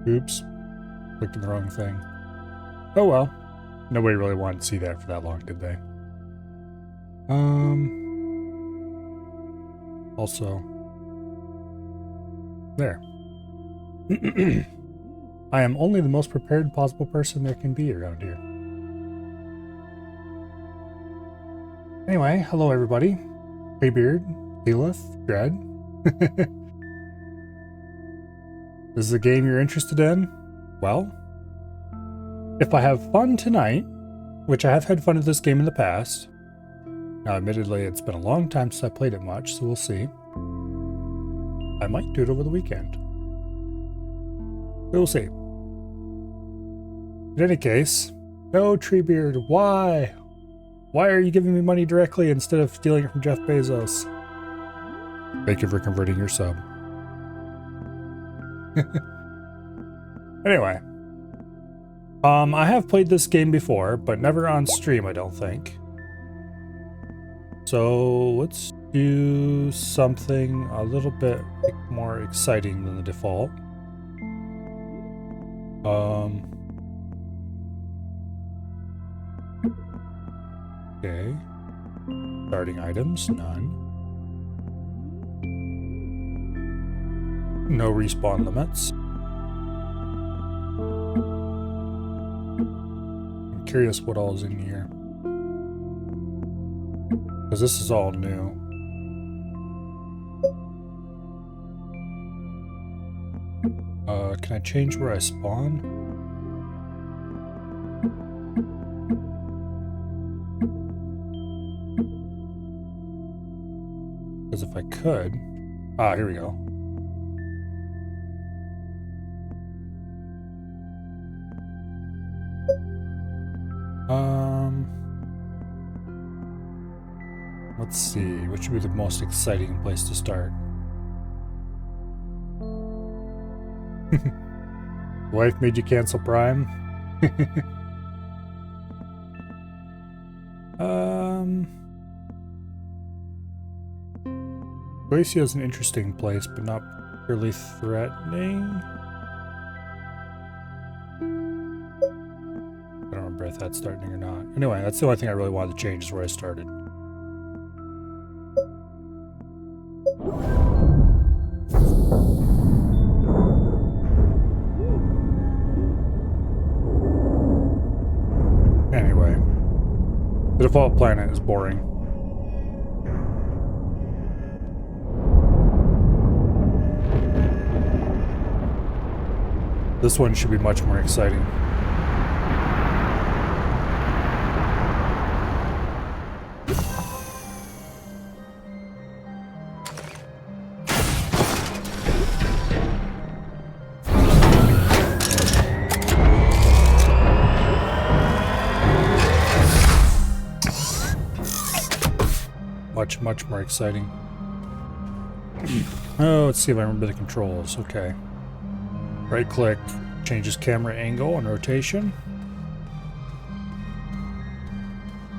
Oops. Clicked on the wrong thing. Oh well. Nobody really wanted to see that for that long, did they? Also. There. I am only the most prepared possible person there can be around here. Anyway, hello everybody. Greybeard, Lilith, Dread. This is a game you're interested in? Well, if I have fun tonight, which I have had fun with this game in the past. Now, admittedly, it's been a long time since I played it much, so we'll see. I might do it over the weekend. We'll see. In any case, no, Treebeard, why? Why are you giving me money directly instead of stealing it from Jeff Bezos? Thank you for converting your sub. Anyway. I have played this game before, but never on stream, I don't think. So, let's do something a little bit more exciting than the default. Okay. Starting items, none. No respawn limits. I'm curious what all is in here. Because this is all new. Can I change where I spawn? Because if I could... Ah, here we go. Let's see, which would be the most exciting place to start? Wife made you cancel Prime? Glacia is an interesting place, but not really threatening. I don't remember if that's starting or not. Anyway, that's the only thing I really wanted to change is where I started. Anyway, the default planet is boring. This one should be much more exciting. Much more exciting. Oh, let's see if I remember the controls. Okay. Right click changes camera angle and rotation.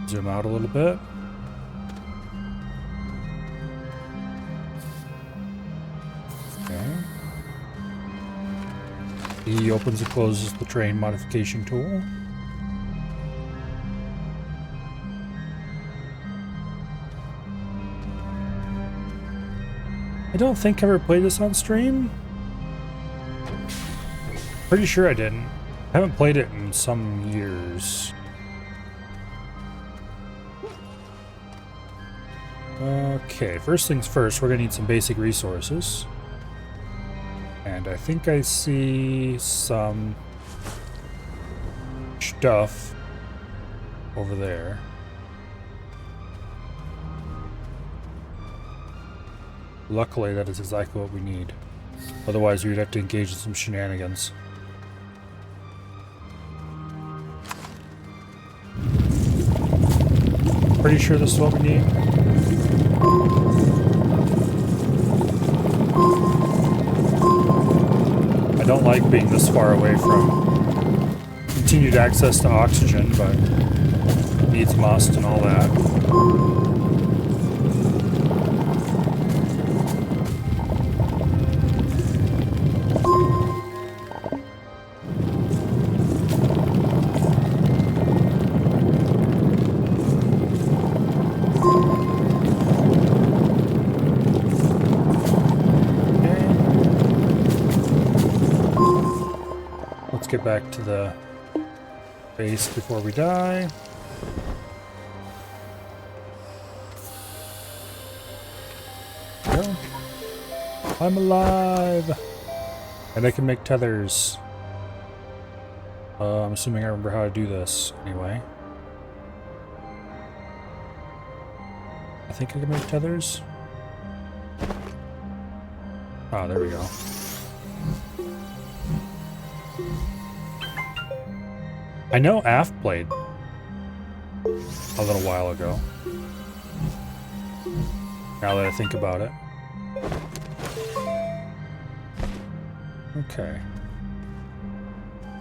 Zoom out a little bit. Okay. E opens and closes the terrain modification tool. I don't think I ever played this on stream. Pretty sure I didn't. I haven't played it in some years. Okay, first things first, we're gonna need some basic resources. And I think I see some stuff over there. Luckily, that is exactly what we need. Otherwise, we'd have to engage in some shenanigans. Pretty sure this is what we need. I don't like being this far away from continued access to oxygen, but needs must and all that. let's get back to the base before we die. There we go. I'm alive! And I can make tethers. I'm assuming I remember how to do this anyway. I think I can make tethers. Oh, there we go. I know Aft played a little while ago. Now that I think about it. Okay.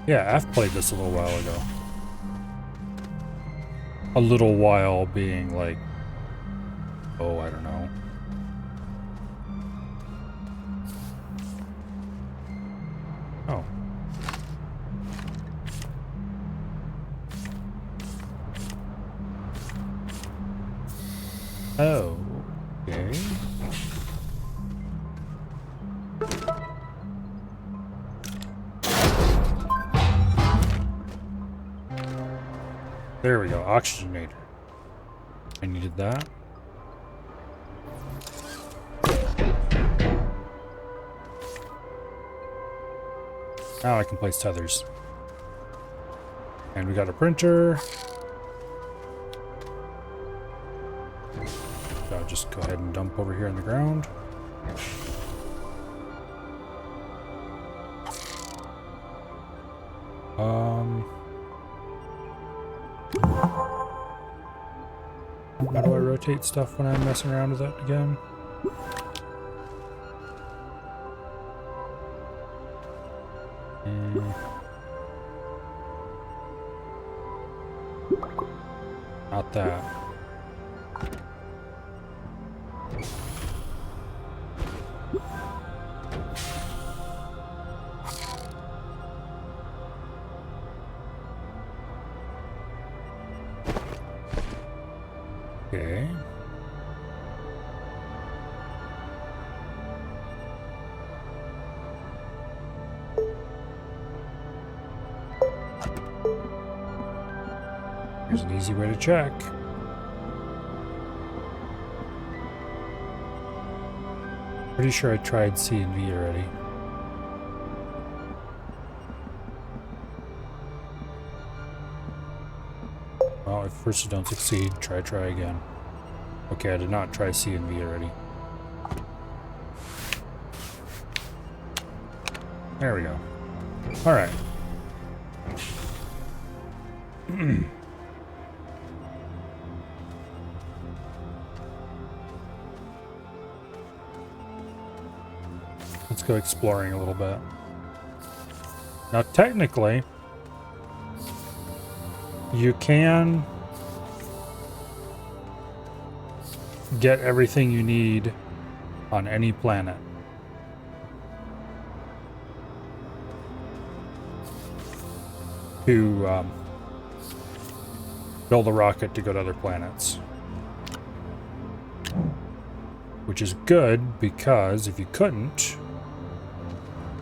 Yeah, Aft played this a little while ago. A little while being like, oh, I don't know. Oh. Oh, okay. There we go, oxygenator. I needed that. Now I can place tethers. And we got a printer. So I'll just go ahead and dump over here on the ground. How do I rotate stuff when I'm messing around with it again? Not that. Okay. Here's an easy way to check. Pretty sure I tried C and V already. Well, if first you don't succeed, try again. Okay, I did not try C and V already. There we go. Alright. Let's go exploring a little bit. Now, technically, you can get everything you need on any planet. To build a rocket to go to other planets. Which is good, because if you couldn't,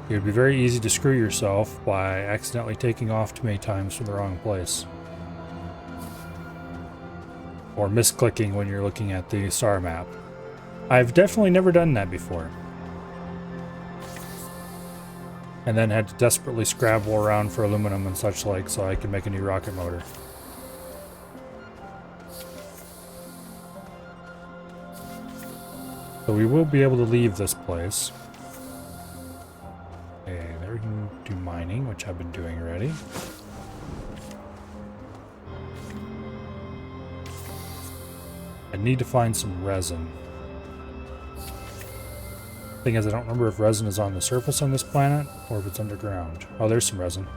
it would be very easy to screw yourself by accidentally taking off too many times from the wrong place. Or misclicking when you're looking at the star map. I've definitely never done that before. And then had to desperately scrabble around for aluminum and such like so I could make a new rocket motor. So we will be able to leave this place. Okay, there we can do mining, which I've been doing already. I need to find some resin. Thing is, I don't remember if resin is on the surface on this planet or if it's underground. Oh, there's some resin.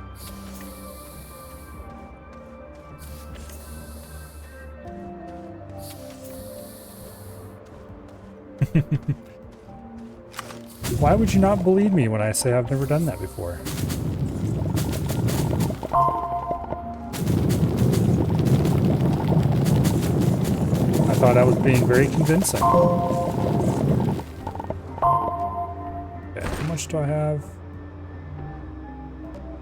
Why would you not believe me when I say I've never done that before? I thought I was being very convincing. Okay, how much do I have?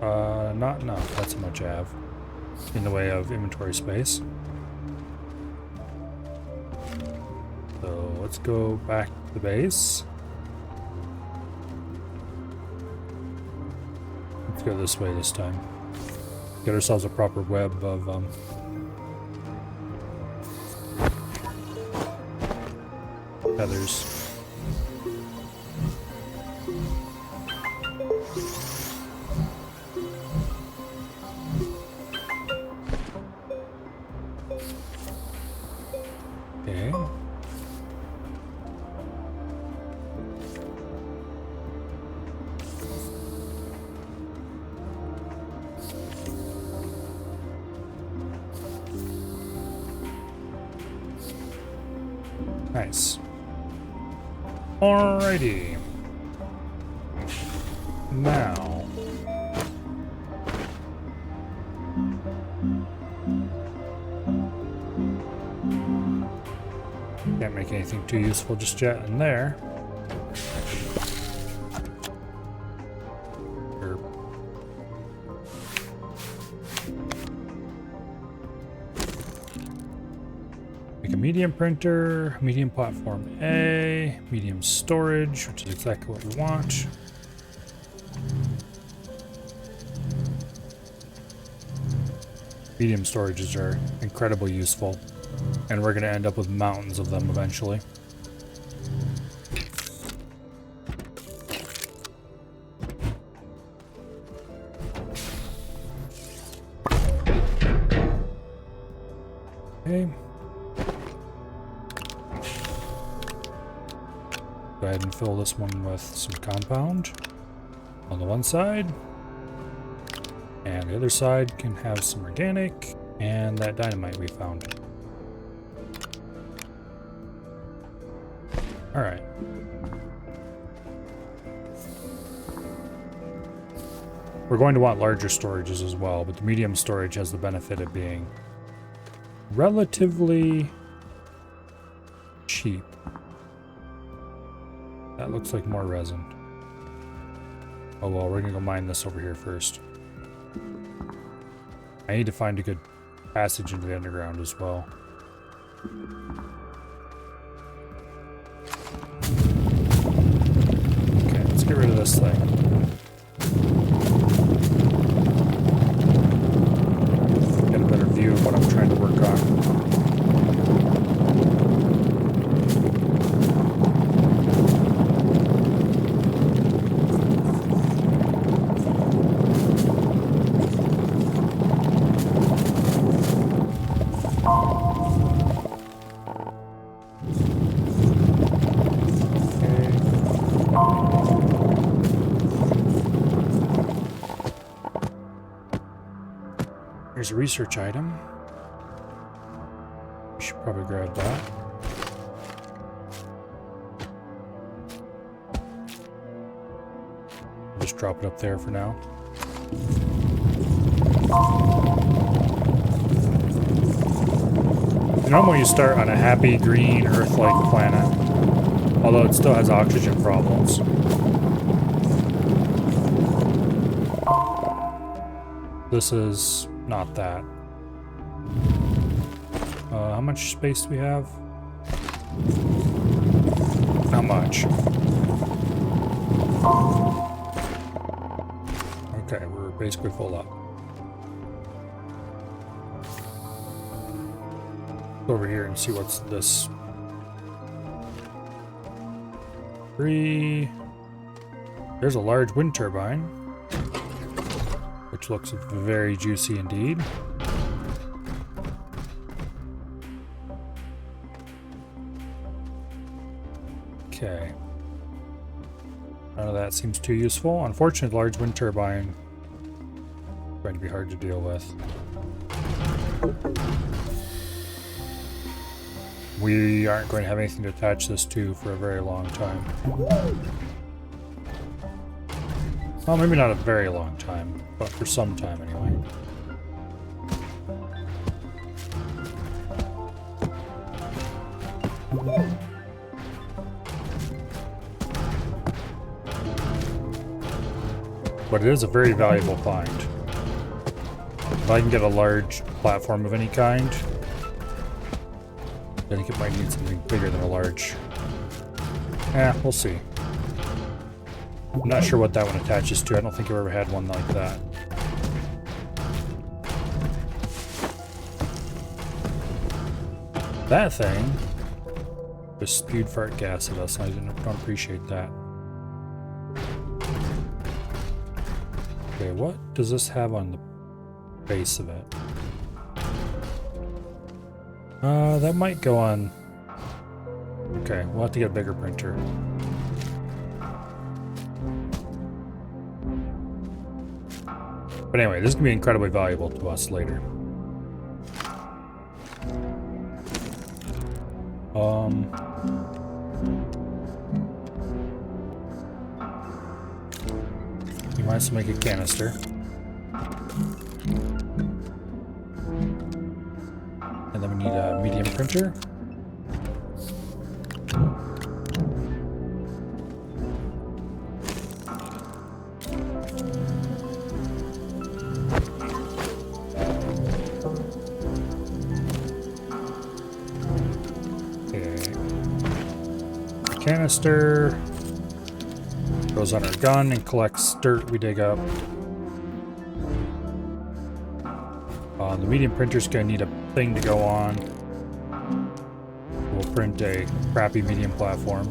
Not enough. That's how much I have in the way of inventory space. So let's go back to the base. Let's go this way this time. Get ourselves a proper web of feathers. Okay. Nice. Alrighty. Now. Can't make anything too useful just yet in there. Make a medium printer, medium platform A, medium storage, which is exactly what we want. Medium storages are incredibly useful, and we're going to end up with mountains of them eventually. Okay. Go ahead and fill this one with some compound on the one side. And the other side can have some organic and that dynamite we found. Alright. We're going to want larger storages as well, but the medium storage has the benefit of being relatively cheap. That looks like more resin. Oh well, we're gonna go mine this over here first. I need to find a good passage into the underground as well. Okay, let's get rid of this thing. Get a better view of what I'm trying to work on. Here's a research item. We should probably grab that. Just drop it up there for now. Normally you start on a happy green Earth-like planet, although it still has oxygen problems. This is not that. How much space do we have? Not much. Okay, we're basically full up. Go over here and see what's this. 3. There's a large wind turbine, which looks very juicy indeed. Okay. None of that seems too useful. Unfortunately, large wind turbine is going to be hard to deal with. We aren't going to have anything to attach this to for a very long time. Well, maybe not a very long time, but for some time anyway. But it is a very valuable find. If I can get a large platform of any kind, I think it might need something bigger than a large. We'll see. I'm not sure what that one attaches to. I don't think I've ever had one like that. That thing just spewed fart gas at us, and I don't appreciate that. Okay, what does this have on the base of it? That might go on... Okay, we'll have to get a bigger printer. But anyway, this is going to be incredibly valuable to us later. You might as well make a canister. And then we need a medium printer. Canister goes on our gun and collects dirt we dig up. The medium printer's gonna need a thing to go on. We'll print a crappy medium platform.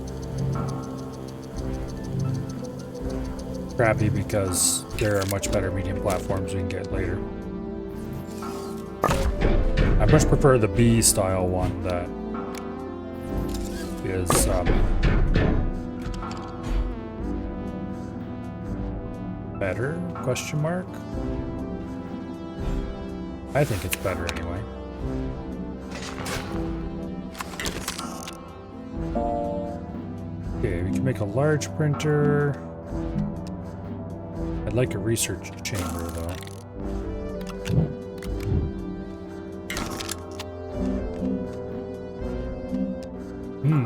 Crappy because there are much better medium platforms we can get later. I much prefer the B style one that is better, question mark? I think it's better anyway. Okay, we can make a large printer. I'd like a research chamber though.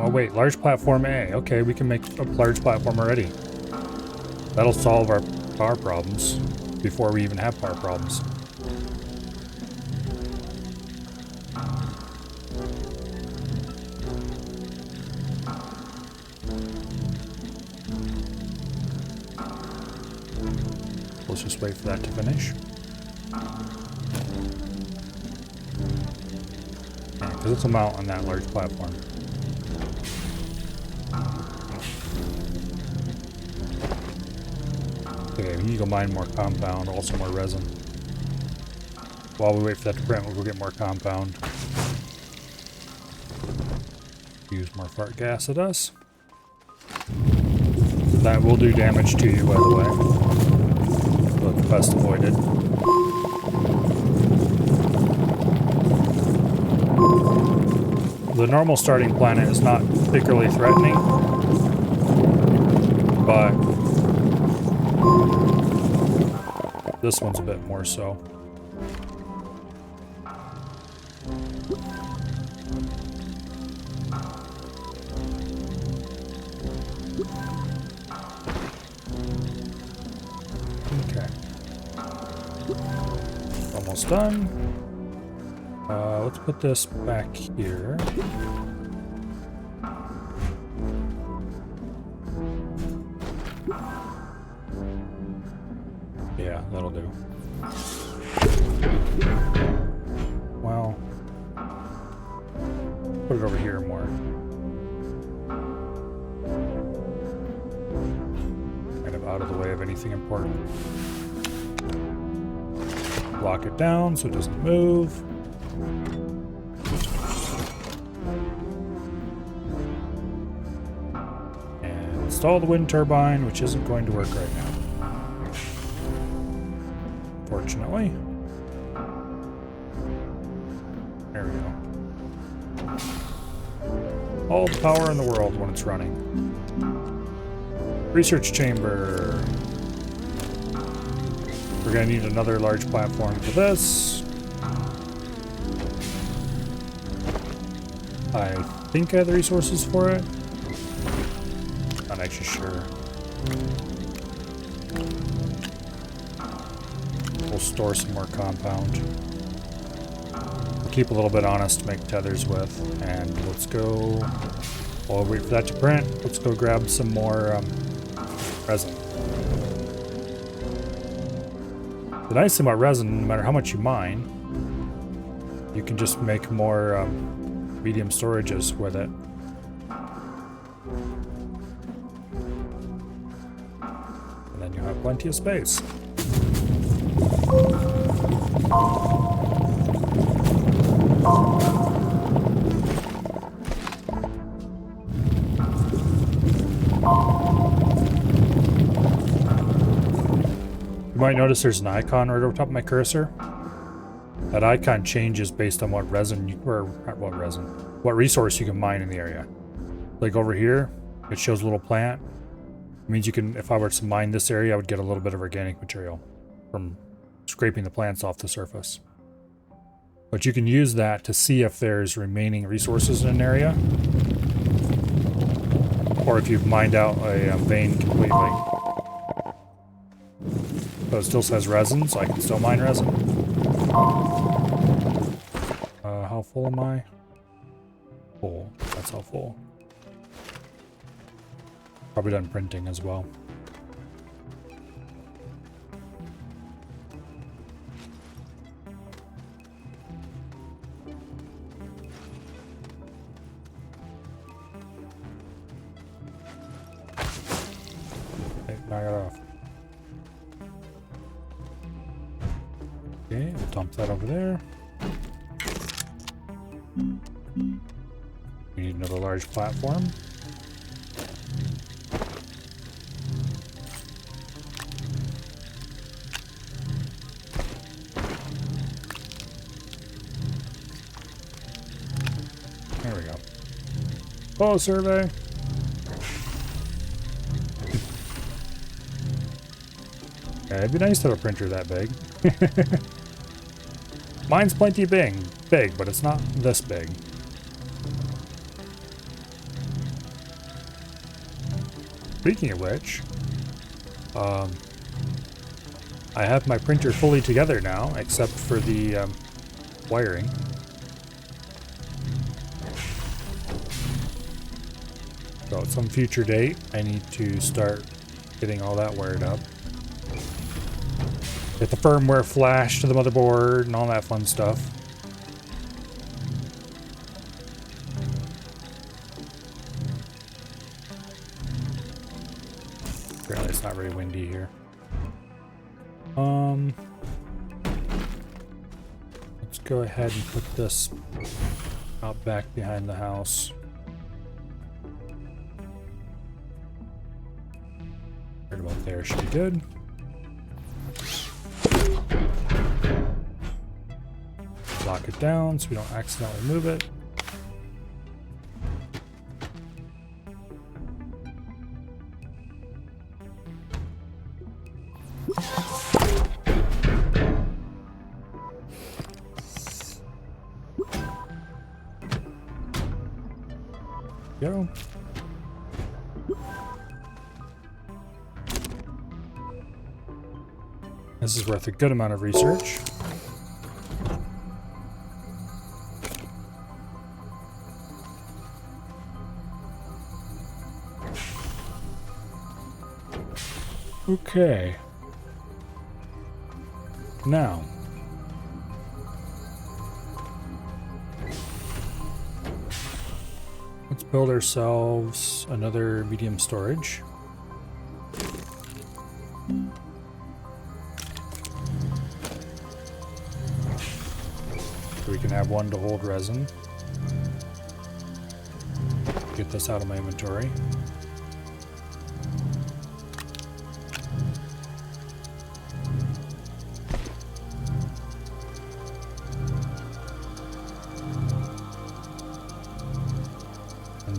Oh wait, large platform A. Okay, we can make a large platform already. That'll solve our power problems before we even have power problems. Let's just wait for that to finish. Because it's a mount on that large platform. Okay, we need to go mine more compound, also more resin. While we wait for that to print, we'll go get more compound. Use more fart gas at us. That will do damage to you, by the way. But best avoided. The normal starting planet is not particularly threatening, but this one's a bit more so. Okay. Almost done. Let's put this back here. Yeah, that'll do. Well, put it over here more. Kind of out of the way of anything important. Lock it down so it doesn't move. And install the wind turbine, which isn't going to work right now. Fortunately. There we go. All the power in the world when it's running. Research chamber. We're going to need another large platform for this. I think I have the resources for it. Not actually sure. we'll store some more compound. We'll keep a little bit on us to make tethers with. And let's go... While we wait for that to print, let's go grab some more resin. The nice thing about resin, no matter how much you mine, you can just make more medium storages with it. And then you have plenty of space. You might notice there's an icon right over top of my cursor. That icon changes based on what resin you, or not what resin, what resource you can mine in the area. Like over here, it shows a little plant. It means you can, if I were to mine this area, I would get a little bit of organic material from scraping the plants off the surface. But you can use that to see if there's remaining resources in an area, or if you've mined out a vein completely. So it still says resin, so I can still mine resin. How full am I? Full. That's how full. Probably done printing as well. Okay, knock it off. Okay, we'll dump that over there. We need another large platform. There we go. Oh, survey. Yeah, it'd be nice to have a printer that big. Mine's plenty big, but it's not this big. Speaking of which, I have my printer fully together now, except for the wiring. So at some future date, I need to start getting all that wired up. Get the firmware flash to the motherboard and all that fun stuff. Apparently it's not very windy here. Let's go ahead and put this out back behind the house. Right about there should be good. Lock it down so we don't accidentally move it. Go. This is worth a good amount of research. Okay. Now. Let's build ourselves another medium storage. So we can have one to hold resin. Get this out of my inventory.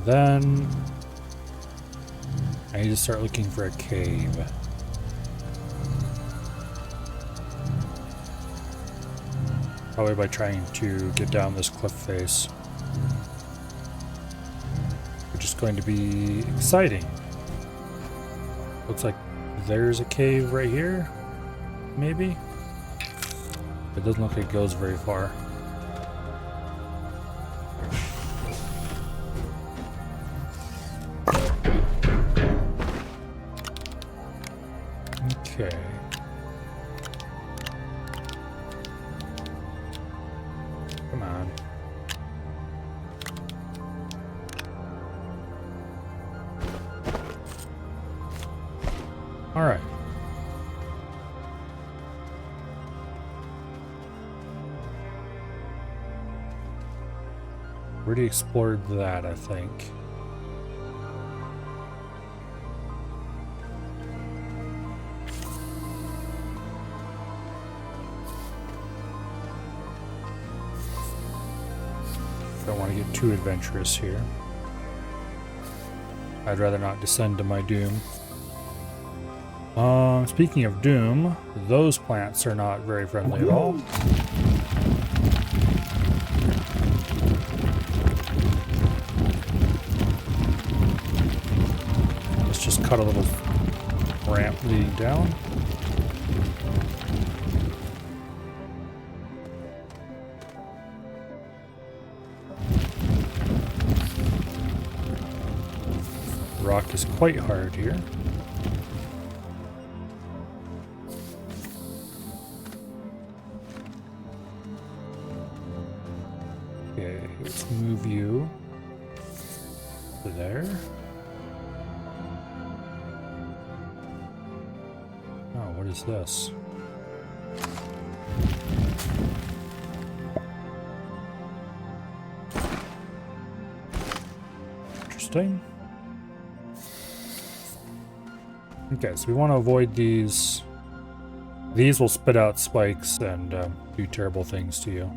Then I need to start looking for a cave. Probably by trying to get down this cliff face, which is going to be exciting. Looks like there's a cave right here, maybe. It doesn't look like it goes very far. Okay. Come on. All right. Already explored that, I think. Don't want to get too adventurous here. I'd rather not descend to my doom. Speaking of doom, those plants are not very friendly at all. Let's just cut a little ramp leading down. Rock is quite hard here. Okay, let's move you to there. Oh, what is this? Interesting. Okay, so we want to avoid these. These will spit out spikes and do terrible things to you.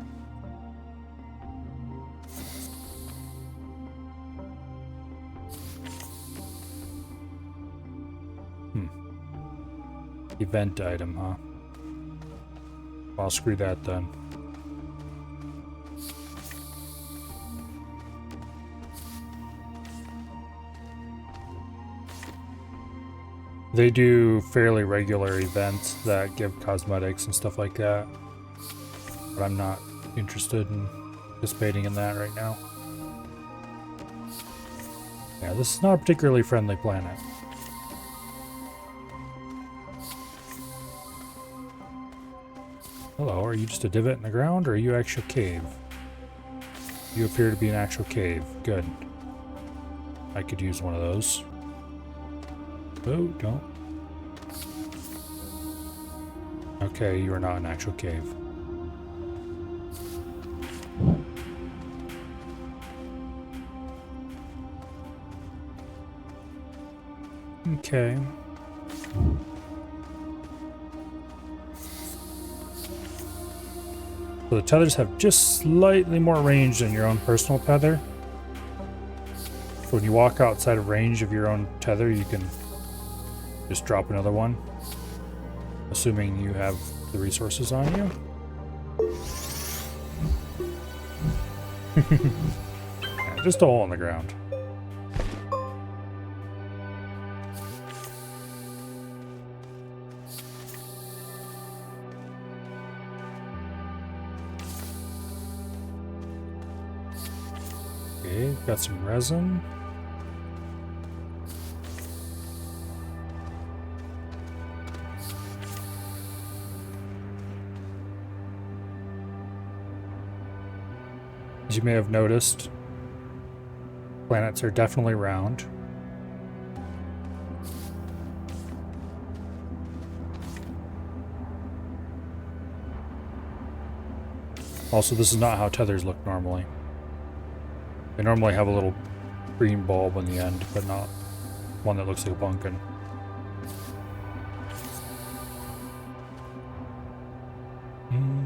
Event item, huh? Well, screw that then. They do fairly regular events that give cosmetics and stuff like that, but I'm not interested in participating in that right now. Yeah, this is not a particularly friendly planet. Hello, are you just a divot in the ground, or are you actual cave? You appear to be an actual cave. Good. I could use one of those. Oh, don't. Okay, you are not an actual cave. Okay. So the tethers have just slightly more range than your own personal tether. So when you walk outside of range of your own tether, you can just drop another one, assuming you have the resources on you. Yeah, just a hole in the ground. Okay, got some resin. As you may have noticed, planets are definitely round. Also, this is not how tethers look normally. They normally have a little green bulb on the end, but not one that looks like a pumpkin.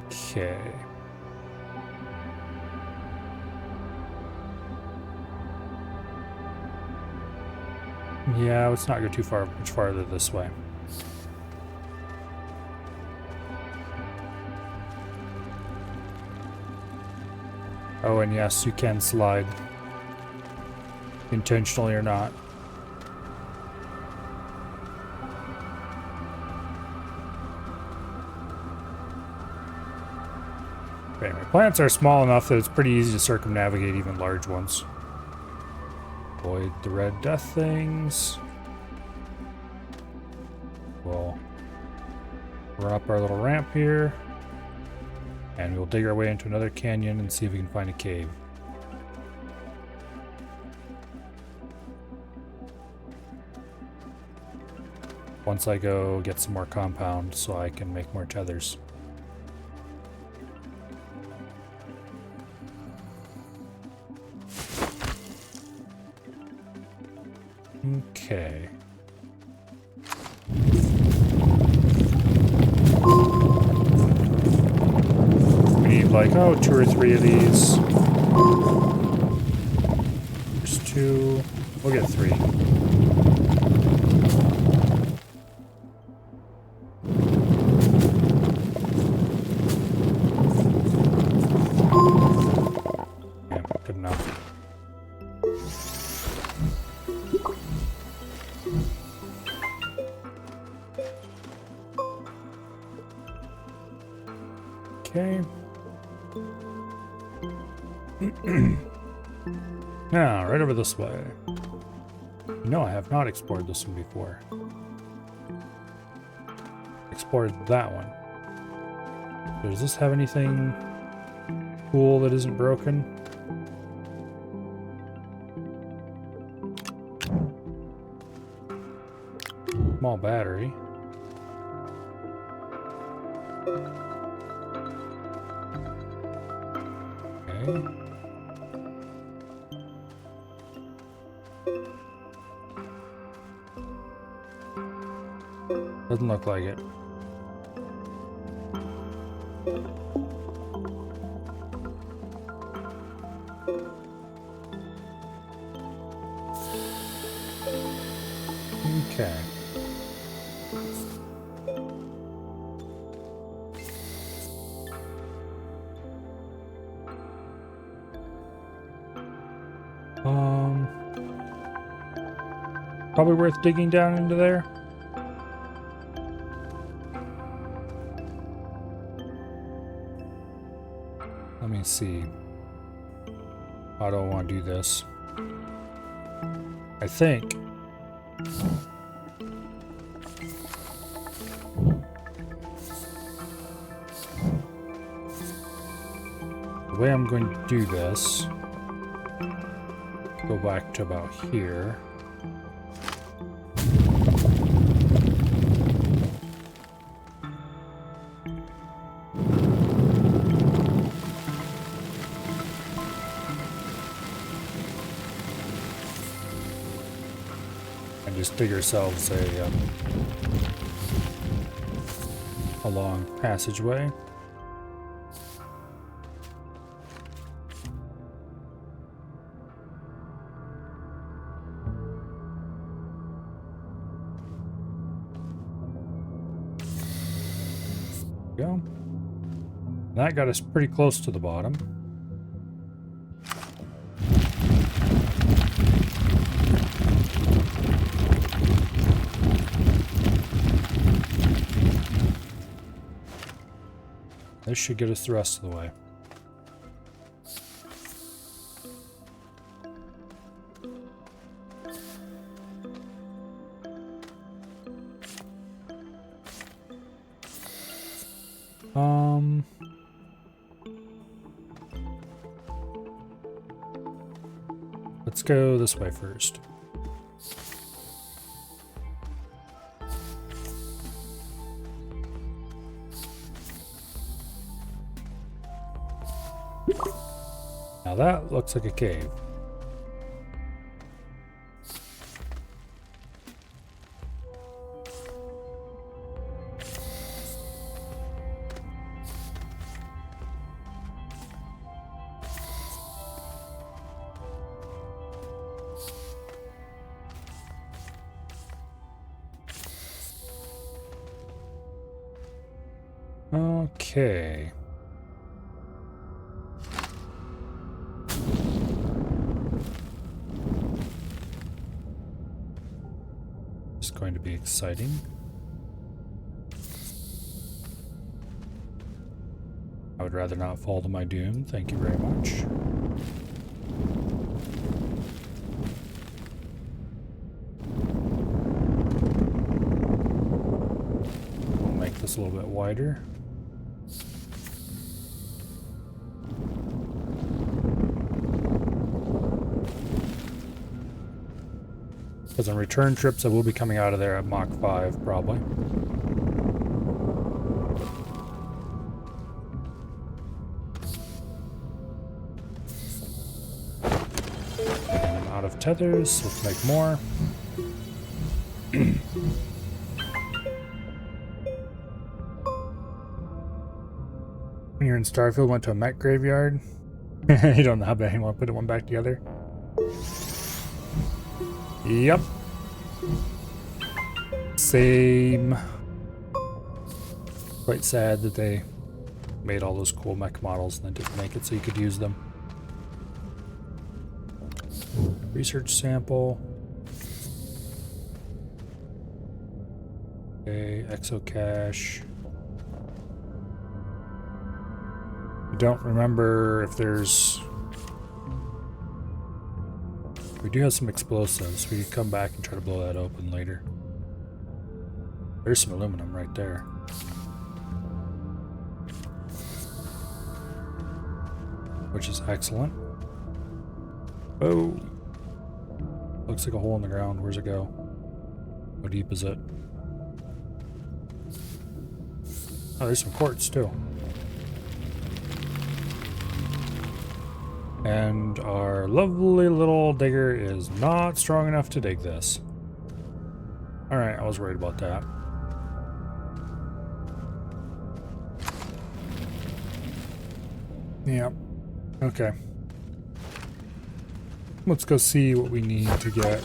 Okay. Yeah, let's not go too far, much farther this way. Oh, and yes, you can slide. Intentionally or not. Okay, my plants are small enough that it's pretty easy to circumnavigate even large ones. Avoid the red death things. We'll run up our little ramp here. And we'll dig our way into another canyon and see if we can find a cave. Once I go get some more compound so I can make more tethers. Okay. We need like, oh, 2 or 3 of these. There's 2. We'll get 3. Yeah, good enough. Okay. Now, right over this way. No, I have not explored this one before. Explored that one. Does this have anything cool that isn't broken? Small battery. Okay. Doesn't look like it. Okay. Probably worth digging down into there. Let me see. How do I want to do this? I think the way I'm going to do this, go back to about here. And just dig ourselves a long passageway. Go. That got us pretty close to the bottom. This should get us the rest of the way. Let's go this way first. Now that looks like a cave. Okay. It's going to be exciting. I would rather not fall to my doom. Thank you very much. We'll make this a little bit wider. Because on return trips, I will be coming out of there at Mach 5, probably. And I'm out of tethers. Let's make more. When you're in Starfield, went to a mech graveyard. You don't know how bad you want to put one back together. Yep. Same. Quite sad that they made all those cool mech models and then didn't make it so you could use them. Research sample. Okay, exocache. I don't remember if there's... We do have some explosives. We could come back and try to blow that open later. There's some aluminum right there. Which is excellent. Oh! Looks like a hole in the ground. Where's it go? How deep is it? Oh, there's some quartz too. And our lovely little digger is not strong enough to dig this. Alright, I was worried about that. Yep. Okay. Let's go see what we need to get.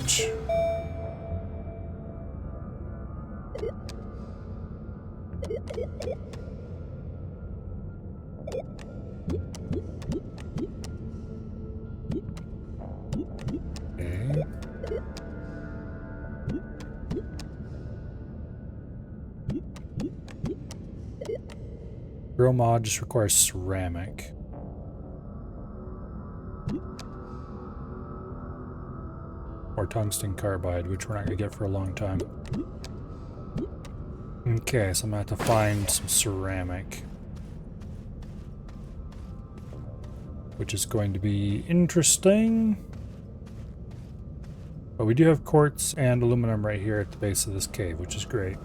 Okay. Grill mod just requires ceramic. Or tungsten carbide, which we're not going to get for a long time. Okay, so I'm going to have to find some ceramic. Which is going to be interesting. But we do have quartz and aluminum right here at the base of this cave, which is great.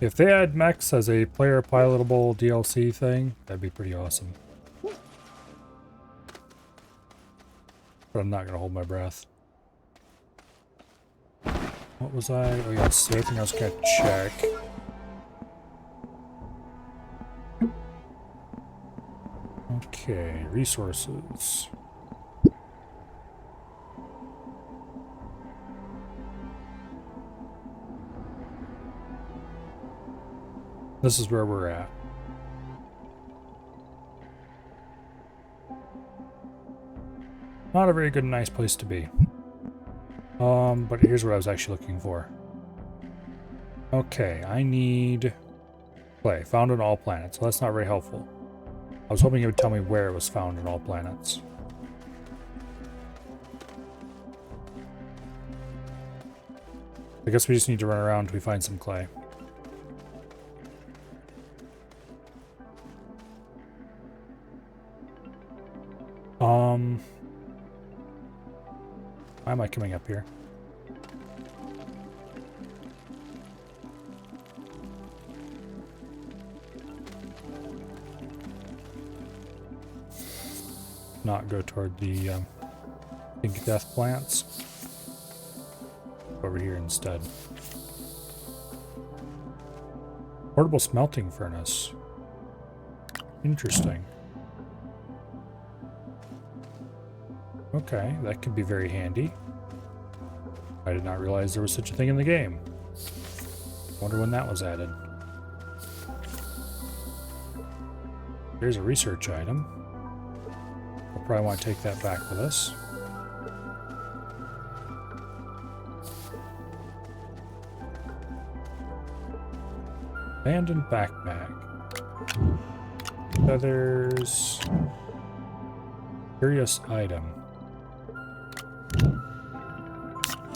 If they add mechs as a player pilotable DLC thing, that'd be pretty awesome. But I'm not going to hold my breath. What was I? Oh yes, the other thing I was going to check. Okay, resources. This is where we're at. Not a very good, nice place to be. But here's what I was actually looking for. Okay, I need clay. Found on all planets. Well, that's not very helpful. I was hoping it would tell me where it was found on all planets. I guess we just need to run around until we find some clay. Why am I coming up here? Not go toward the pink death plants. Over here instead. Portable smelting furnace. Interesting. Okay, that could be very handy. I did not realize there was such a thing in the game. Wonder when that was added. There's a research item. We'll probably want to take that back with us. Abandoned backpack. Feathers. Curious item.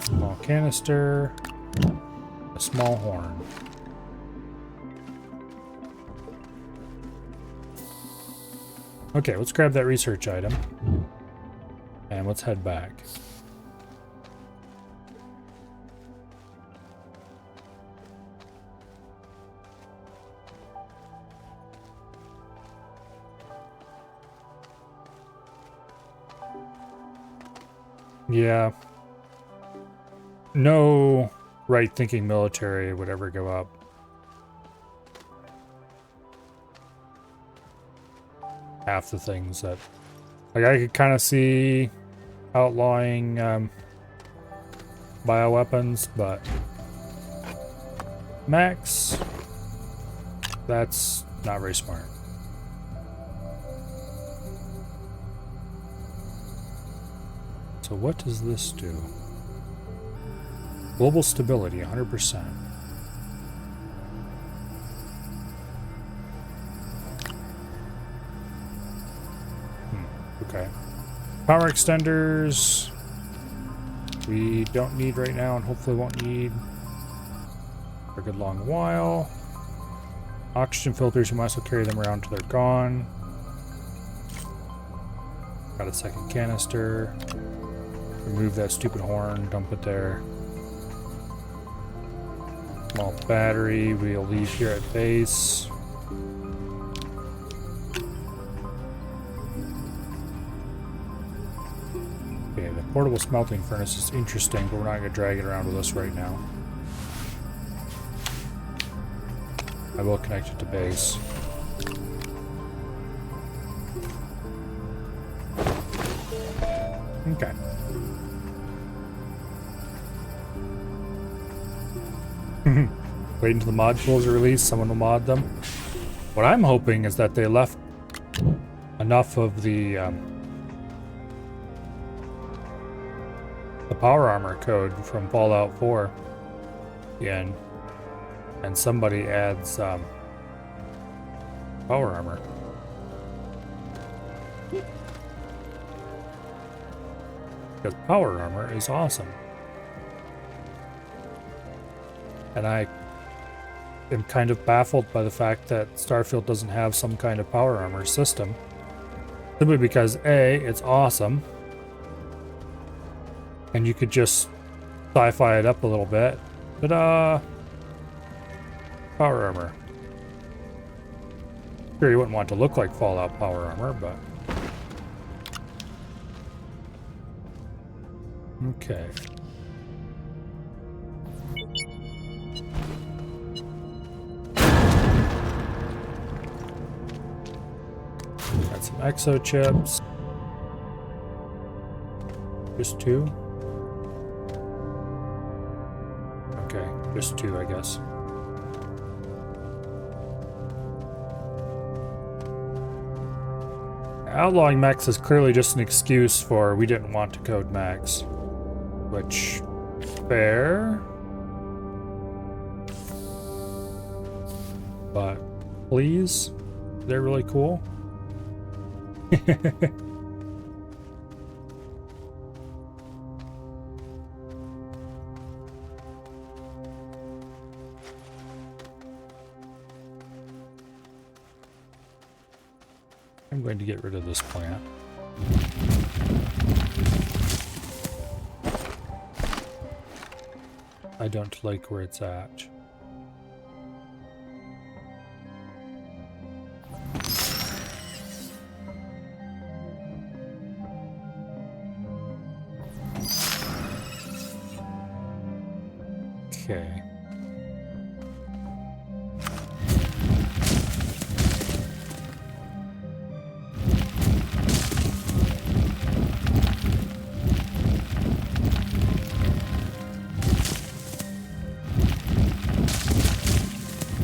Small canister. A small horn. Okay, let's grab that research item. And let's head back. Yeah. No right-thinking military would ever go up. Half the things that... Like, I could kind of see outlawing bioweapons, but... Max... That's not very smart. So what does this do? Global stability, 100%. Okay. Power extenders we don't need right now and hopefully won't need for a good long while. Oxygen filters, you might as well carry them around till they're gone. Got a second canister. Remove that stupid horn, dump it there. Small battery, we'll leave here at base. Okay, the portable smelting furnace is interesting, but we're not going to drag it around with us right now. I will connect it to base. Okay. Wait until the mod tools are released, someone will mod them. What I'm hoping is that they left enough of the power armor code from Fallout 4 in, and somebody adds power armor. Because power armor is awesome. And I am kind of baffled by the fact that Starfield doesn't have some kind of power armor system. Simply because A, it's awesome. And you could just sci-fi it up a little bit. Ta-da! Power armor. Sure, you wouldn't want to look like Fallout power armor, but... Okay. Got some exo chips. Just two? Okay, just two, I guess. Outlawing Max is clearly just an excuse for we didn't want to code Max. Which, fair. But, please? They're really cool. I'm going to get rid of this plant. I don't like where it's at. Okay.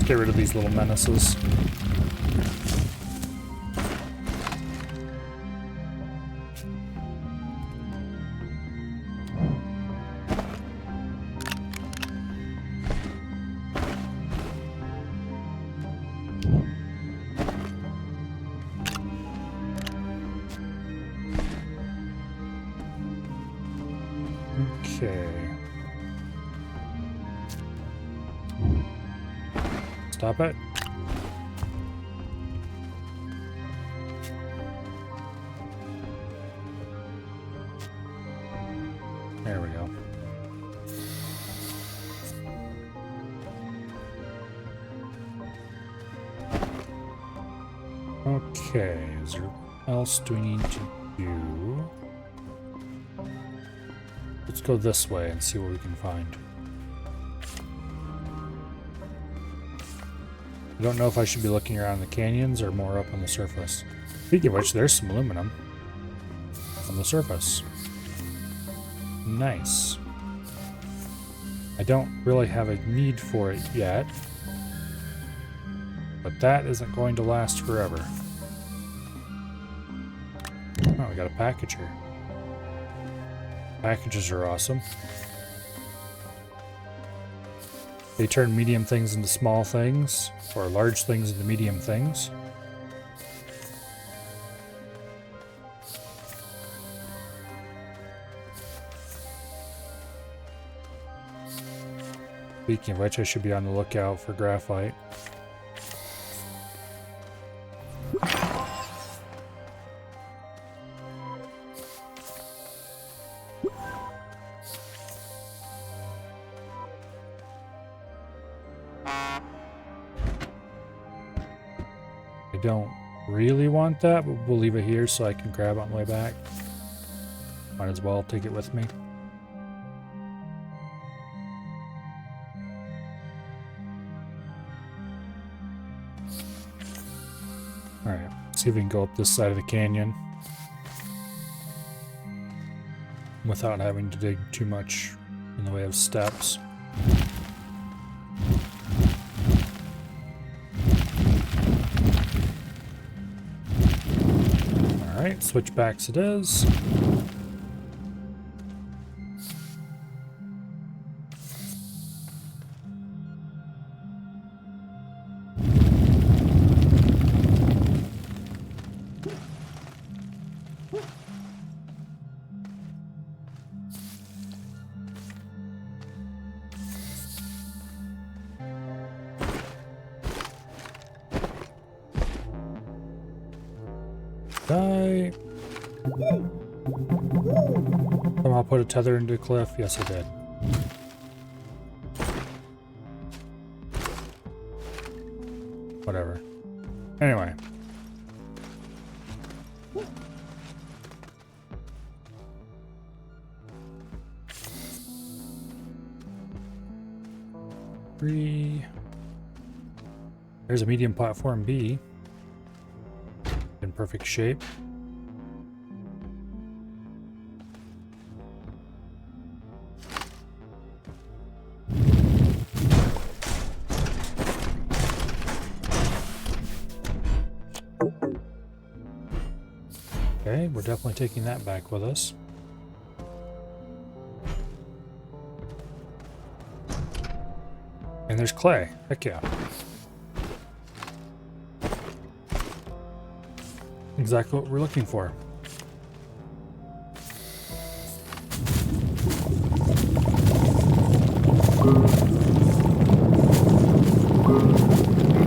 Get rid of these little menaces. Okay. Stop it. There we go. Okay, is there what else do we need to do? Let's go this way and see what we can find. I don't know if I should be looking around the canyons or more up on the surface. Speaking of which, there's some aluminum on the surface. Nice. I don't really have a need for it yet, but that isn't going to last forever. Oh, we got a package here. Packages are awesome. They turn medium things into small things, or large things into medium things. Speaking of which, I should be on the lookout for graphite. I don't really want that, but we'll leave it here so I can grab it on the way back. Might as well take it with me. Alright, see if we can go up this side of the canyon without having to dig too much in the way of steps. Alright, switchbacks it is. Die. Somehow put a tether into a cliff. Yes, I did. Whatever. Anyway. There's a medium platform B. In perfect shape. Okay, we're definitely taking that back with us. And there's clay. Heck yeah. Exactly what we're looking for.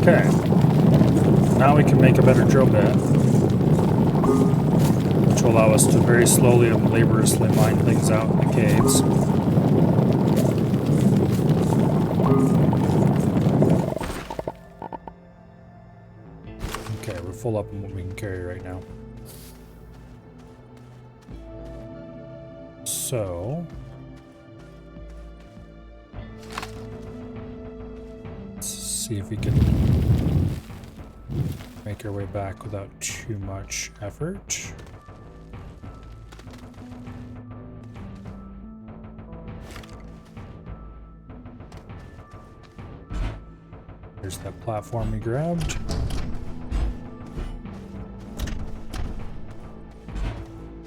Okay. Now we can make a better drill bit, which will allow us to very slowly and laboriously mine things out in the caves. Okay, we're full up on what we can carry right now. So let's see if we can make our way back without too much effort. There's that platform we grabbed.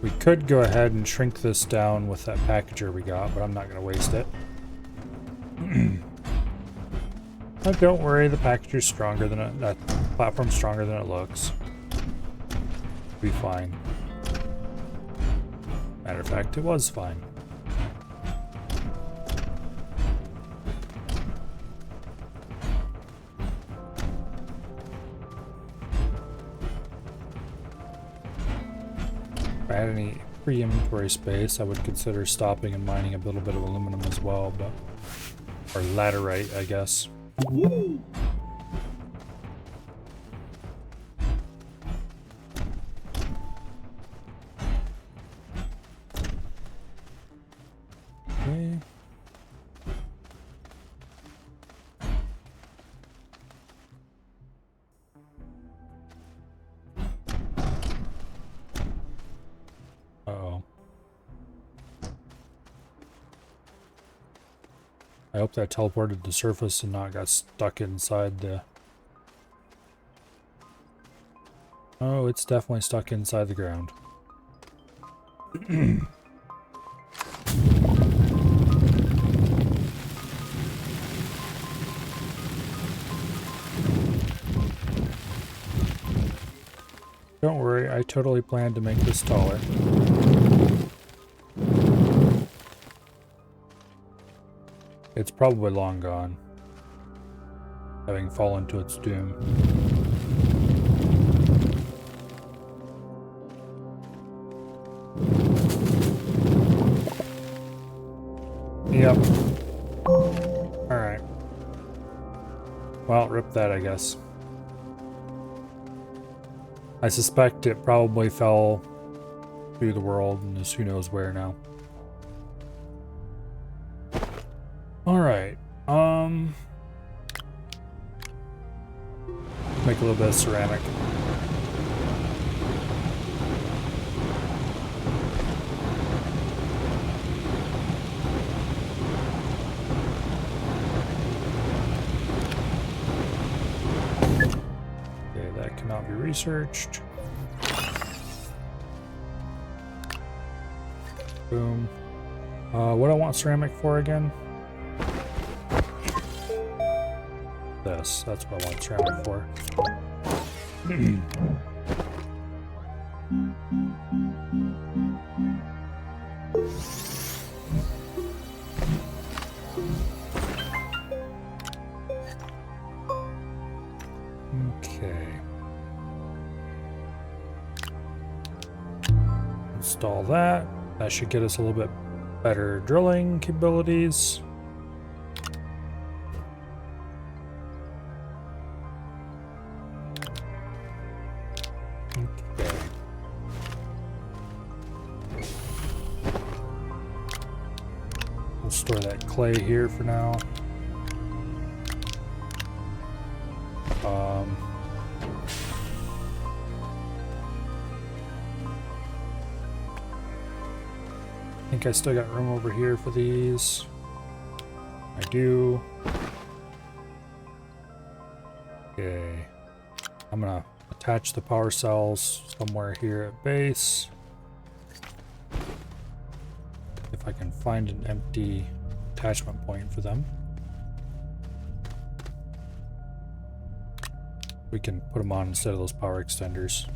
We could go ahead and shrink this down with that packager we got, but I'm not going to waste it. But don't worry, the packager's stronger than it. That platform's stronger than it looks. Be fine. Matter of fact, it was fine. had any free inventory space, I would consider stopping and mining a little bit of aluminum as well, but or laterite, I guess. Okay. Uh-oh. I hope that teleported to the surface and not got stuck inside the... Oh, it's definitely stuck inside the ground. Don't worry, I totally planned to make this taller. It's probably long gone, having fallen to its doom. Yep. Alright. Well, rip that, I guess. I suspect it probably fell through the world and is who knows where now. Alright. Make a little bit of ceramic. Cannot be researched. Boom. What do I want ceramic for again? This. That's what I want ceramic for. Okay. Install that. That should get us a little bit better drilling capabilities. Okay. We'll store that clay here for now. I think I still got room over here for these. I do. Okay. I'm gonna attach the power cells somewhere here at base. If I can find an empty attachment point for them. We can put them on instead of those power extenders.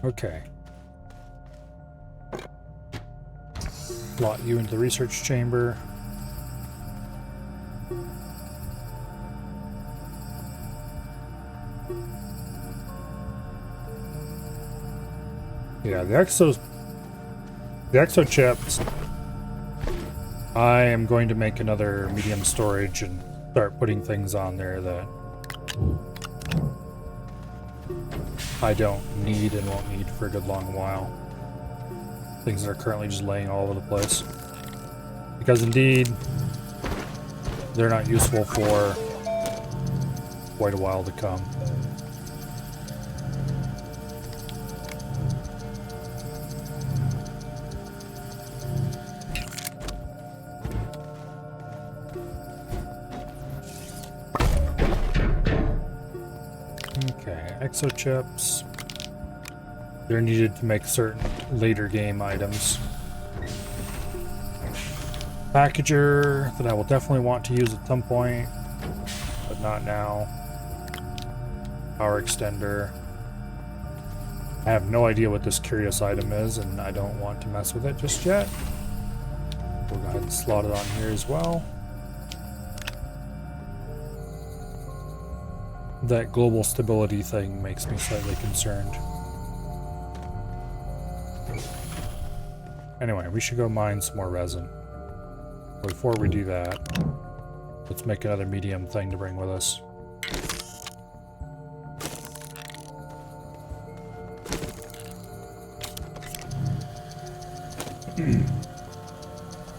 Okay. Slot you into the research chamber. Yeah, the exo chips. I am going to make another medium storage and start putting things on there that I don't need and won't need for a good long while. Things that are currently just laying all over the place. Because indeed, they're not useful for quite a while to come. Okay, exo chips. They're needed to make certain later game items. Packager that I will definitely want to use at some point, but not now. Power extender. I have no idea what this curious item is, and I don't want to mess with it just yet. We'll go ahead and slot it on here as well. that global stability thing makes me slightly concerned. Anyway, we should go mine some more resin. Before we do that, let's make another medium thing to bring with us.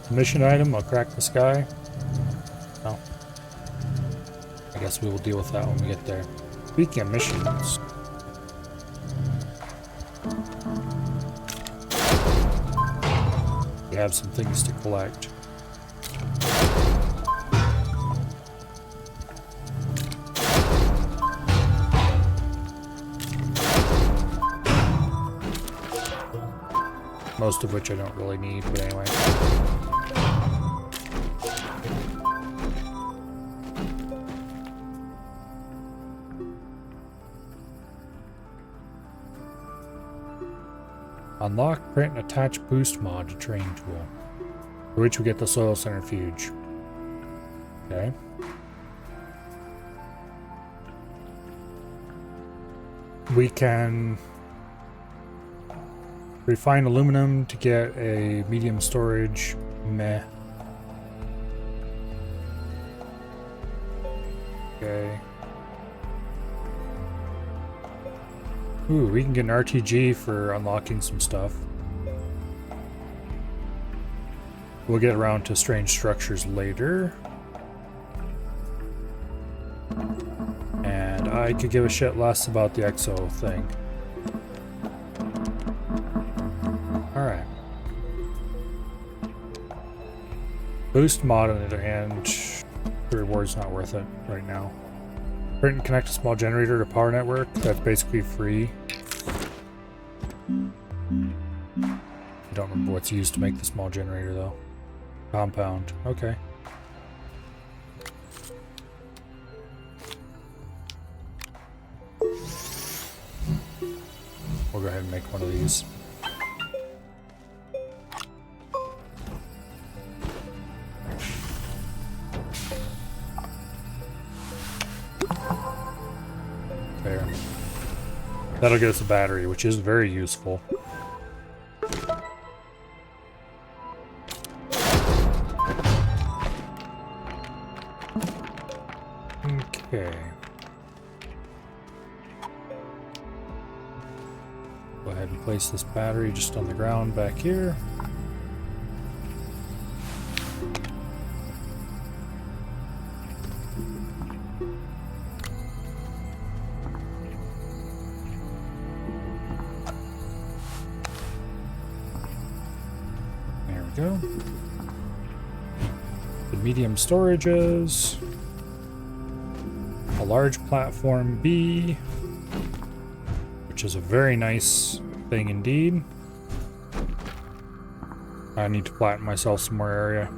Mission item, I'll crack the sky. No. I guess we will deal with that when we get there. Speaking of missions. We have some things to collect. Most of which I don't really need, but anyway. Unlock, print, and attach boost mod to train tool, for which we get the soil centrifuge. Okay. We can refine aluminum to get a medium storage. Meh. Okay. Ooh, we can get an RTG for unlocking some stuff. We'll get around to strange structures later. And I could give a shit less about the exo thing. Alright. Boost mod, on the other hand, the reward's not worth it right now. Print and connect a small generator to power network. That's basically free. I don't remember what's used to make the small generator though. Compound. Okay. We'll go ahead and make one of these. There. That'll get us a battery, which is very useful. Okay. Go ahead and place this battery just on the ground back here. There we go. The medium storages. A large platform B, which is a very nice thing indeed. I need to flatten myself some more area.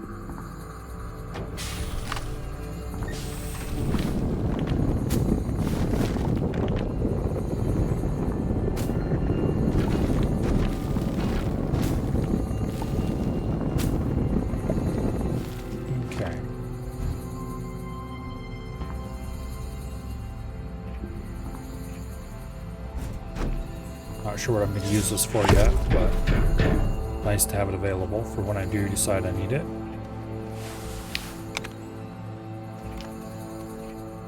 Okay. Not sure what I'm going to use this for yet, but nice to have it available for when I do decide I need it.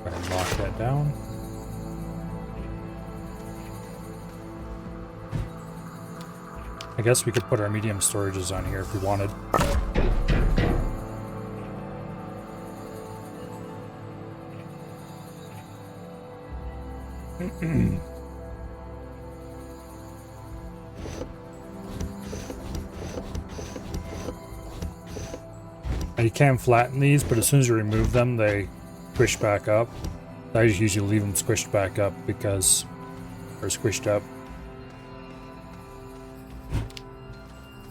Go ahead and lock that down. I guess we could put our medium storages on here if we wanted. You can flatten these, but as soon as you remove them, they squish back up. I just usually leave them squished back up because they're squished up.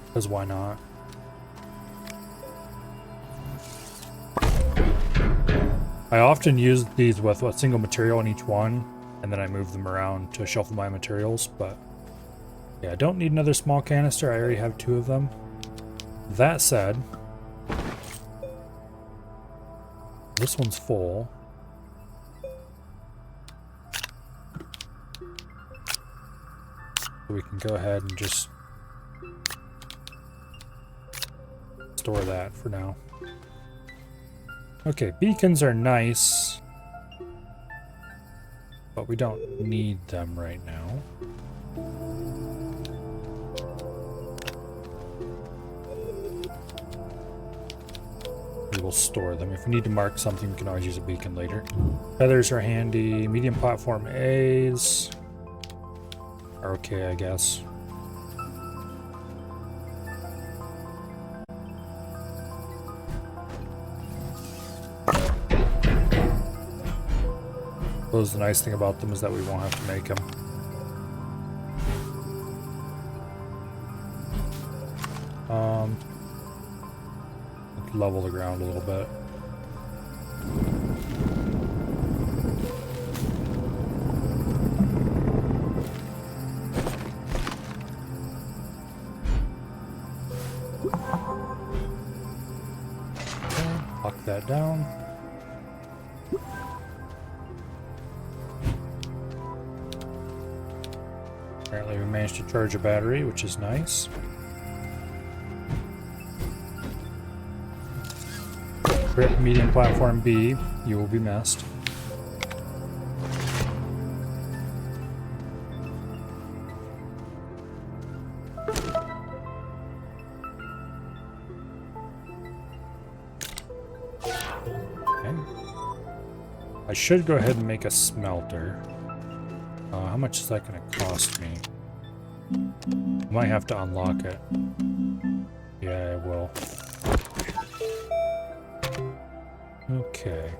Because why not? I often use these with a single material in each one, and then I move them around to shuffle my materials, but yeah, I don't need another small canister. I already have 2 of them. That said, this one's full. we can go ahead and just store that for now. Okay, beacons are nice, but we don't need them right now. We will store them. If we need to mark something, we can always use a beacon later. Feathers are handy. Medium platform A's are okay, I guess. Suppose the nice thing about them is that we won't have to make them. Let's level the ground a little bit. Okay, lock that down. Apparently we managed to charge a battery, which is nice. Crit medium platform B, you will be missed. Okay. I should go ahead and make a smelter. How much is that going to cost me? I might have to unlock it. Yeah, I will. Okay.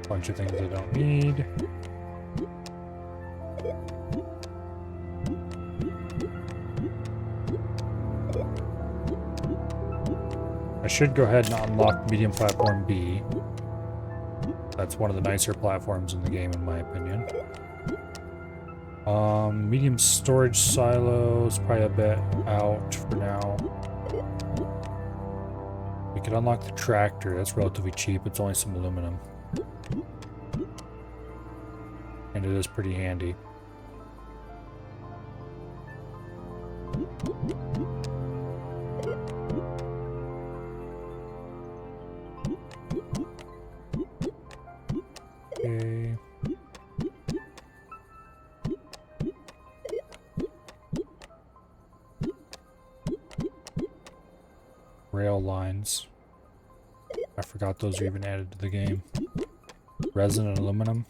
Bunch of things I don't need. I should go ahead and unlock medium platform B. That's one of the nicer platforms in the game, in my opinion. Medium storage silo is probably a bit out for now. We could unlock the tractor. That's relatively cheap. It's only some aluminum. And it is pretty handy. Okay. Rail lines. I forgot those are even added to the game. Resin and aluminum.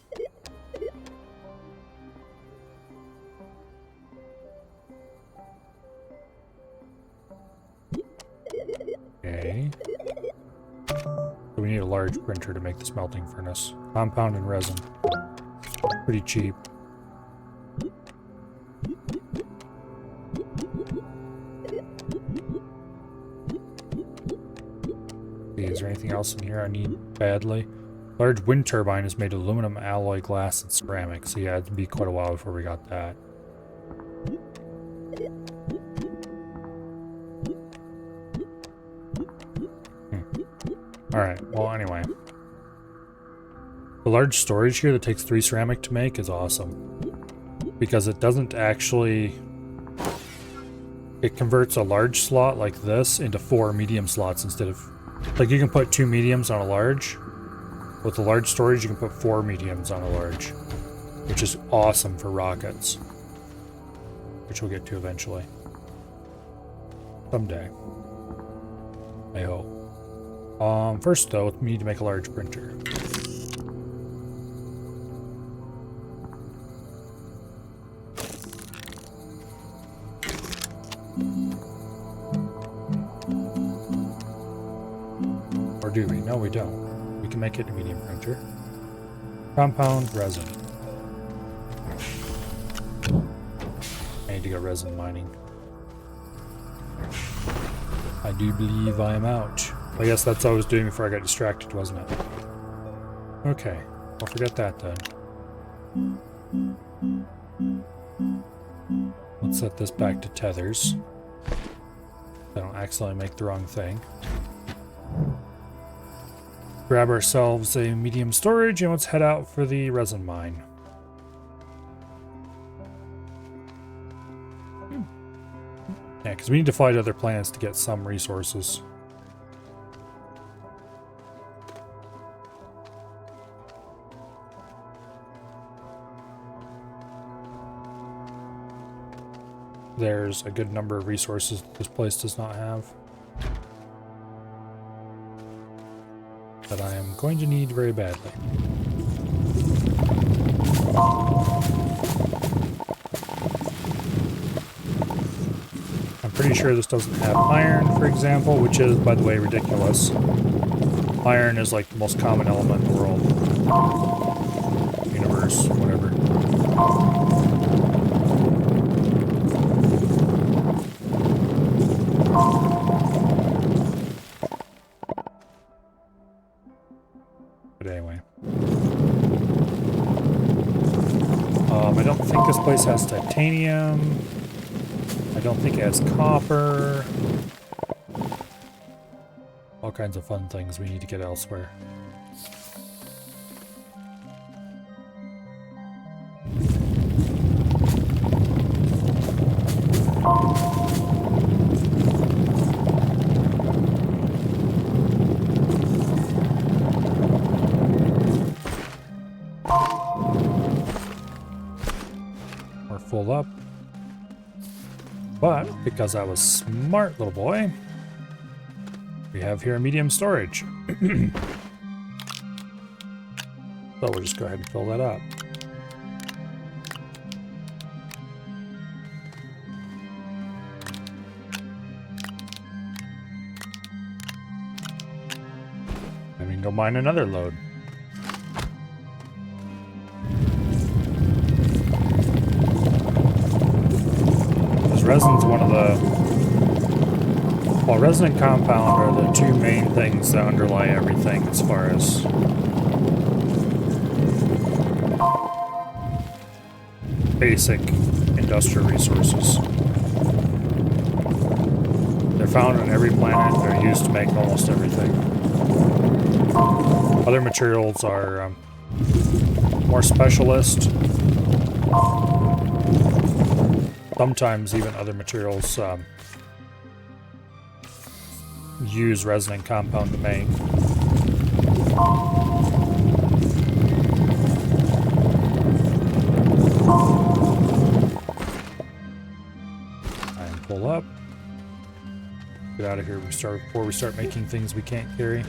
Okay. So we need a large printer to make the smelting furnace. Compound and resin. Pretty cheap. Is there anything else in here I need badly? Large wind turbine is made of aluminum, alloy, glass, and ceramic. So yeah, it'd be quite a while before we got that. Alright, well anyway. The large storage here that takes 3 ceramic to make is awesome. Because it doesn't actually... It converts a large slot like this into 4 medium slots instead of... Like you can put 2 mediums on a large. With the large storage you can put 4 mediums on a large. Which is awesome for rockets. Which we'll get to eventually. Someday. I hope. First though, we need to make a large printer. Or do we? No, we don't. We can make it a medium printer. Compound resin. I need to go resin mining. I do believe I am out. I guess that's what I was doing before I got distracted, wasn't it? Okay, I'll forget that then. Let's set this back to tethers. So I don't accidentally make the wrong thing. Grab ourselves a medium storage and let's head out for the resin mine. Yeah, because we need to fly to other planets to get some resources. There's a good number of resources this place does not have that I am going to need very badly. I'm pretty sure this doesn't have iron, for example, which is, by the way, ridiculous. Iron is like the most common element in the world. Universe, whatever. But anyway. I don't think this place has titanium. I don't think it has copper. All kinds of fun things we need to get elsewhere. We're full up. But because I was smart, little boy, we have here a medium storage. So we'll just go ahead and fill that up. And we can go mine another load. Resin's one of the... Well, resin and compound are the two main things that underlie everything as far as basic industrial resources. They're found on every planet. They're used to make almost everything. Other materials are more specialist. Sometimes even other materials use resin and compound to make. And pull up. Get out of here before we start making things we can't carry.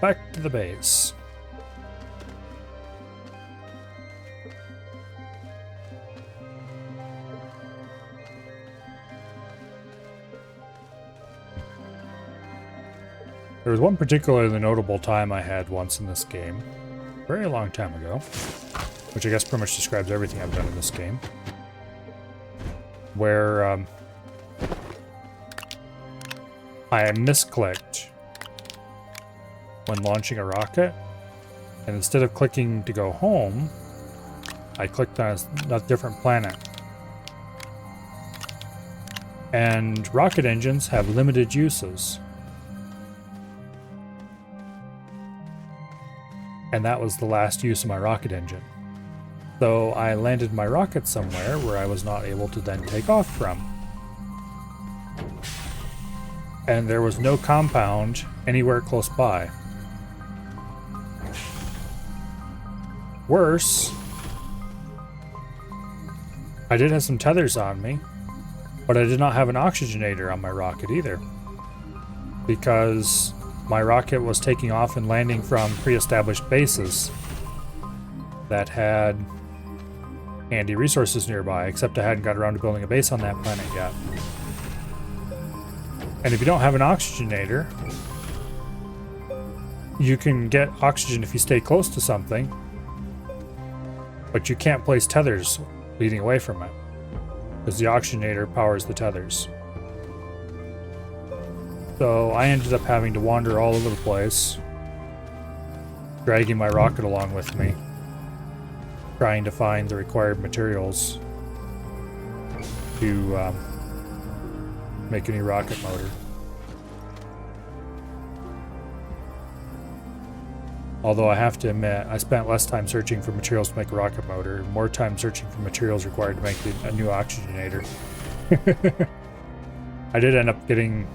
Back to the base. There was one particularly notable time I had once in this game, a very long time ago, which I guess pretty much describes everything I've done in this game, where I misclicked when launching a rocket, and instead of clicking to go home, I clicked on a different planet. And rocket engines have limited uses. And that was the last use of my rocket engine. So I landed my rocket somewhere where I was not able to then take off from. And there was no compound anywhere close by. Worse, I did have some tethers on me, but I did not have an oxygenator on my rocket either, because my rocket was taking off and landing from pre-established bases that had handy resources nearby, except I hadn't got around to building a base on that planet yet. And if you don't have an oxygenator, you can get oxygen if you stay close to something, but you can't place tethers leading away from it, because the oxygenator powers the tethers. So I ended up having to wander all over the place dragging my rocket along with me, trying to find the required materials to make a new rocket motor. Although I have to admit, I spent less time searching for materials to make a rocket motor, more time searching for materials required to make a new oxygenator. I did end up getting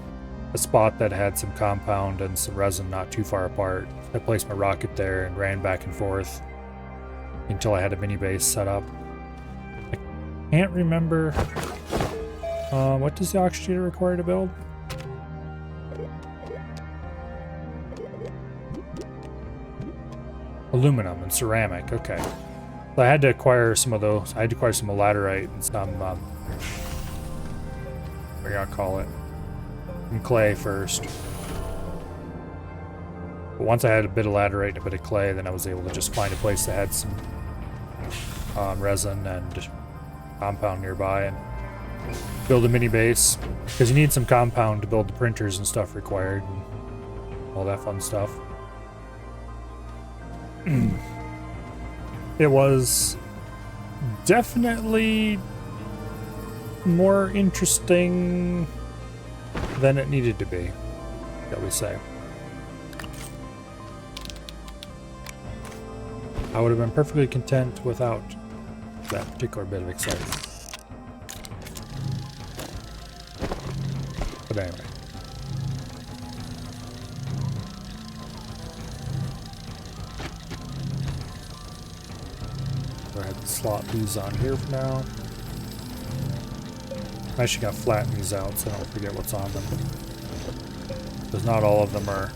a spot that had some compound and some resin not too far apart. I placed my rocket there and ran back and forth until I had a mini base set up. I can't remember what does the oxygenator require to build? Aluminum and ceramic, okay. So I had to acquire some of those. I had to acquire some laterite and some, what do you call it? Some clay first. But once I had a bit of laterite and a bit of clay, then I was able to just find a place that had some resin and compound nearby and build a mini base. Because you need some compound to build the printers and stuff required and all that fun stuff. It was definitely more interesting than it needed to be, shall we say. I would have been perfectly content without that particular bit of excitement. But anyway. Go ahead and slot these on here for now. I actually got to flatten these out so I don't forget what's on them. Because not all of them are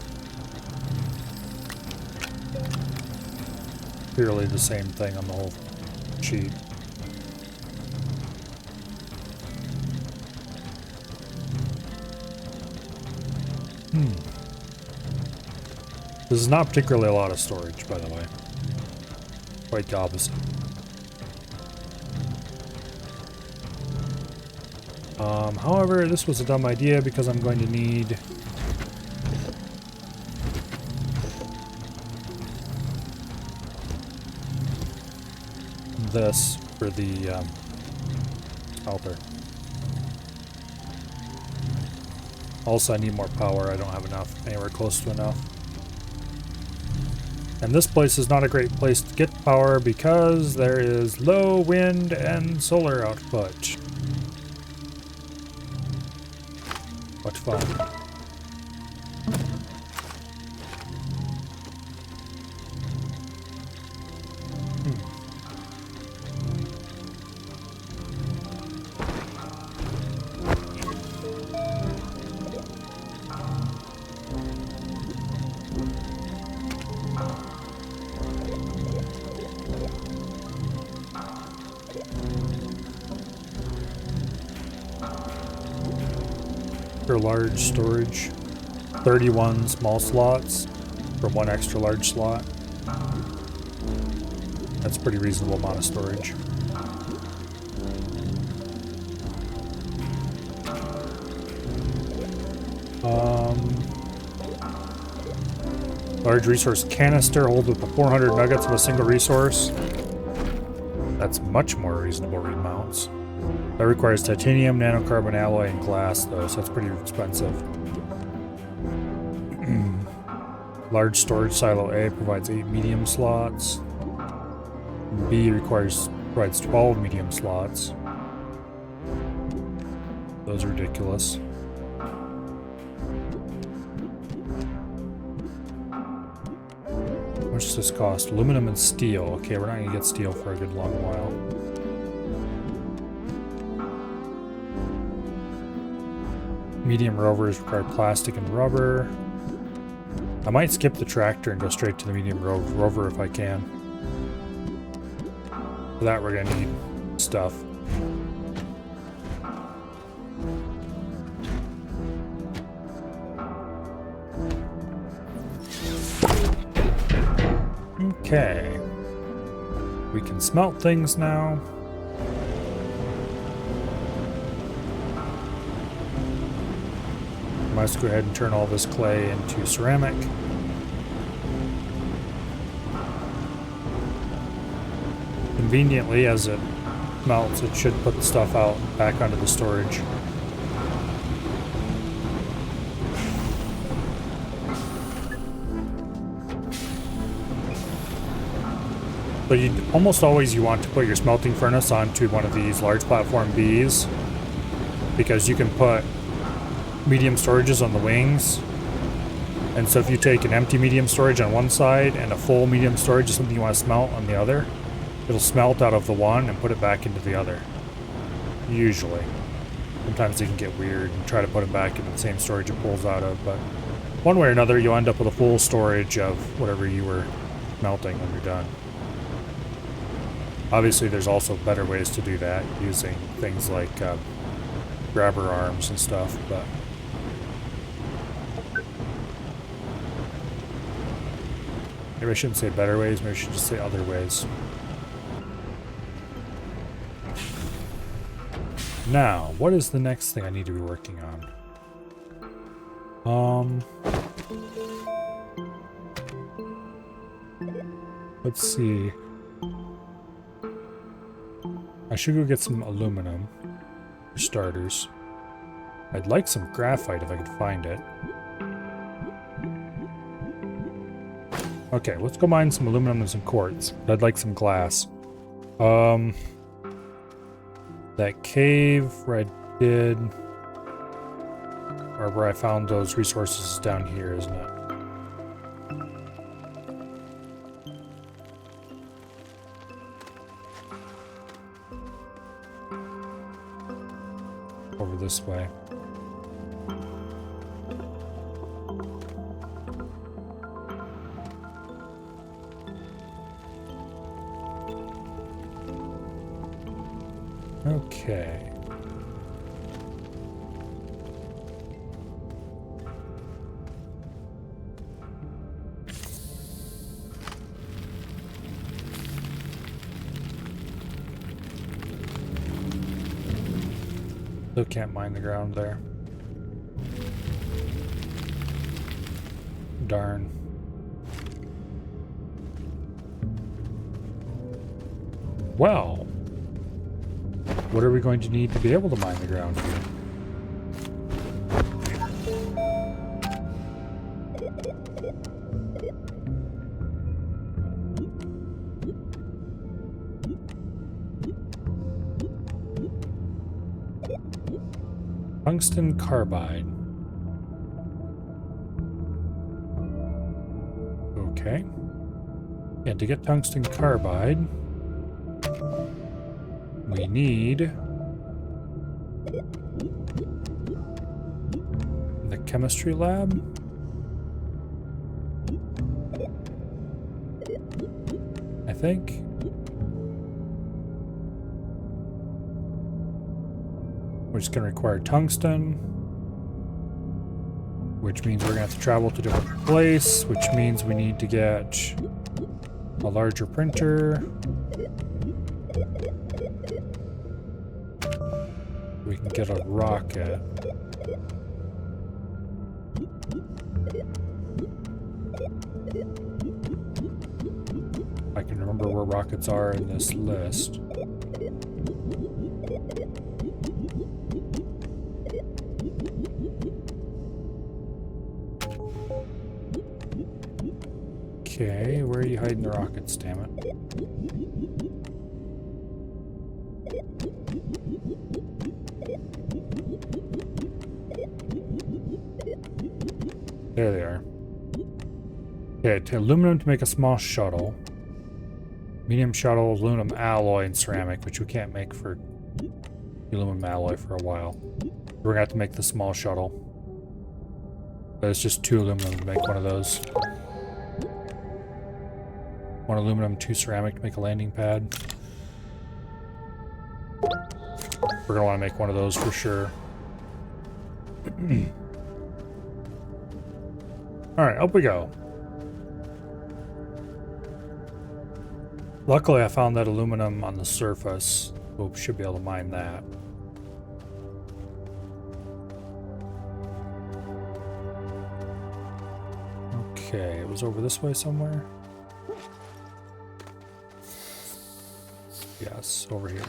purely the same thing on the whole sheet. This is not particularly a lot of storage, by the way. Quite the opposite. However, this was a dumb idea because I'm going to need this for the smelter. Also, I need more power. I don't have enough, anywhere close to enough. And this place is not a great place to get power because there is low wind and solar output. What fun. For large storage, 31 small slots for one extra large slot. That's a pretty reasonable amount of storage. Large resource canister holds up to 400 nuggets of a single resource. That's much more reasonable amounts. That requires titanium, nanocarbon alloy, and glass, though, so that's pretty expensive. Large storage silo A provides 8 medium slots. B provides 12 medium slots. Those are ridiculous. How much does this cost? Aluminum and steel. Okay, we're not going to get steel for a good long while. Medium rovers require plastic and rubber. I might skip the tractor and go straight to the medium rover if I can. For that, we're going to need stuff. Okay. We can smelt things now. Let's go ahead and turn all this clay into ceramic. conveniently, as it melts, it should put the stuff out back onto the storage. So almost always you want to put your smelting furnace onto one of these large platform Bs, because you can put medium storages on the wings. And so if you take an empty medium storage on one side and a full medium storage is something you want to smelt on the other, it'll smelt out of the one and put it back into the other. Usually. Sometimes they can get weird and try to put it back into the same storage it pulls out of, but one way or another you'll end up with a full storage of whatever you were melting when you're done. Obviously there's also better ways to do that, using things like grabber arms and stuff, but maybe I shouldn't say better ways, maybe I should just say other ways. Now, what is the next thing I need to be working on? Let's see. I should go get some aluminum, for starters. I'd like some graphite if I could find it. Okay, let's go mine some aluminum and some quartz. I'd like some glass. That cave where I did, or where I found those resources is down here, isn't it? Over this way. Okay. Still can't mine the ground there. Darn. Well, what are we going to need to be able to mine the ground here? Tungsten carbide. Okay. And to get tungsten carbide, we need the chemistry lab. I think. Which is going to require tungsten, which means we're going to have to travel to a different place, which means we need to get a larger printer. We can get a rocket. I can remember where rockets are in this list. Okay, where are you hiding the rockets, damn it? There they are. Okay, aluminum to make a small shuttle. Medium shuttle, aluminum alloy, and ceramic, which we can't make for aluminum alloy for a while. We're gonna have to make the small shuttle. But it's just 2 aluminum to make one of those. 1 aluminum, 2 ceramic to make a landing pad. We're gonna want to make one of those for sure. Alright, up we go. Luckily I found that aluminum on the surface. We should be able to mine that. Okay, it was over this way somewhere. Yes, over here.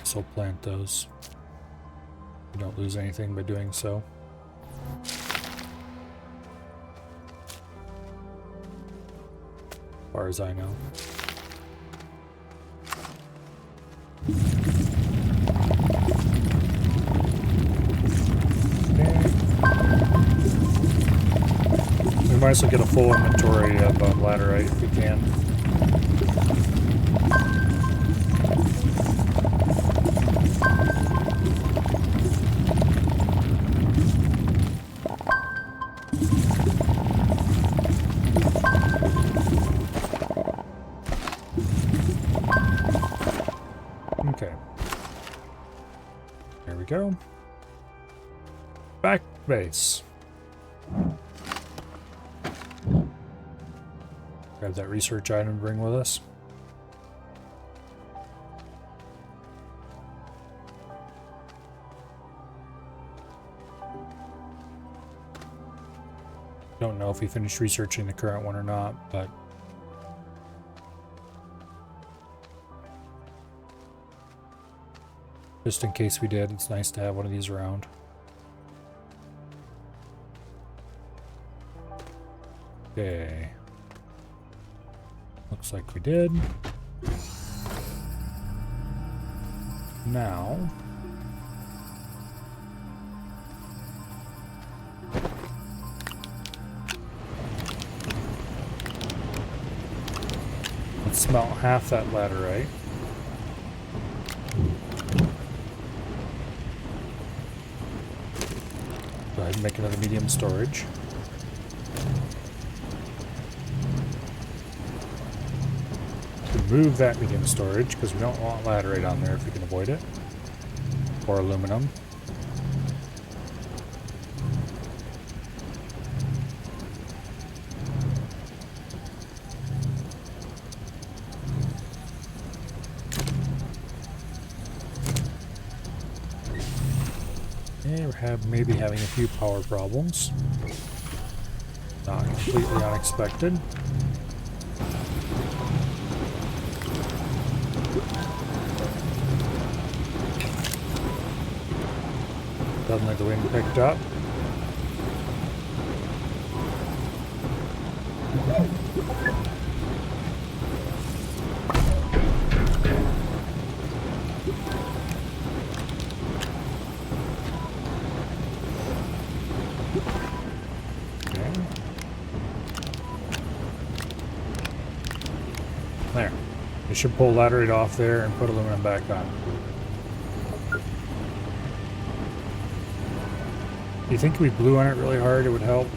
So plant those. You don't lose anything by doing so. As far as I know. Okay. We might as well get a full inventory of laterite if we can. Okay. There we go. Back to base. Grab that research item and bring with us. Don't know if we finished researching the current one or not, but just in case we did, it's nice to have one of these around. Okay. Looks like we did. Now, let's smelt half that laterite. Go ahead and make another medium storage. Remove that medium storage because we don't want laterite on there if we can avoid it. Or aluminum. And we're maybe having a few power problems. Not completely unexpected. Doesn't like the wind picked up. Okay. There. You should pull laterite off there and put aluminum back on. Do you think if we blew on it really hard, it would help?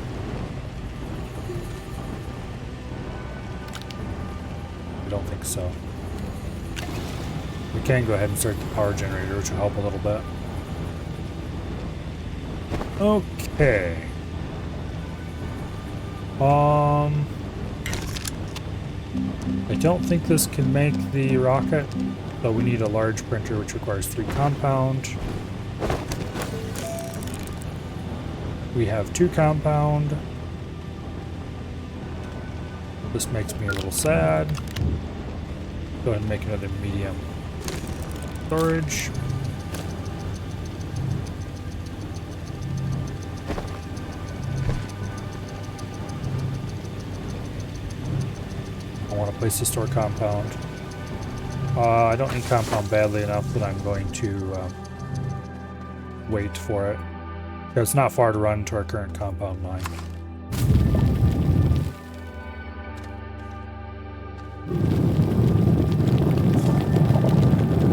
I don't think so. We can go ahead and start the power generator, which will help a little bit. Okay. I don't think this can make the rocket, but we need a large printer, which requires 3 compound. We have 2 compound. This makes me a little sad. Go ahead and make another medium storage. I want a place to store compound. I don't need compound badly enough that I'm going to wait for it. It's not far to run to our current compound mine.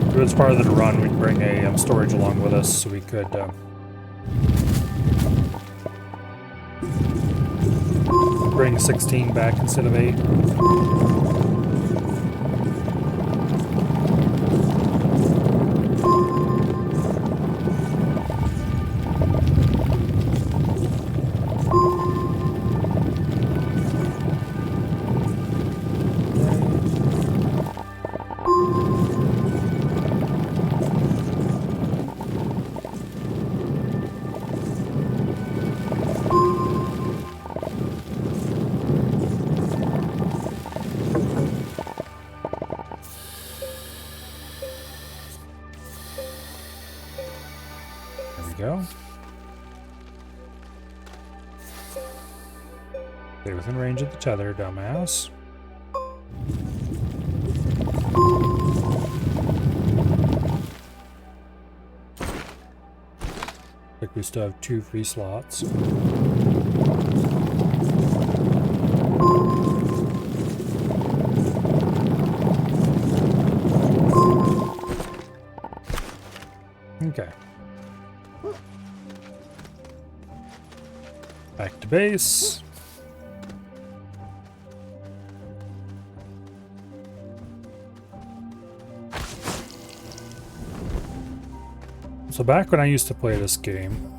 If it was farther to run, we'd bring a storage along with us so we could bring 16 back instead of 8. go. Stay within range of the tether, dumbass. Like we still have 2 free slots. Okay. Back to base. So back when I used to play this game,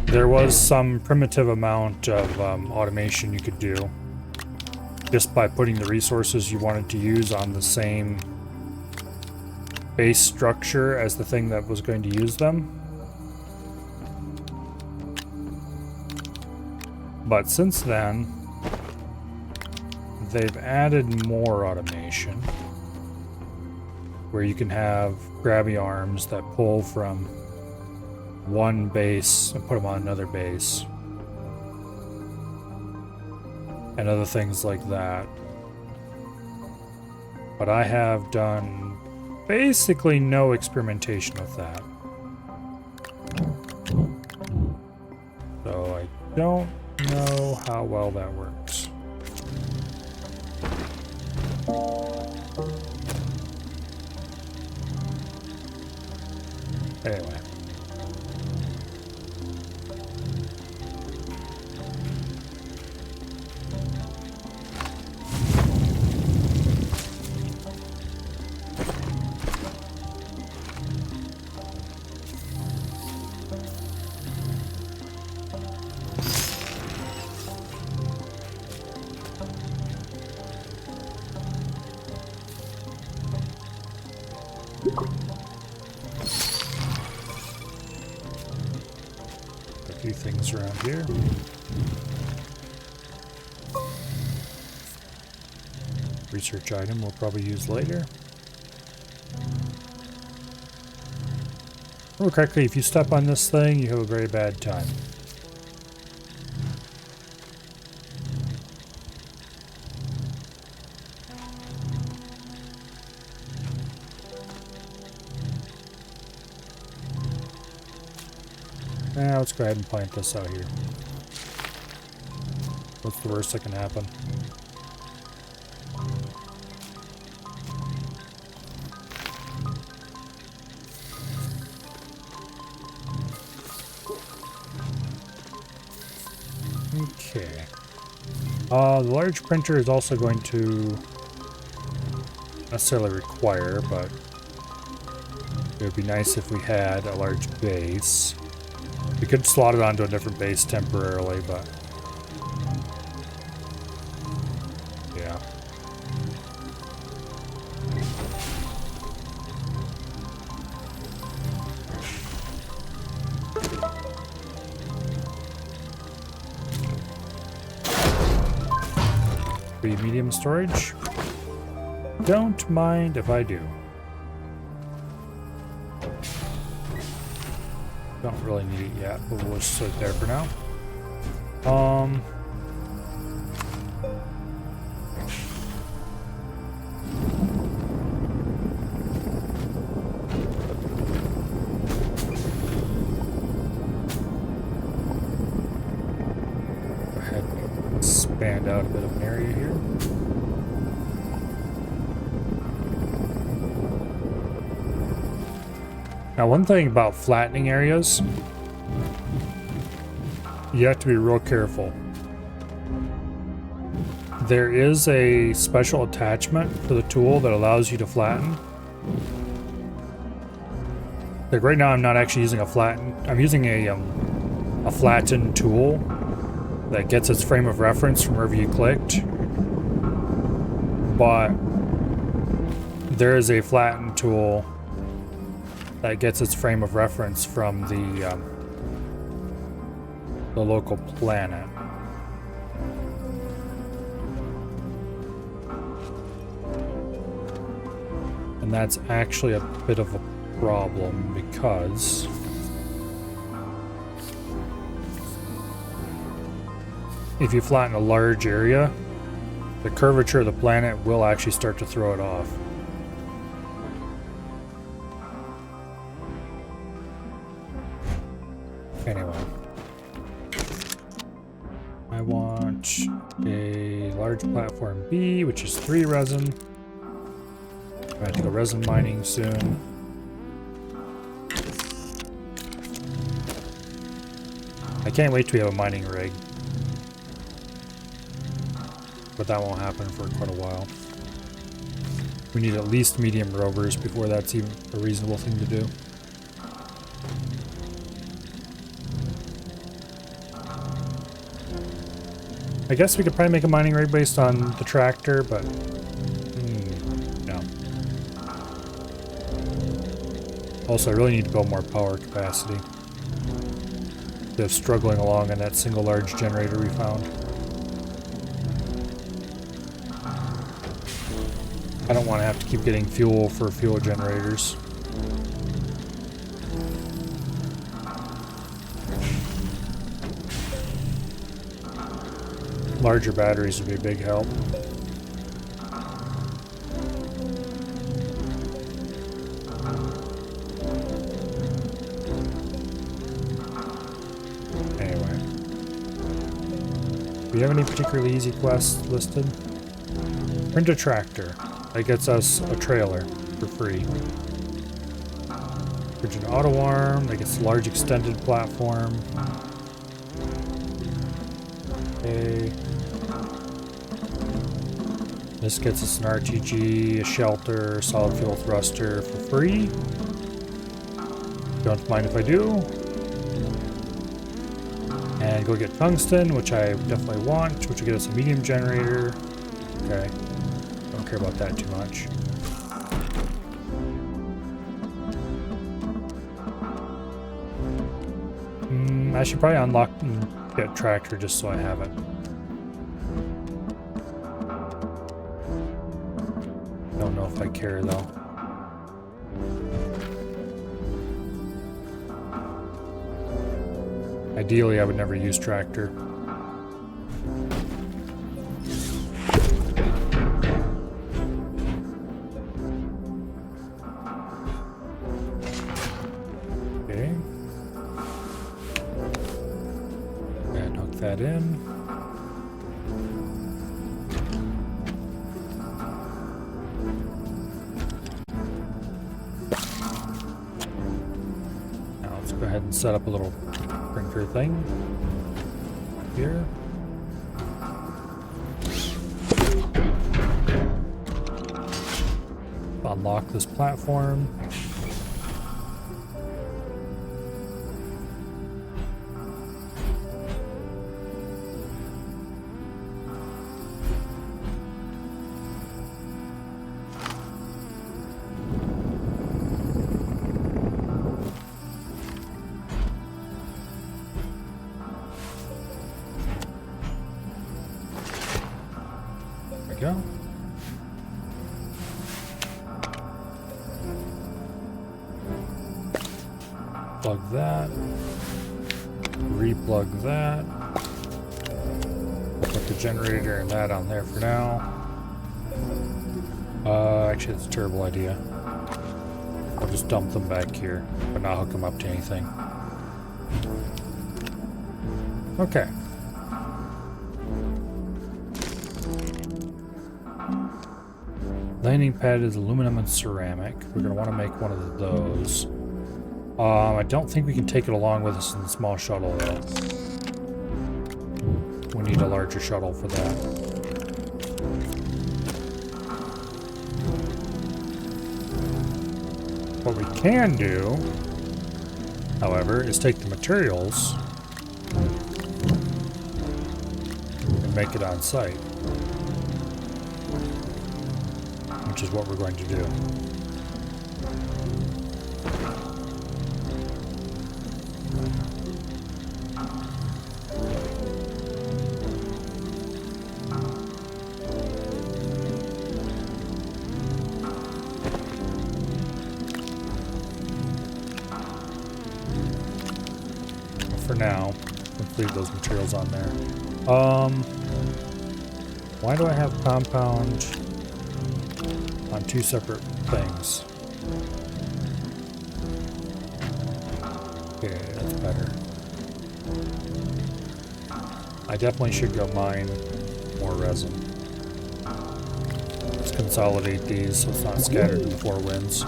there was some primitive amount of automation you could do just by putting the resources you wanted to use on the same base structure as the thing that was going to use them. But since then, they've added more automation where you can have grabby arms that pull from one base and put them on another base and other things like that. But I have done basically no experimentation with that. So I don't know how well that works. Anyway. A few things around here. Research item we'll probably use later. Remember correctly, if you step on this thing, you have a very bad time. Now let's go ahead and plant this out here. What's the worst that can happen? Okay. The large printer is also going to necessarily require, but it would be nice if we had a large base. We could slot it onto a different base temporarily, but yeah. Free medium storage. Don't mind if I do. Don't really need it yet, but we'll just sit there for now. Go ahead and expand out a bit of an area here. Now, one thing about flattening areas, you have to be real careful. There is a special attachment for the tool that allows you to flatten. Like right now, I'm not actually using a flatten. I'm using a flatten tool that gets its frame of reference from wherever you clicked. But there is a flatten tool that gets its frame of reference from the local planet. And that's actually a bit of a problem because if you flatten a large area, the curvature of the planet will actually start to throw it off. Anyway, I want a large platform B, which is 3 resin. I have to go resin mining soon. I can't wait till we have a mining rig. But that won't happen for quite a while. We need at least medium rovers before that's even a reasonable thing to do. I guess we could probably make a mining rig based on the tractor, but no. Also, I really need to build more power capacity. They're struggling along in that single large generator we found. I don't want to have to keep getting fuel for fuel generators. Larger batteries would be a big help. Anyway. Do we have any particularly easy quests listed? Print a tractor. That gets us a trailer for free. Bridge an auto arm. That gets a large extended platform. Okay. This gets us an RTG, a shelter, solid fuel thruster for free. Don't mind if I do. And go get tungsten, which I definitely want, which will get us a medium generator. Okay. Don't care about that too much. I should probably unlock and get a tractor just so I have it. Don't know if I care though. Ideally, I would never use tractor. Okay. And hook that in. Now let's go ahead and set up a little printer thing here. Unlock this platform. Go. Plug that. Replug that. Put the generator and that on there for now. Actually, it's a terrible idea. I'll just dump them back here, but not hook them up to anything. Okay. Landing pad is aluminum and ceramic. We're going to want to make one of those. I don't think we can take it along with us in the small shuttle, though. We need a larger shuttle for that. What we can do, however, is take the materials and make it on site. Which is what we're going to do. for now. Let's leave those materials on there. Why do I have compound on two separate things? Okay, that's better. I definitely should go mine more resin. Let's consolidate these so it's not scattered to the four winds.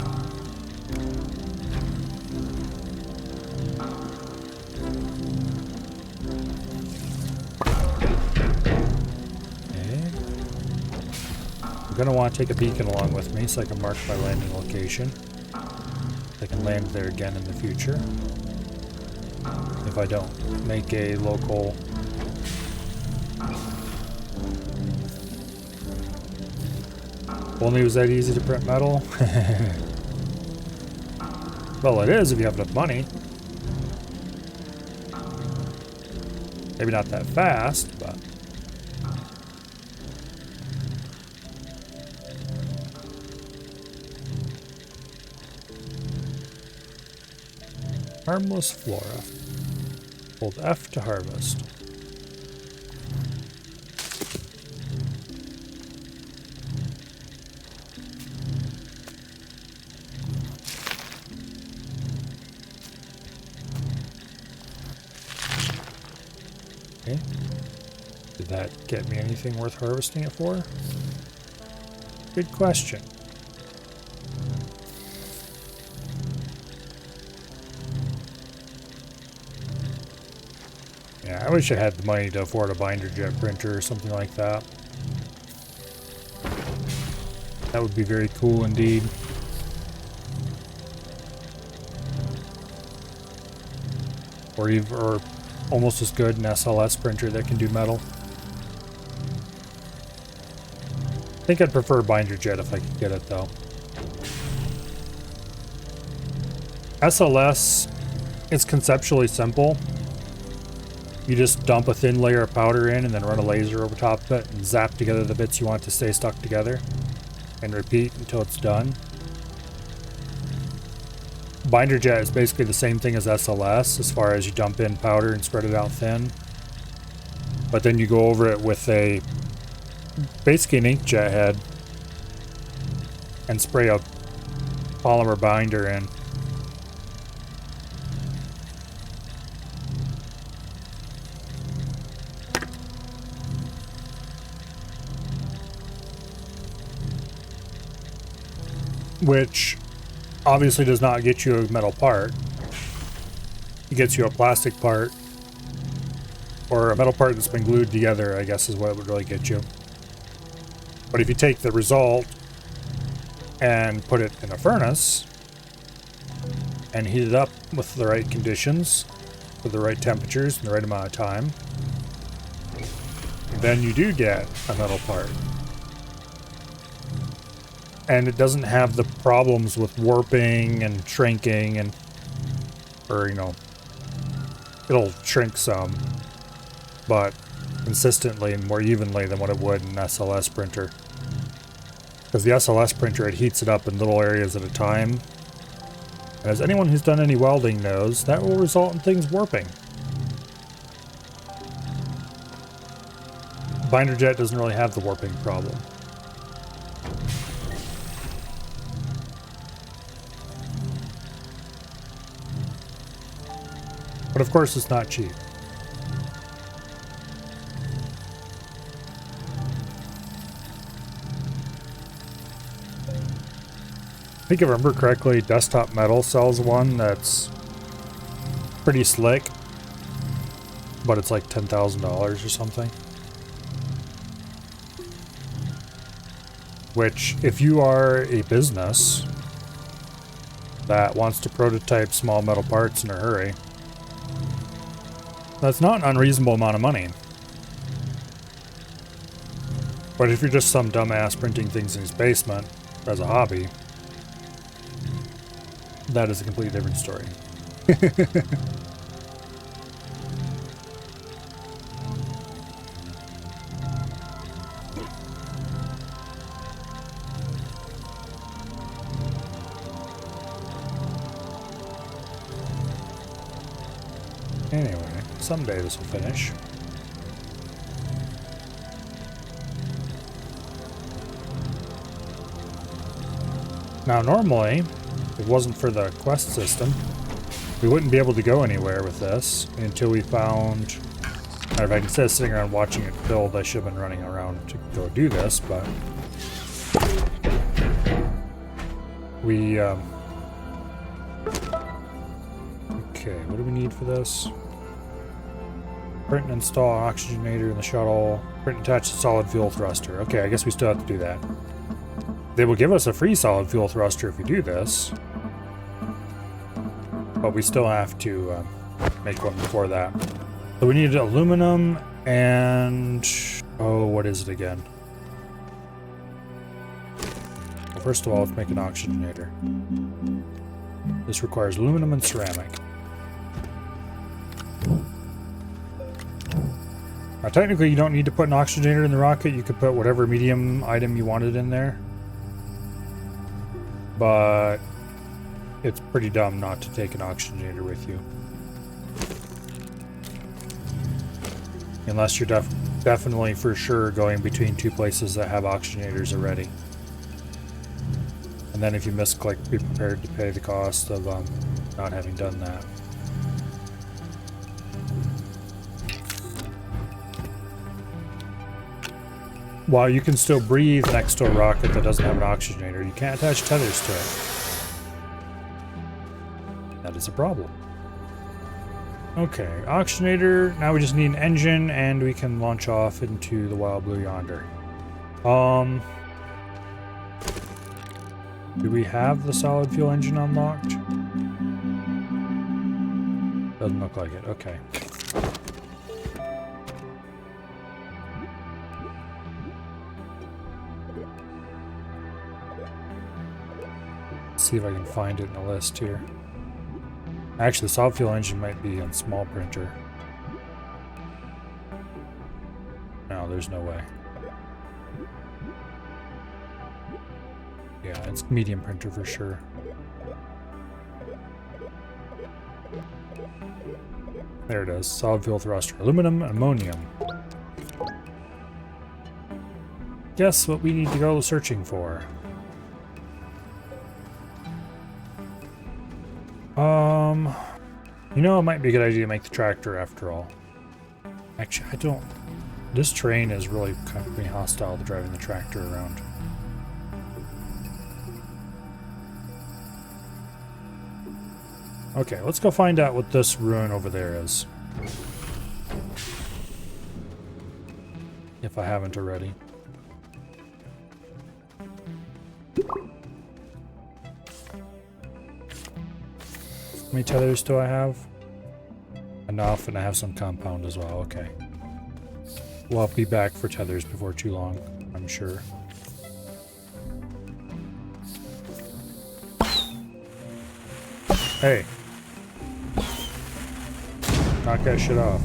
Okay. I'm going to want to take a beacon along with me so I can mark my landing location. I can land there again in the future. If I don't make a local only was that easy to print metal? Well, it is if you have enough money. Maybe not that fast, but harmless flora. Hold F to harvest. Okay. Did that get me anything worth harvesting it for? Good question. Yeah, I wish I had the money to afford a binder jet printer or something like that. That would be very cool indeed. Or almost as good an SLS printer that can do metal. I think I'd prefer binder jet if I could get it though. SLS is conceptually simple. You just dump a thin layer of powder in and then run a laser over top of it and zap together the bits you want to stay stuck together and repeat until it's done. Binder jet is basically the same thing as SLS as far as you dump in powder and spread it out thin. But then you go over it with basically an inkjet head and spray a polymer binder in. Which obviously does not get you a metal part. It gets you a plastic part, or a metal part that's been glued together, I guess is what it would really get you. But if you take the result and put it in a furnace and heat it up with the right conditions, with the right temperatures and the right amount of time, then you do get a metal part. And it doesn't have the problems with warping and shrinking and, or, you know, it'll shrink some, but consistently and more evenly than what it would in an SLS printer. Because the SLS printer, it heats it up in little areas at a time. And as anyone who's done any welding knows, that will result in things warping. Binder jet doesn't really have the warping problem. But of course, it's not cheap. I think if I remember correctly, Desktop Metal sells one that's pretty slick, but it's like $10,000 or something. Which, if you are a business that wants to prototype small metal parts in a hurry, that's not an unreasonable amount of money. But if you're just some dumbass printing things in his basement as a hobby, that is a completely different story. Anyway, someday this will finish. Now normally, if it wasn't for the quest system, we wouldn't be able to go anywhere with this until we found... Matter of fact, instead of sitting around watching it build, I should have been running around to go do this, but... We, Okay, what do we need for this? Print and install an oxygenator in the shuttle. Print and attach the solid fuel thruster. Okay, I guess we still have to do that. They will give us a free solid fuel thruster if we do this. But we still have to make one before that. So we need aluminum and... Oh, what is it again? Well, first of all, let's make an oxygenator. This requires aluminum and ceramic. Now, technically, you don't need to put an oxygenator in the rocket. You could put whatever medium item you wanted in there. But it's pretty dumb not to take an oxygenator with you. Unless you're definitely for sure going between two places that have oxygenators already. And then if you misclick, be prepared to pay the cost of not having done that. While you can still breathe next to a rocket that doesn't have an oxygenator, you can't attach tethers to it. That is a problem. Okay, oxygenator. Now we just need an engine and we can launch off into the wild blue yonder. Do we have the solid fuel engine unlocked? Doesn't look like it. Okay. See if I can find it in the list here. Actually, the solid fuel engine might be on small printer. No, there's no way. Yeah, it's medium printer for sure. There it is. Solid fuel thruster. Aluminum, ammonium. Guess what we need to go searching for? You know, it might be a good idea to make the tractor after all. Actually, I don't... This terrain is really kind of pretty hostile to driving the tractor around. Okay, let's go find out what this ruin over there is. If I haven't already. How many tethers do I have? Enough, and I have some compound as well. Okay. We'll be back for tethers before too long, I'm sure. Hey. Knock that shit off.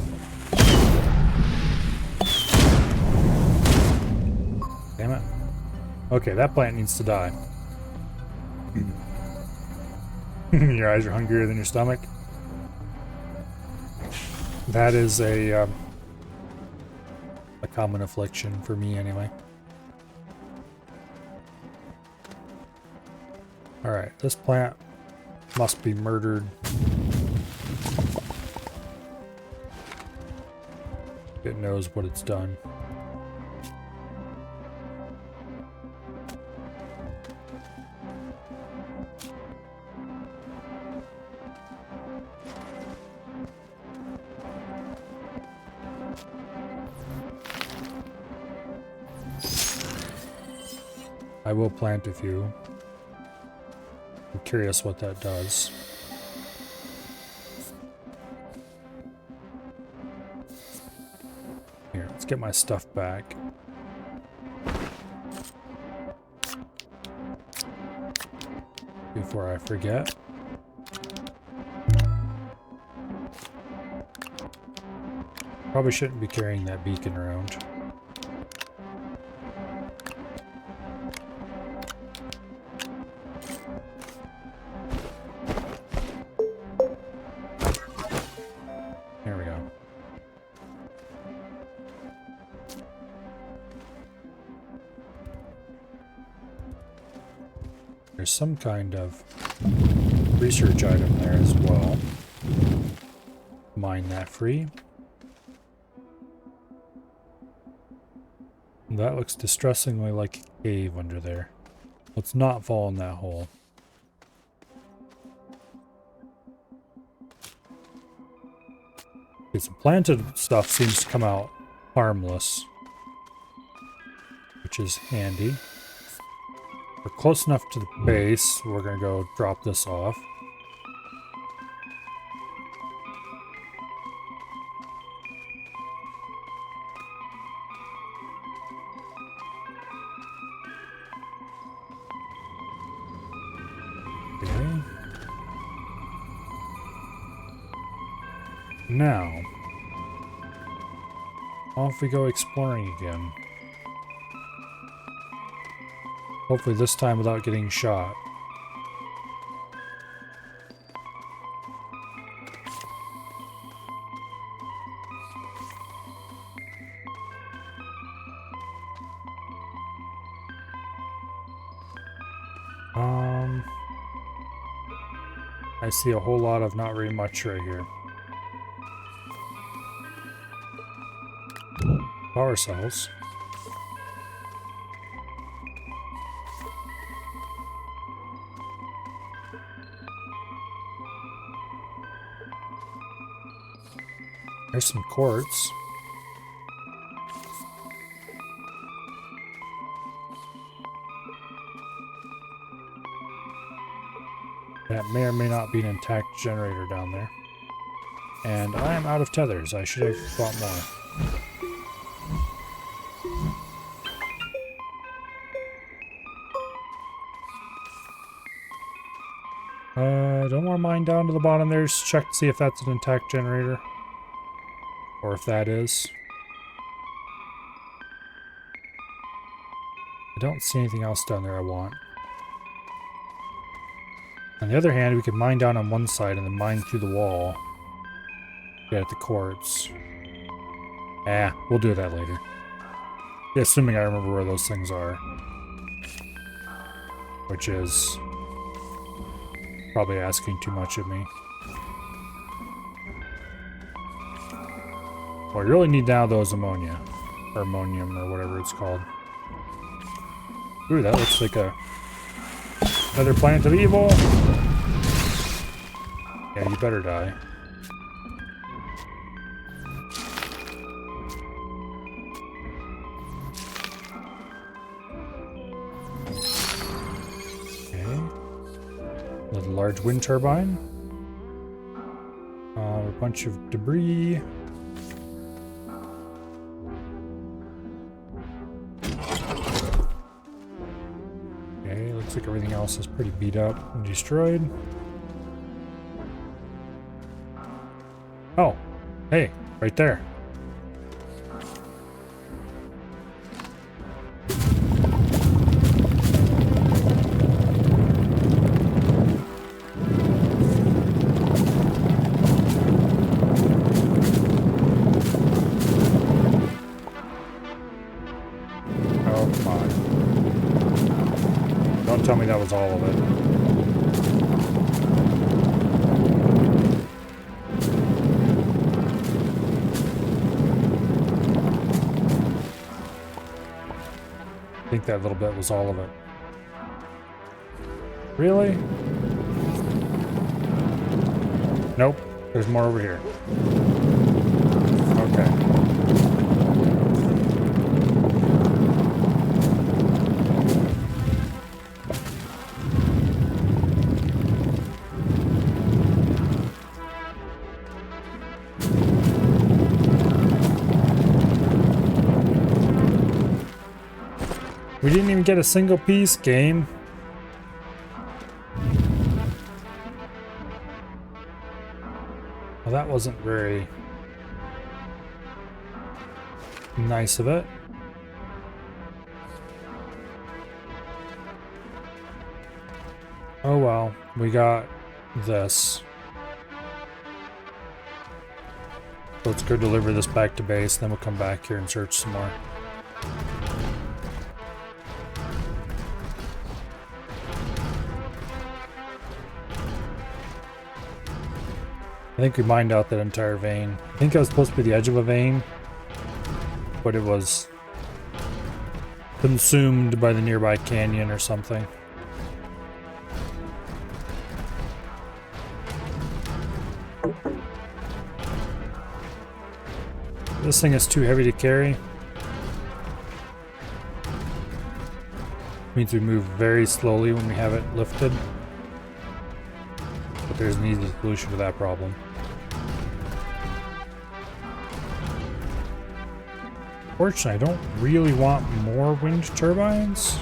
Damn it. Okay, that plant needs to die. Your eyes are hungrier than your stomach. That is a common affliction for me anyway. Alright, this plant must be murdered. It knows what it's done. I will plant a few. I'm curious what that does. Here, let's get my stuff back. Before I forget. Probably shouldn't be carrying that beacon around. There's some kind of research item there as well. Mine that free. That looks distressingly like a cave under there. Let's not fall in that hole. Okay, some planted stuff seems to come out harmless, which is handy. We're close enough to the base. We're going to go drop this off. Okay. Now, off we go exploring again. Hopefully this time without getting shot. I see a whole lot of not very much right here. Power cells. There's some quartz. That may or may not be an intact generator down there. And I am out of tethers. I should have bought more. Don't want to mine down to the bottom there. Just check to see if that's an intact generator. Or if that is. I don't see anything else down there I want. On the other hand, we could mine down on one side and then mine through the wall. Get at the quartz. We'll do that later. Yeah, assuming I remember where those things are. Which is probably asking too much of me. What I really need now, though, is ammonia. Or ammonium, or whatever it's called. Ooh, that looks like another planet of evil. Yeah, you better die. Okay. Another large wind turbine. A bunch of debris. Looks like everything else is pretty beat up and destroyed. Oh, hey, right there. Don't tell me that was all of it. I think that little bit was all of it. Really? Nope. There's more over here. Okay. We didn't even get a single piece, game. Well, that wasn't very nice of it. Oh well, we got this. Let's go deliver this back to base, then we'll come back here and search some more. I think we mined out that entire vein. I think it was supposed to be the edge of a vein, but it was consumed by the nearby canyon or something. This thing is too heavy to carry. Means we move very slowly when we have it lifted. But there's an easy solution to that problem. Fortunately, I don't really want more wind turbines.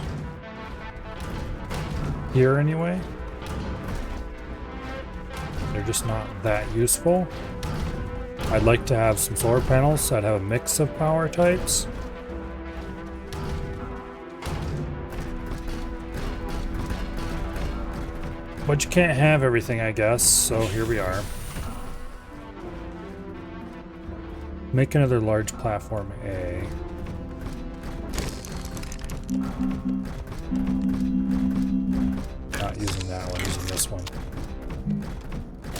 Here anyway. They're just not that useful. I'd like to have some solar panels so I'd have a mix of power types. But you can't have everything, I guess, so here we are. Make another large platform A. Not using that one, using this one.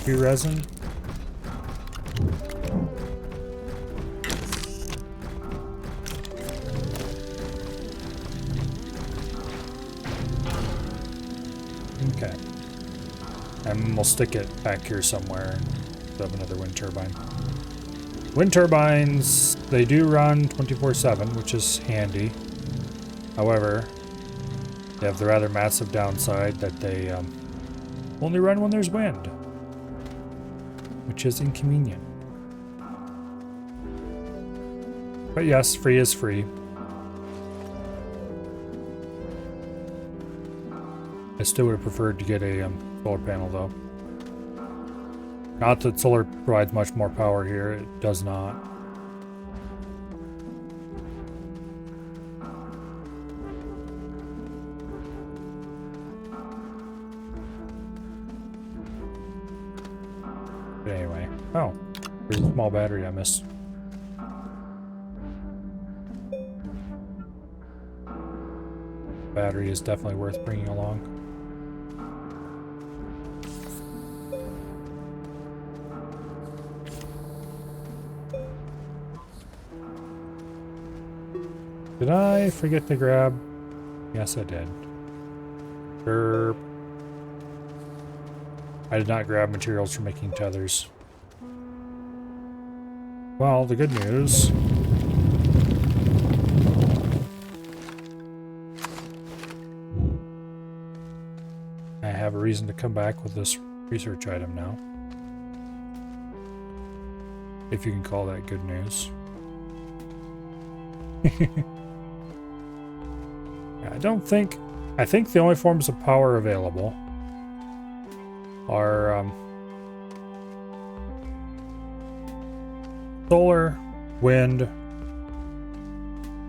Tree resin. Okay. And we'll stick it back here somewhere and have another wind turbine. Wind turbines, they do run 24/7, which is handy. However, they have the rather massive downside that they only run when there's wind, which is inconvenient. But yes, free is free. I still would have preferred to get a solar panel though. Not that solar provides much more power here, it does not. But anyway, oh, there's a small battery I missed. Battery is definitely worth bringing along. Did I forget to grab? Yes, I did. Derp. I did not grab materials for making tethers. Well, the good news. I have a reason to come back with this research item now. If you can call that good news. I think the only forms of power available are solar, wind,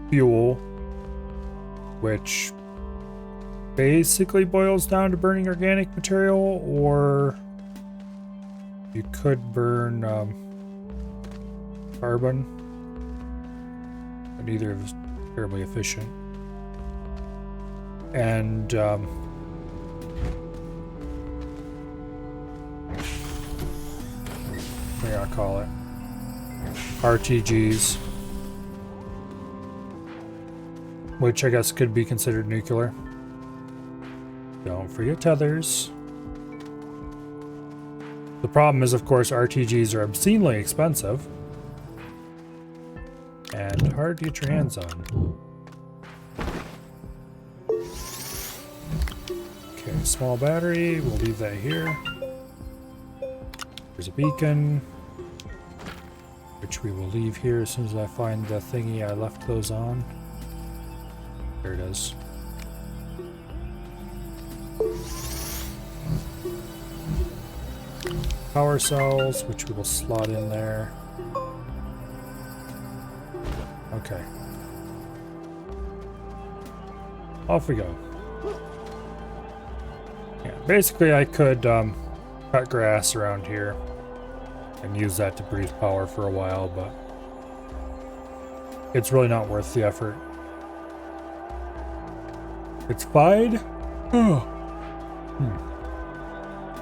fuel, which basically boils down to burning organic material, or you could burn carbon, but neither is terribly efficient. And what do I call it? RTGs, which I guess could be considered nuclear. Don't forget tethers. The problem is, of course, RTGs are obscenely expensive and hard to get your hands on. Okay, small battery, we'll leave that here. There's a beacon, which we will leave here as soon as I find the thingy I left those on. There it is. Power cells, which we will slot in there. Okay. Off we go. Yeah, basically I could cut grass around here and use that to produce power for a while, but it's really not worth the effort. It's fine.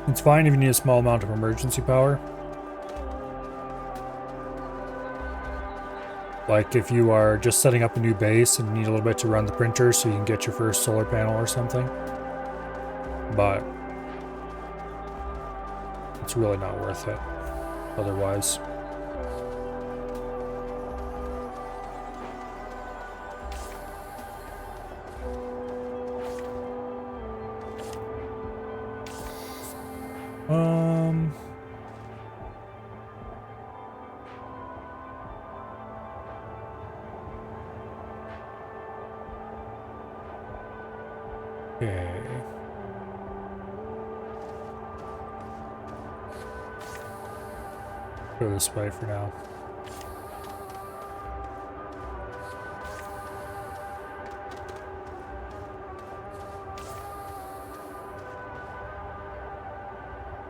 It's fine if you need a small amount of emergency power. Like if you are just setting up a new base and need a little bit to run the printer so you can get your first solar panel or something. But it's really not worth it otherwise. Okay. Go this way for now.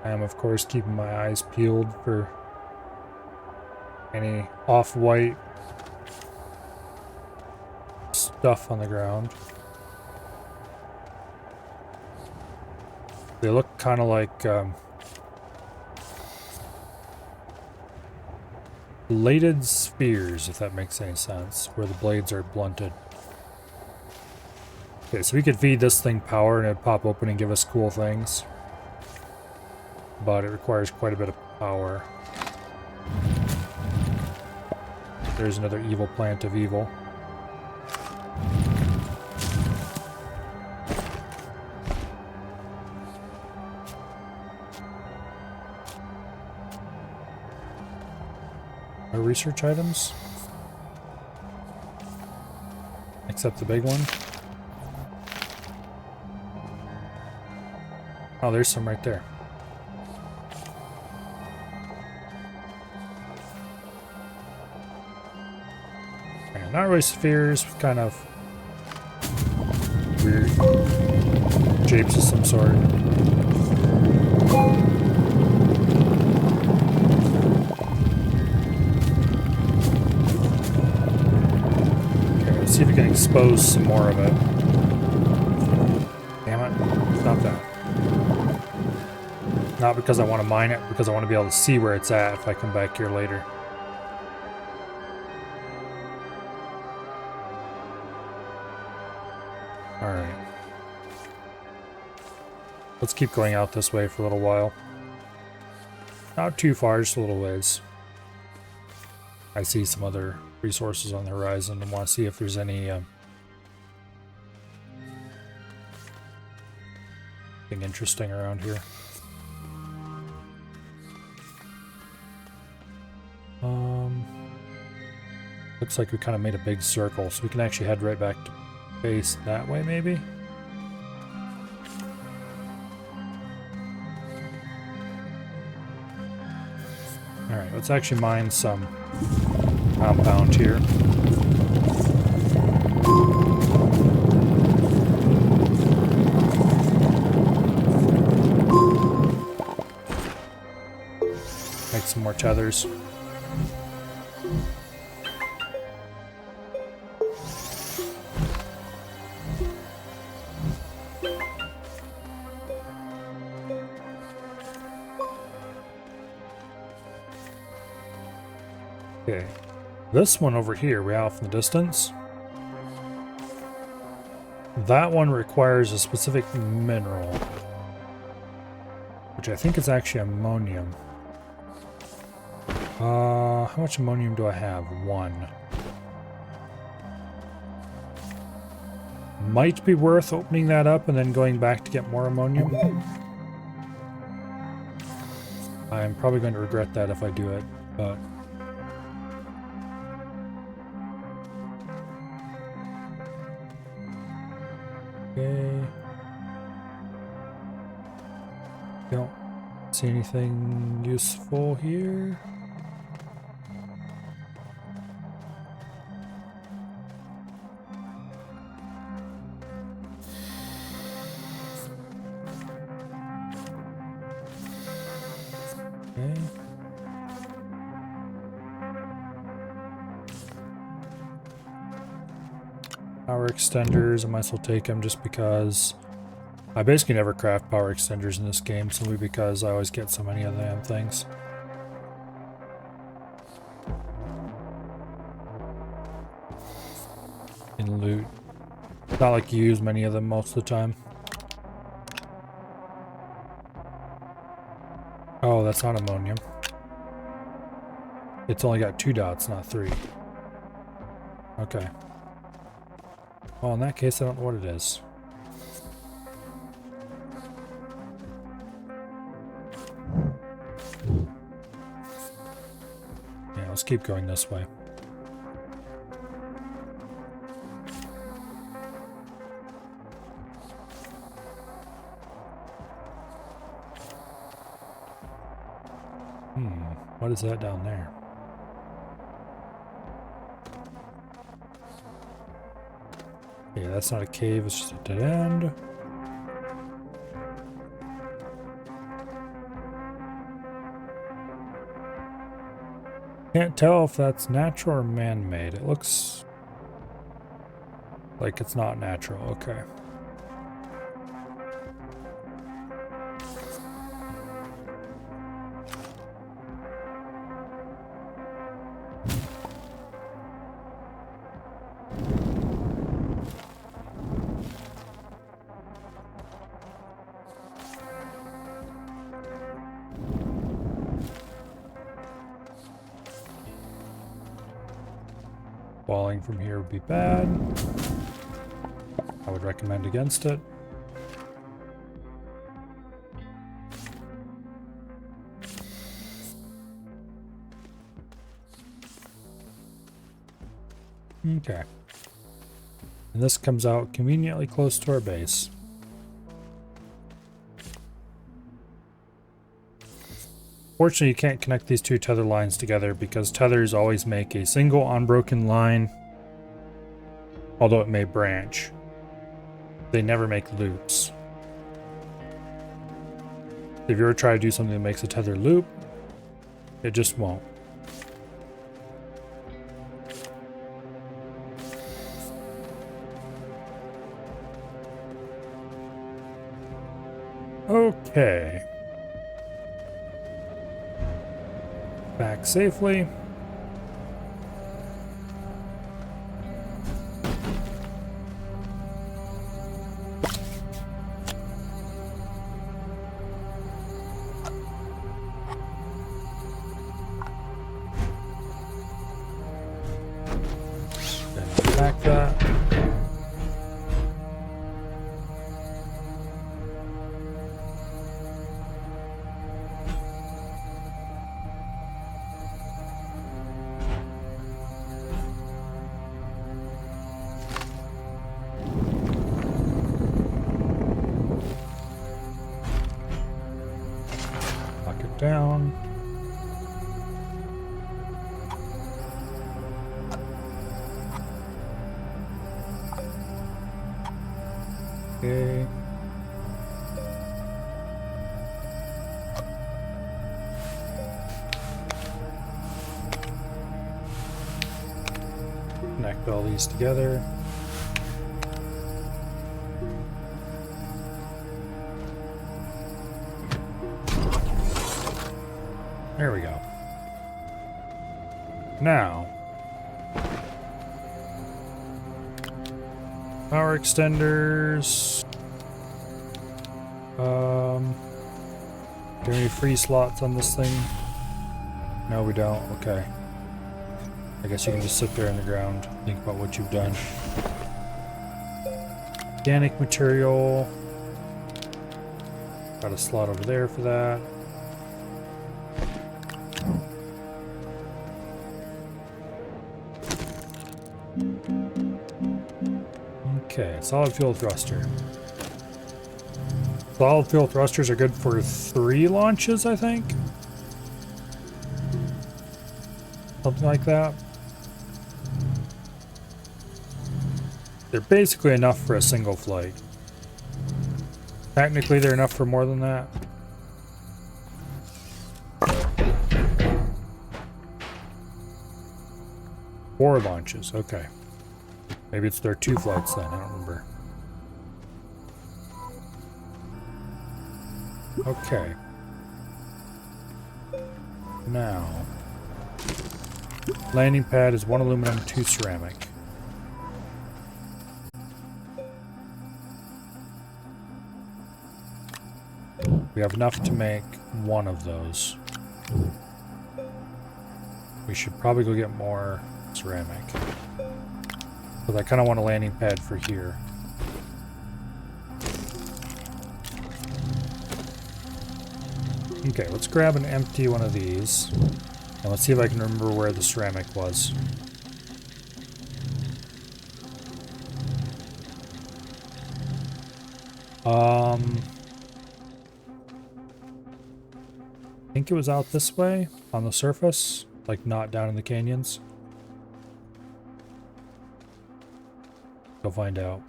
I am, of course, keeping my eyes peeled for any off-white stuff on the ground. They look kind of like bladed spheres, if that makes any sense, where the blades are blunted. Okay, so we could feed this thing power and it'd pop open and give us cool things. But it requires quite a bit of power. There's another evil plant of evil. No research items? Except the big one. Oh, there's some right there. Not really spheres, kind of weird shapes of some sort. Okay, let's see if we can expose some more of it. Damn it, stop that. Not because I want to mine it, because I want to be able to see where it's at if I come back here later. Alright. Let's keep going out this way for a little while. Not too far, just a little ways. I see some other resources on the horizon and want to see if there's any thing interesting around here. Looks like we kind of made a big circle, so we can actually head right back to base that way, maybe? Alright, let's actually mine some compound here. Make some more tethers. Okay, this one over here, way off in the distance, that one requires a specific mineral, which I think is actually ammonium. How much ammonium do I have? 1. Might be worth opening that up and then going back to get more ammonium. I'm probably going to regret that if I do it, but... Okay. Don't see anything useful here. Okay. Power extenders, I might as well take them just because I basically never craft power extenders in this game, simply because I always get so many of them things. in loot. It's not like you use many of them most of the time. Oh, that's not ammonium. It's only got 2 dots, not 3. Okay. Well, in that case, I don't know what it is. Yeah, let's keep going this way. What is that down there? Yeah, that's not a cave, it's just a dead end. Can't tell if that's natural or man-made. It looks like it's not natural. Okay. Falling from here would be bad. I would recommend against it. Okay. And this comes out conveniently close to our base. Fortunately, you can't connect these 2 tether lines together because tethers always make a single unbroken line, although it may branch. They never make loops. If you ever try to do something that makes a tether loop, it just won't. Okay. Back safely. Then back that. Down. Okay. Connect all these together. There we go. Now, power extenders. Do we have free slots on this thing? No, we don't. Okay. I guess you can just sit there in the ground, think about what you've done. Organic material. Got a slot over there for that. Okay, solid fuel thruster. Solid fuel thrusters are good for 3 launches, I think. Something like that. They're basically enough for a single flight. Technically, they're enough for more than that. Four launches, okay. Maybe it's their 2 flights then, I don't remember. Okay. Now, landing pad is 1 aluminum, 2 ceramic. We have enough to make one of those. We should probably go get more ceramic. But I kind of want a landing pad for here. Okay, let's grab an empty one of these. And let's see if I can remember where the ceramic was. I think it was out this way on the surface, like not down in the canyons. Go find out.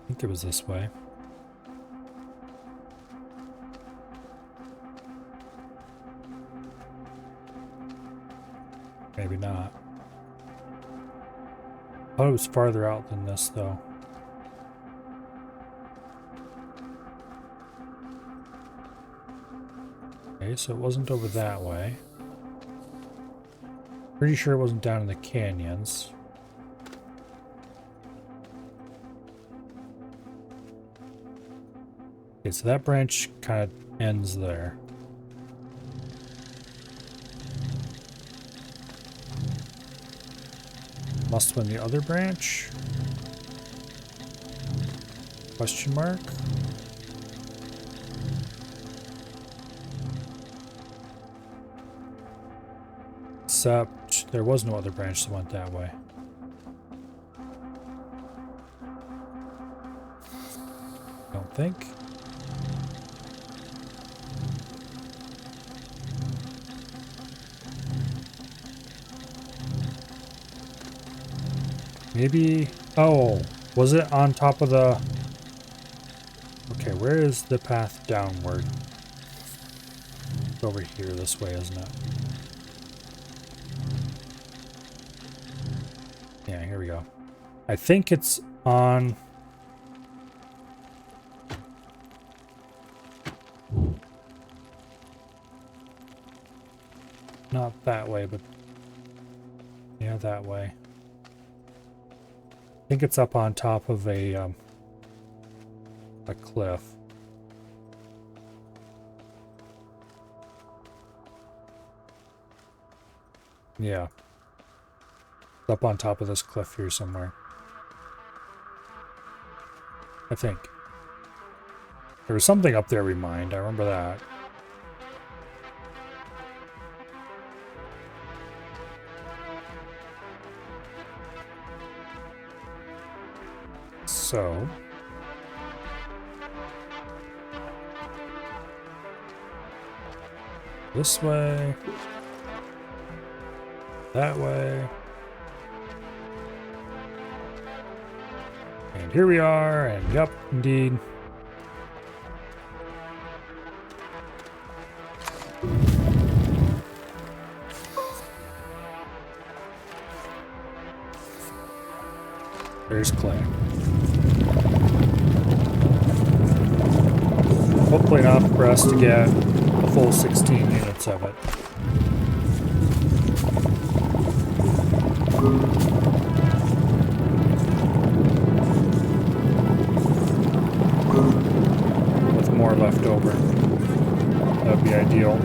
I think it was this way. Maybe not. I thought it was farther out than this, though. Okay, so it wasn't over that way. Pretty sure it wasn't down in the canyons. Okay, so that branch kind of ends there. Must have been the other branch? Question mark? Except there was no other branch that went that way. Don't think. Maybe... Oh, was it on top of the... Okay, where is the path downward? It's over here this way, isn't it? Yeah, here we go. I think it's on... Not that way, but... Yeah, that way. I think it's up on top of a cliff. Yeah. It's up on top of this cliff here somewhere. I think. There was something up there we mined, I remember that. So, this way, that way, and here we are, and yep, indeed. There's clay. Hopefully enough for us to get a full 16 units of it. With more left over. That would be ideal.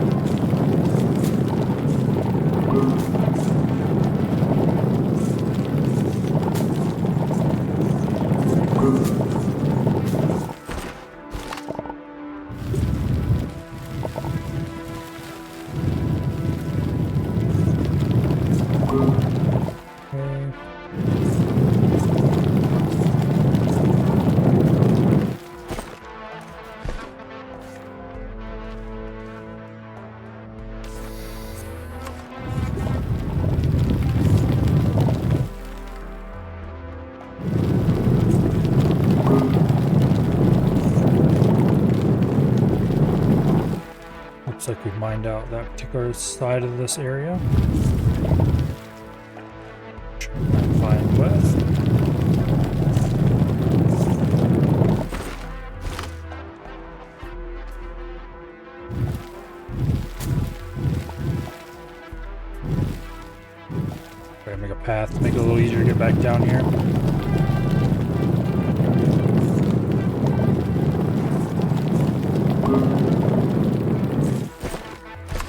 Looks like we've mined out that particular side of this area. I'm fine with. Okay, make a path to make it a little easier to get back down here.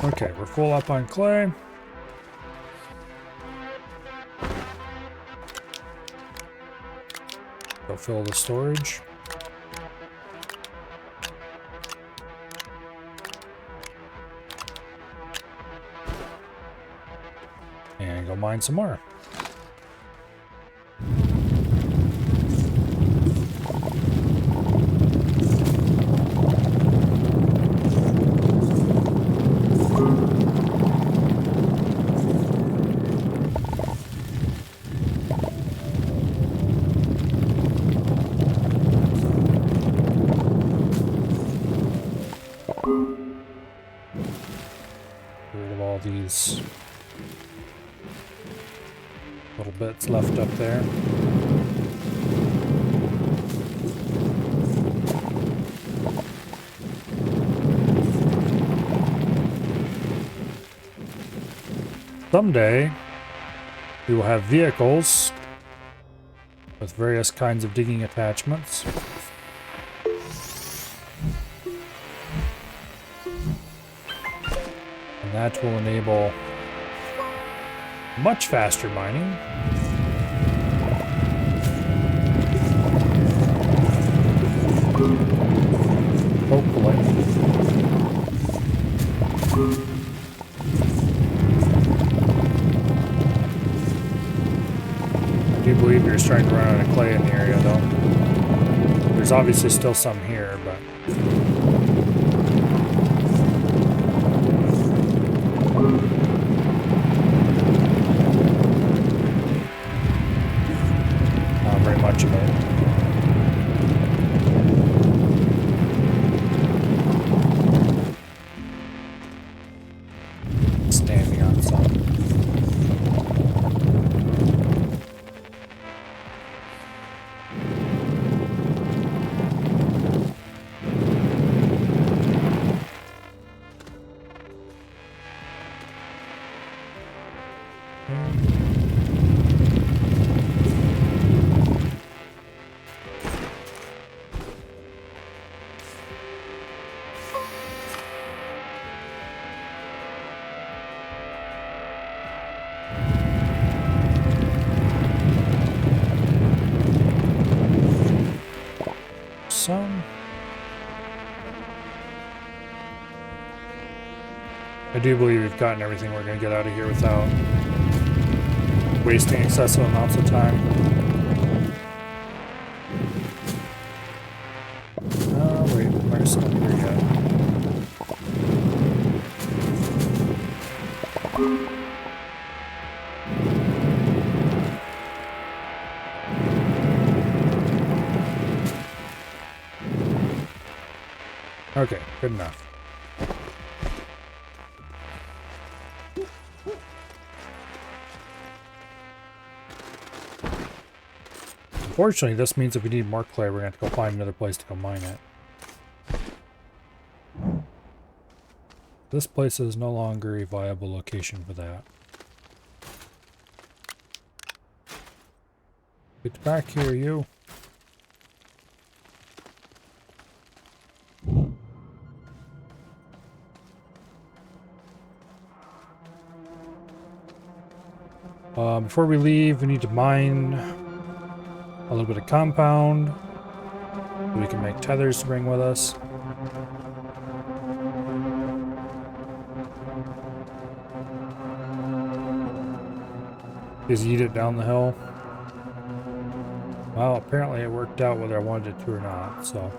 Okay, we're full up on clay. Go fill the storage. And go mine some more. These little bits left up there. Someday we will have vehicles with various kinds of digging attachments. That will enable much faster mining. Hopefully. I do believe you're starting to run out of clay in the area, though. There's obviously still some here, but... not very much of it. Standing on some. Some. I do believe we've gotten everything we're going to get out of here without wasting excessive amounts of time. Oh, wait, there's some here yet. Okay, good enough. Unfortunately, this means if we need more clay, we're going to have to go find another place to go mine it. This place is no longer a viable location for that. Get back here, you. Before we leave, we need to mine a little bit of compound so we can make tethers to bring with us. Just eat it down the hill. Well, apparently it worked out whether I wanted it to or not, so.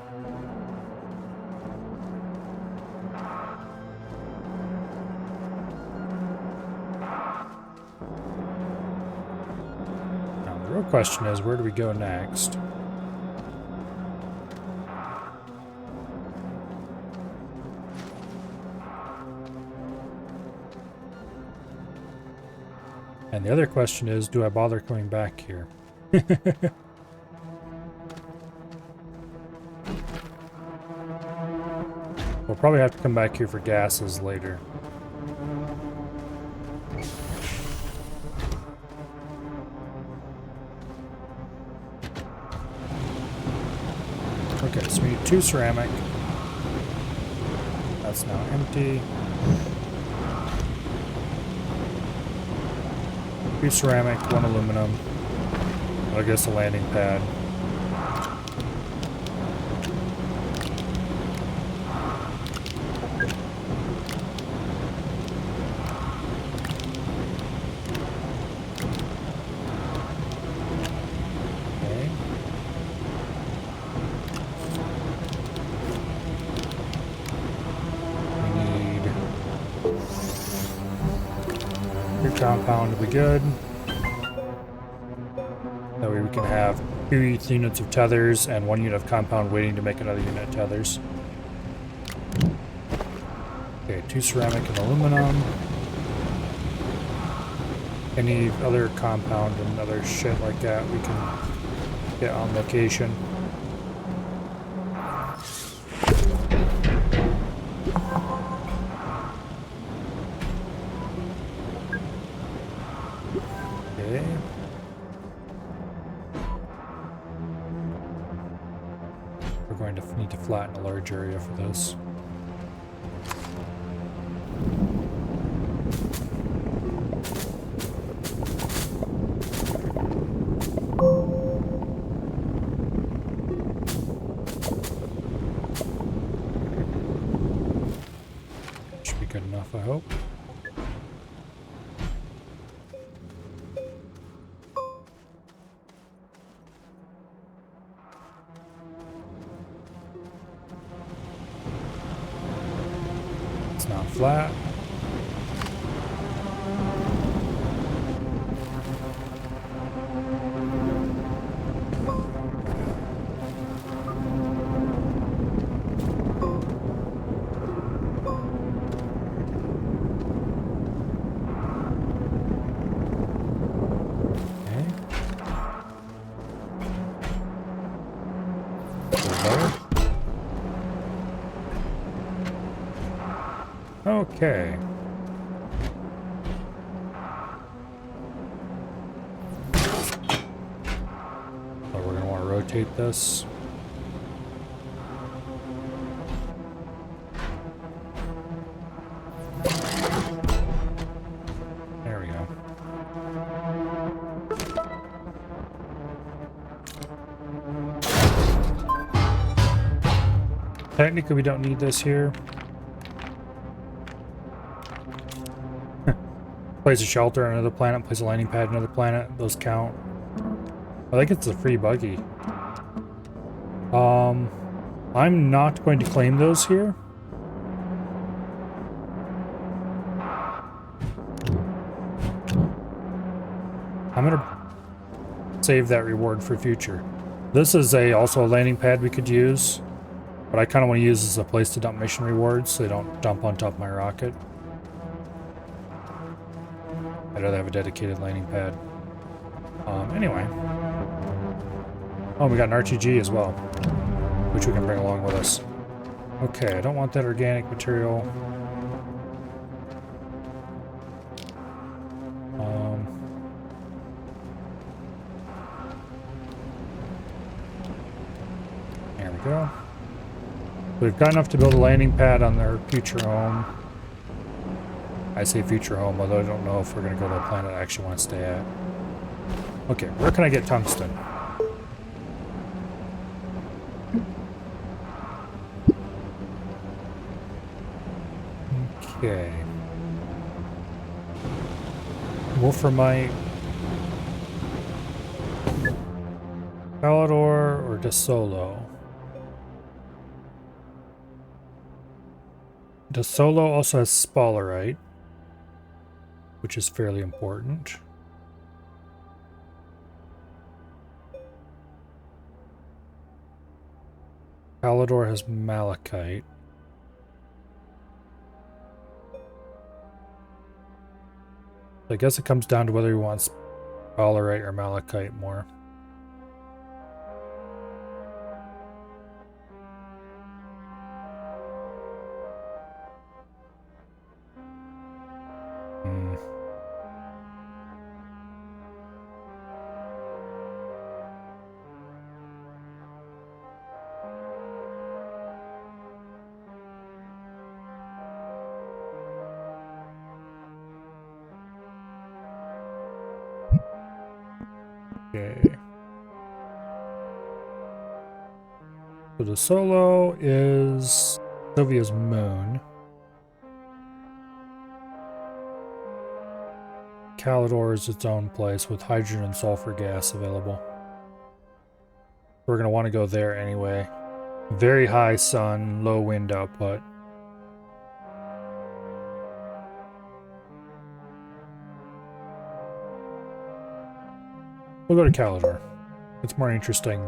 The real question is, where do we go next? And the other question is, do I bother coming back here? We'll probably have to come back here for gases later. Okay, so we need 2 ceramic. That's now empty. 2 ceramic, 1 aluminum. I guess a landing pad. Okay. We need your compound to be good. That way we can have 2 units of tethers and 1 unit of compound waiting to make another unit of tethers. Okay, 2 ceramic and aluminum. Any other compound and other shit like that we can get on location. Okay. We're going to need to flatten a large area for this. Should be good enough, I hope. It's not flat. Okay. So we're going to want to rotate this. There we go. Technically, we don't need this here. Place a shelter on another planet, place a landing pad on another planet. Those count. I think it's a free buggy. I'm not going to claim those here. I'm gonna save that reward for future. This is also a landing pad we could use, but I kind of want to use this as a place to dump mission rewards so they don't dump on top of my rocket. I'd rather have a dedicated landing pad. Anyway. Oh, we got an RTG as well, which we can bring along with us. Okay, I don't want that organic material. There we go. We've got enough to build a landing pad on their future home. I say future home, although I don't know if we're going to go to a planet I actually want to stay at. Okay, where can I get tungsten? Okay. Wolframite. Palador or DeSolo? DeSolo also has Sphalerite, which is fairly important. Palador has Malachite. I guess it comes down to whether he wants Sphalerite or Malachite more. Okay. So the Solo is Sovia's moon. Calidor is its own place with hydrogen and sulfur gas available. We're going to want to go there anyway. Very high sun, low wind output. We'll go to Calidor. It's more interesting.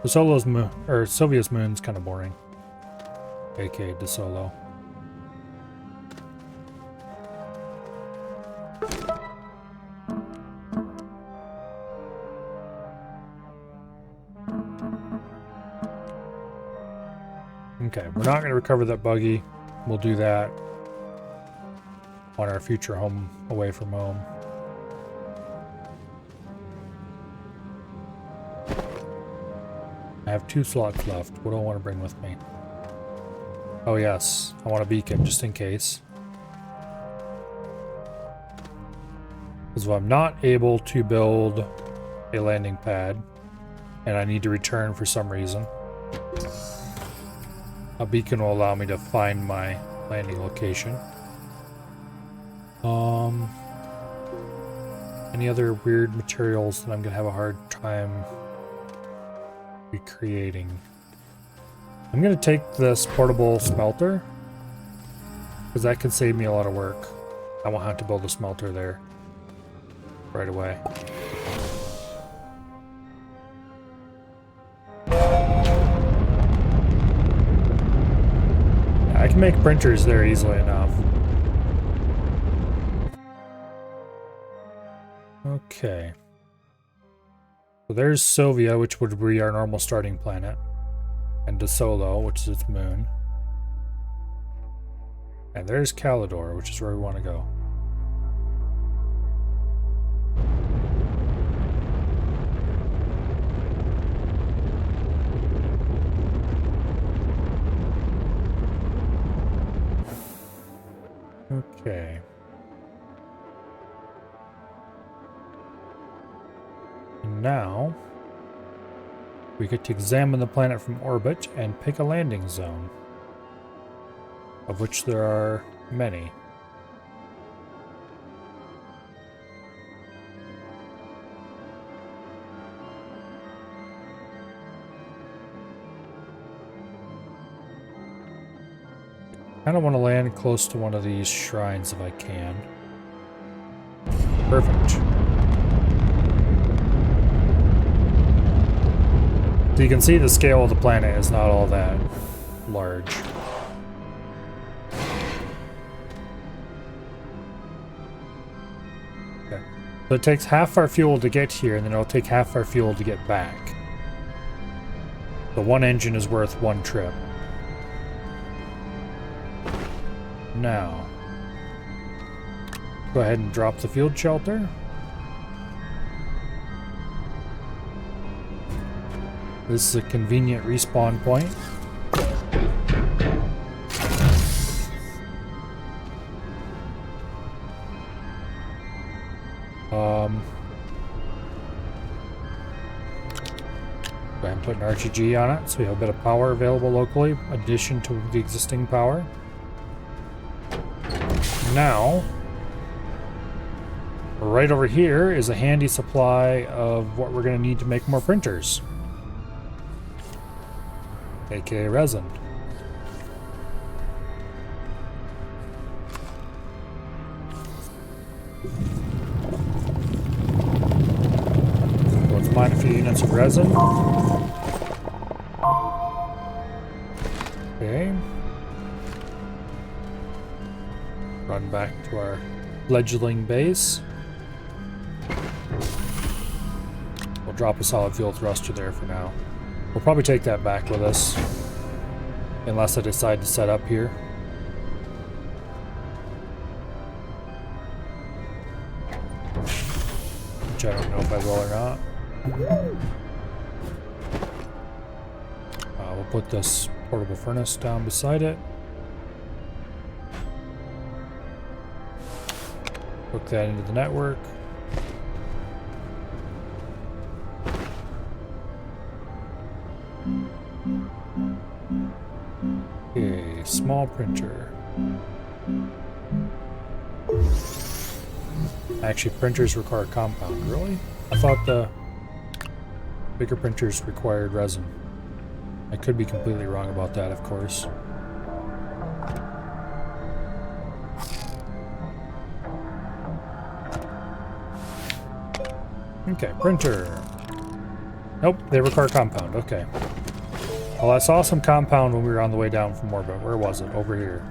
The Solo's moon, or Sovia's moon's kind of boring. aka De Solo. Okay, we're not going to recover that buggy. We'll do that on our future home away from home. I have 2 slots left. What do I want to bring with me? Oh yes, I want a beacon just in case. Because if I'm not able to build a landing pad and I need to return for some reason, a beacon will allow me to find my landing location. Any other weird materials that I'm gonna have a hard time recreating? I'm gonna take this portable smelter because that could save me a lot of work. I won't have to build a smelter there right away. I can make printers there easily enough. Okay. So there's Sovia, which would be our normal starting planet. And De Solo, which is its moon. And there's Calidor, which is where we want to go. Okay. And now we get to examine the planet from orbit and pick a landing zone, of which there are many. I kind of want to land close to one of these shrines if I can. Perfect. So you can see the scale of the planet is not all that large. Okay. So it takes half our fuel to get here, and then it'll take half our fuel to get back. The one engine is worth 1 trip. Now, go ahead and drop the field shelter. This is a convenient respawn point. Go ahead and put an RTG on it so we have a bit of power available locally, in addition to the existing power. Now, right over here is a handy supply of what we're going to need to make more printers, aka resin. Let's mine a few units of resin. Okay. Run back to our fledgling base. We'll drop a solid fuel thruster there for now. We'll probably take that back with us, unless I decide to set up here. Which I don't know if I will or not. We'll put this portable furnace down beside it. Hook that into the network. Okay, small printer. Actually, printers require compound, really? I thought the bigger printers required resin. I could be completely wrong about that, of course. Okay, printer. Nope, they require compound. Okay. Well, I saw some compound when we were on the way down from orbit. Where was it? Over here.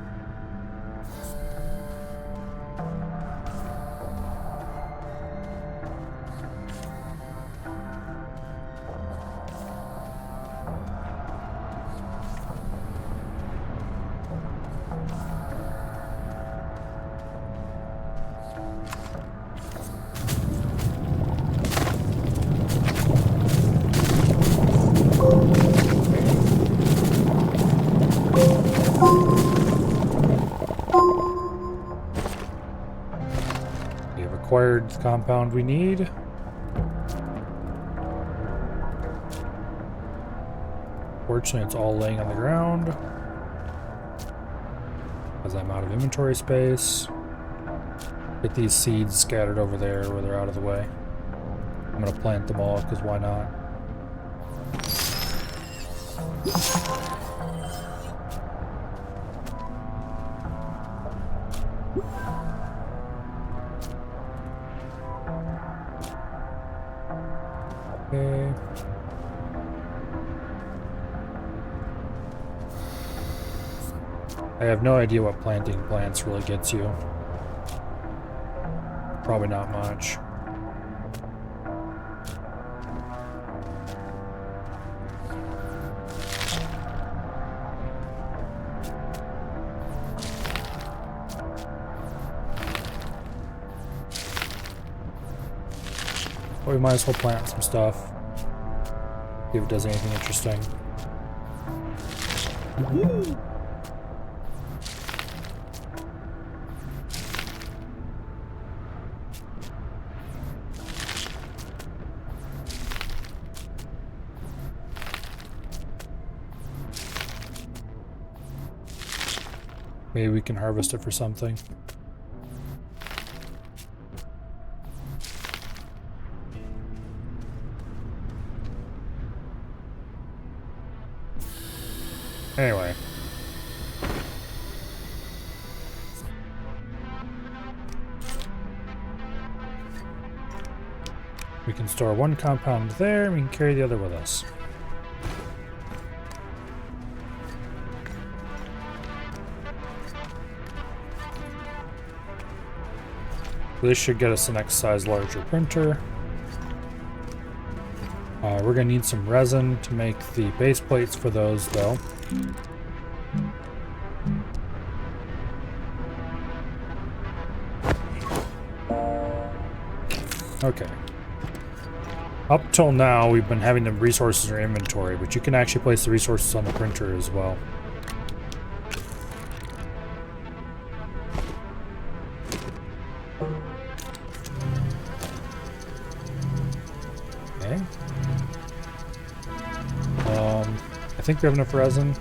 Acquired the compound we need. Fortunately, it's all laying on the ground because I'm out of inventory space. Get these seeds scattered over there where they're out of the way. I'm gonna plant them all because why not? Okay. I have no idea what planting plants really gets you. Probably not much. But we might as well plant some stuff. See if it does anything interesting. Maybe we can harvest it for something. Anyway. We can store one compound there, and we can carry the other with us. This should get us the next size larger printer. We're going to need some resin to make the base plates for those, though. Okay. Up till now, we've been having the resources in our inventory, but you can actually place the resources on the printer as well. Okay. I think we have enough resin.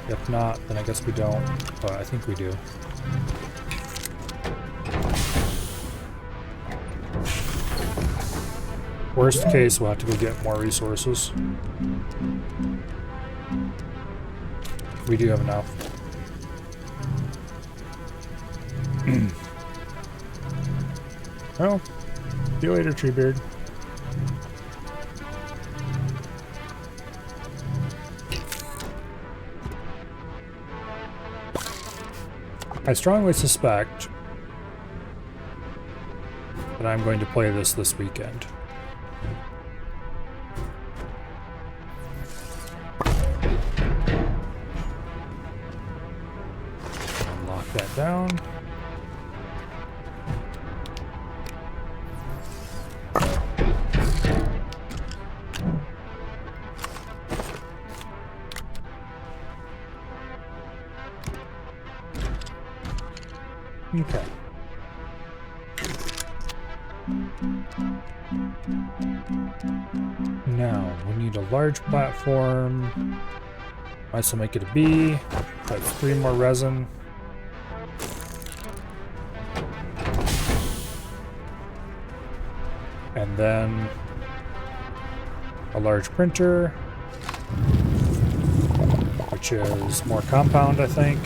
If not, then I guess we don't, but I think we do. Worst case, we'll have to go get more resources. We do have enough. Well, see you later, Treebeard. I strongly suspect that I'm going to play this weekend. Lock that down. Okay. Now, we need a large platform. Might as well make it a B. That's 3 more resin. And then a large printer, which is more compound, I think.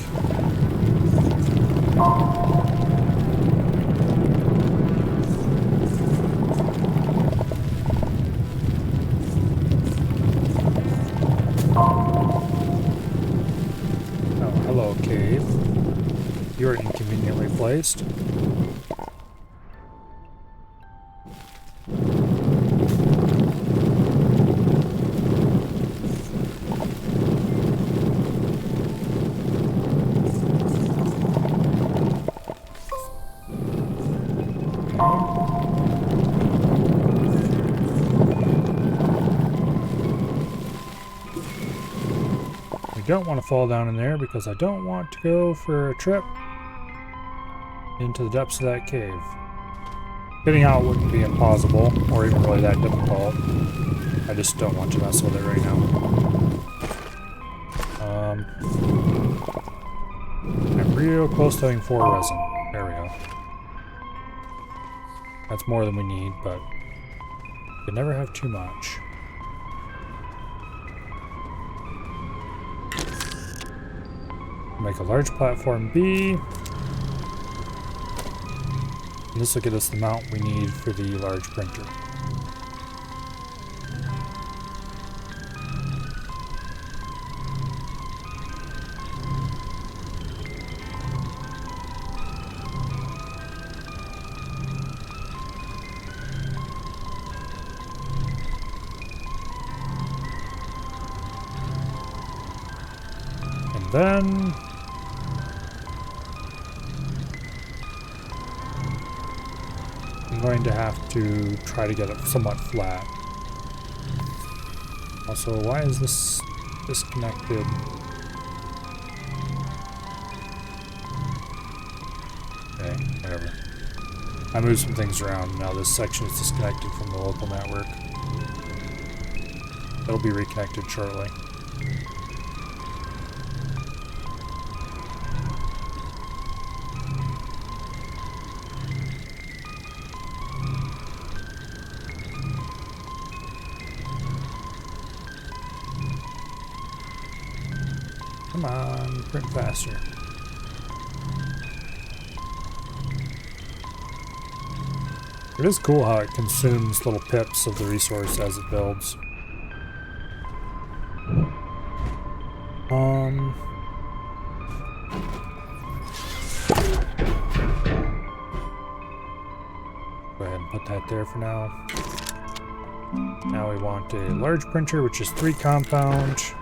Oh, hello, cave. You're inconveniently placed. Don't want to fall down in there because I don't want to go for a trip into the depths of that cave. Getting out wouldn't be impossible or even really that difficult. I just don't want to mess with it right now. I'm real close to having 4 resin. There we go. That's more than we need, but you can never have too much. Make a large platform B. And this will get us the mount we need for the large printer. And then I'm going to have to try to get it somewhat flat. Also, why is this disconnected? Okay, whatever. I moved some things around. Now this section is disconnected from the local network. It'll be reconnected shortly. Come on, print faster. It is cool how it consumes little pips of the resource as it builds. Go ahead and put that there for now. Now we want a large printer, which is 3 compound.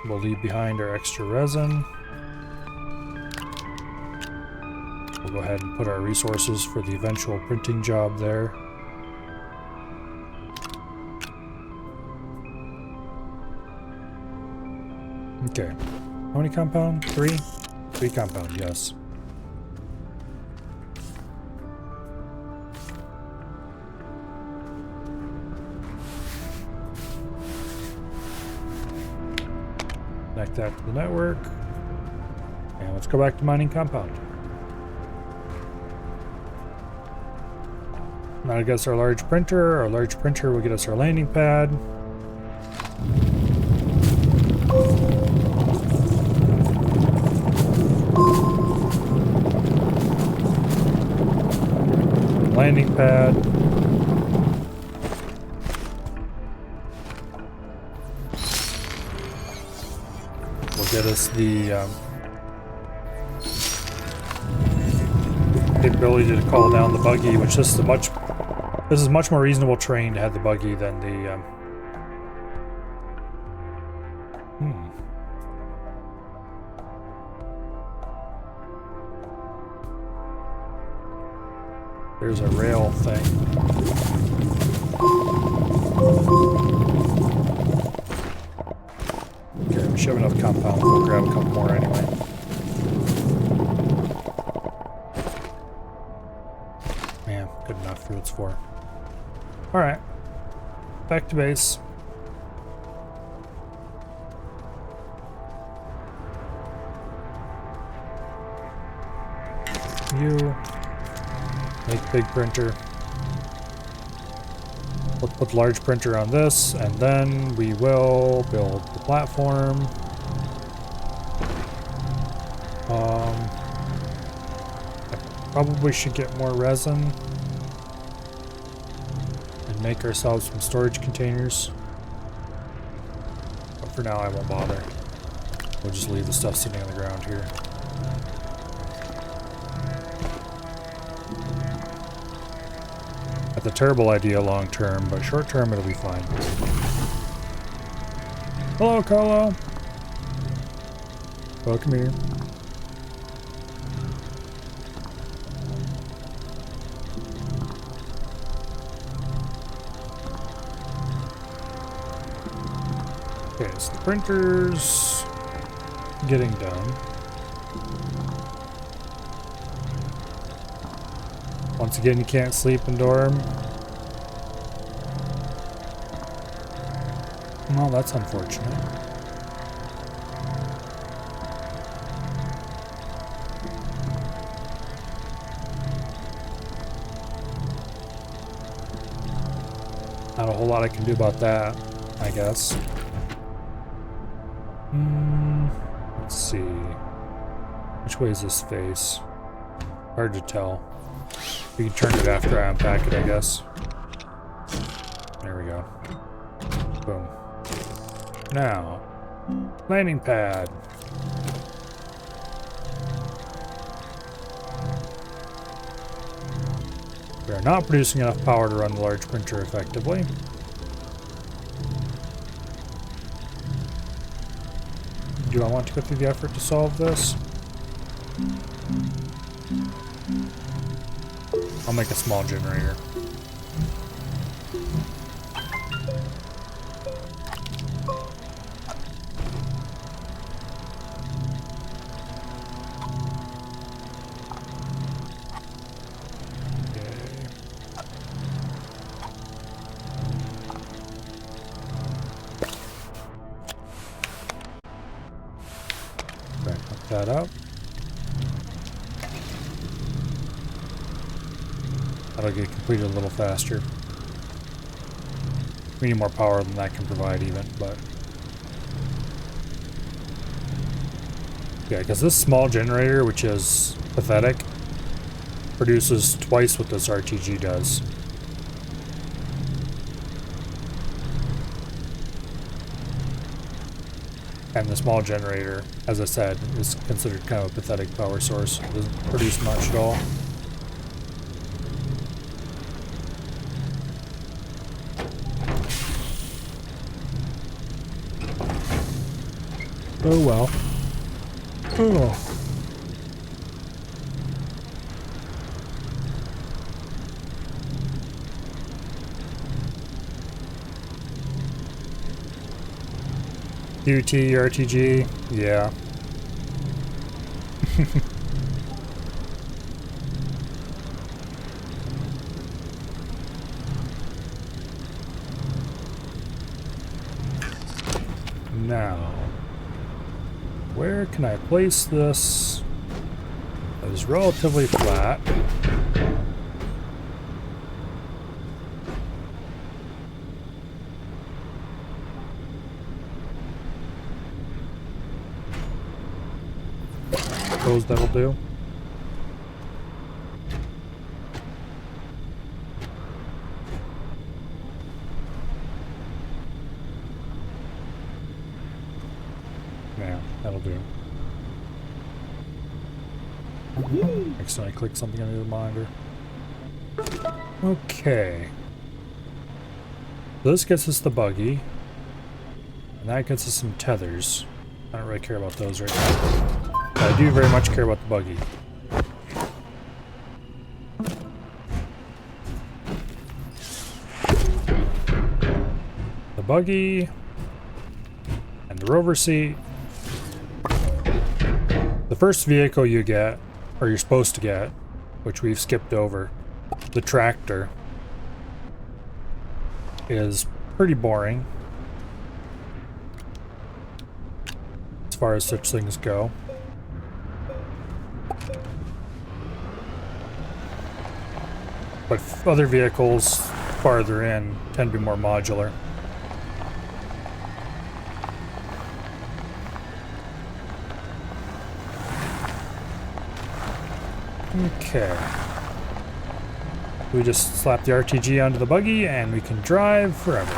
We'll leave behind our extra resin. We'll go ahead and put our resources for the eventual printing job there. Okay. How many compound? 3? 3 compound, yes. Connect that to the network. And let's go back to mining compound. Now get us our large printer. Our large printer will get us our landing pad. Landing pad. Get us the ability to call down the buggy, which this is much more reasonable terrain to have the buggy than the There's a rail thing. Okay, we should have enough compound. We'll grab a couple more anyway. Man, good enough for its 4. Alright. back to base. You make big printer. Let's put the large printer on this, and then we will build the platform. I probably should get more resin and make ourselves some storage containers. But for now, I won't bother. We'll just leave the stuff sitting on the ground here. That's a terrible idea long term, but short term it'll be fine. Hello, Carlo. Welcome here. Okay, so the printer's getting done. Once again, you can't sleep in dorm. Well, that's unfortunate. Not a whole lot I can do about that, I guess. Let's see. Which way is this face? Hard to tell. We can turn it after I unpack it, I guess. There we go. Boom. Now, landing pad. We are not producing enough power to run the large printer effectively. Do I want to go through the effort to solve this? I'll make a small generator. Back that up. That'll get completed a little faster. We need more power than that can provide even, but... Yeah, because this small generator, which is pathetic, produces twice what this RTG does. And the small generator, as I said, is considered kind of a pathetic power source. It doesn't produce much at all. Oh well. Oh. QT, RTG, yeah. Now, where can I place this that is relatively flat? Suppose that'll do. Yeah, that'll do. Accidentally click something under the monitor. Okay. So this gets us the buggy. And that gets us some tethers. I don't really care about those right now. But I do very much care about the buggy. The buggy and the rover seat. The first vehicle you get, or you're supposed to get, which we've skipped over, the tractor, is pretty boring as far as such things go. But other vehicles farther in tend to be more modular. Okay. We just slap the RTG onto the buggy and we can drive forever.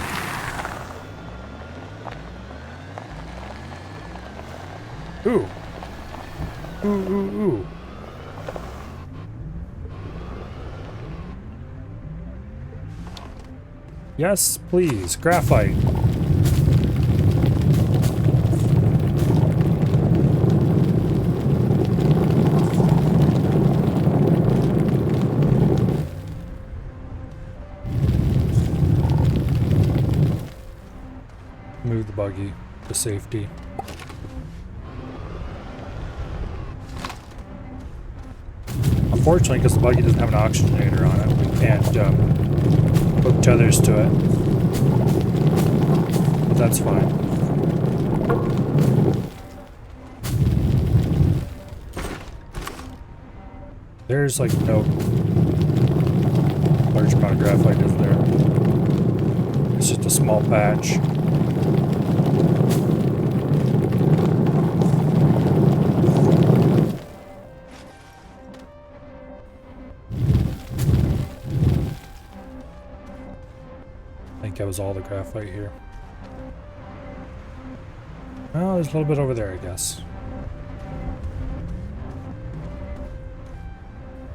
Ooh. Ooh, ooh, ooh. Yes, please. Graphite. Move the buggy to safety. Unfortunately, because the buggy doesn't have an oxygenator on it, we can't hook tethers to it. But that's fine. There's like no large amount of graphite, is there? It's just a small patch. I think that was all the graphite here. Well, there's a little bit over there, I guess.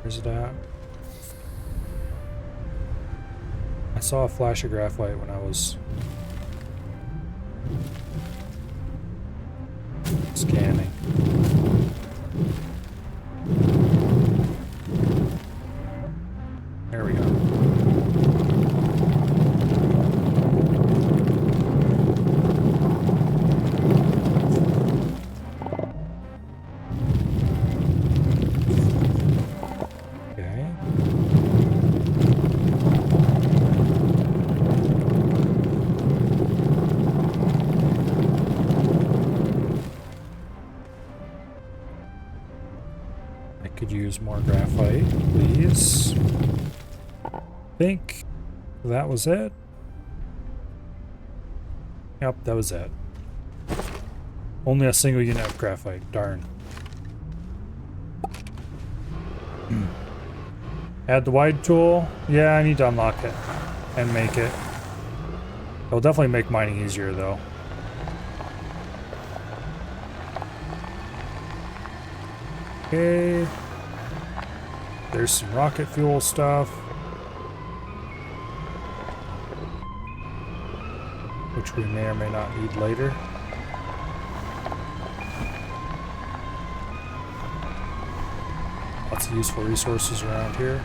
Where's it at? I saw a flash of graphite when I was scanning. There we go. Use more graphite, please. I think that was it. Yep, that was it. Only a single unit of graphite. Darn. Add the wide tool. Yeah, I need to unlock it and make it. It'll definitely make mining easier, though. Okay. There's some rocket fuel stuff, which we may or may not need later. Lots of useful resources around here.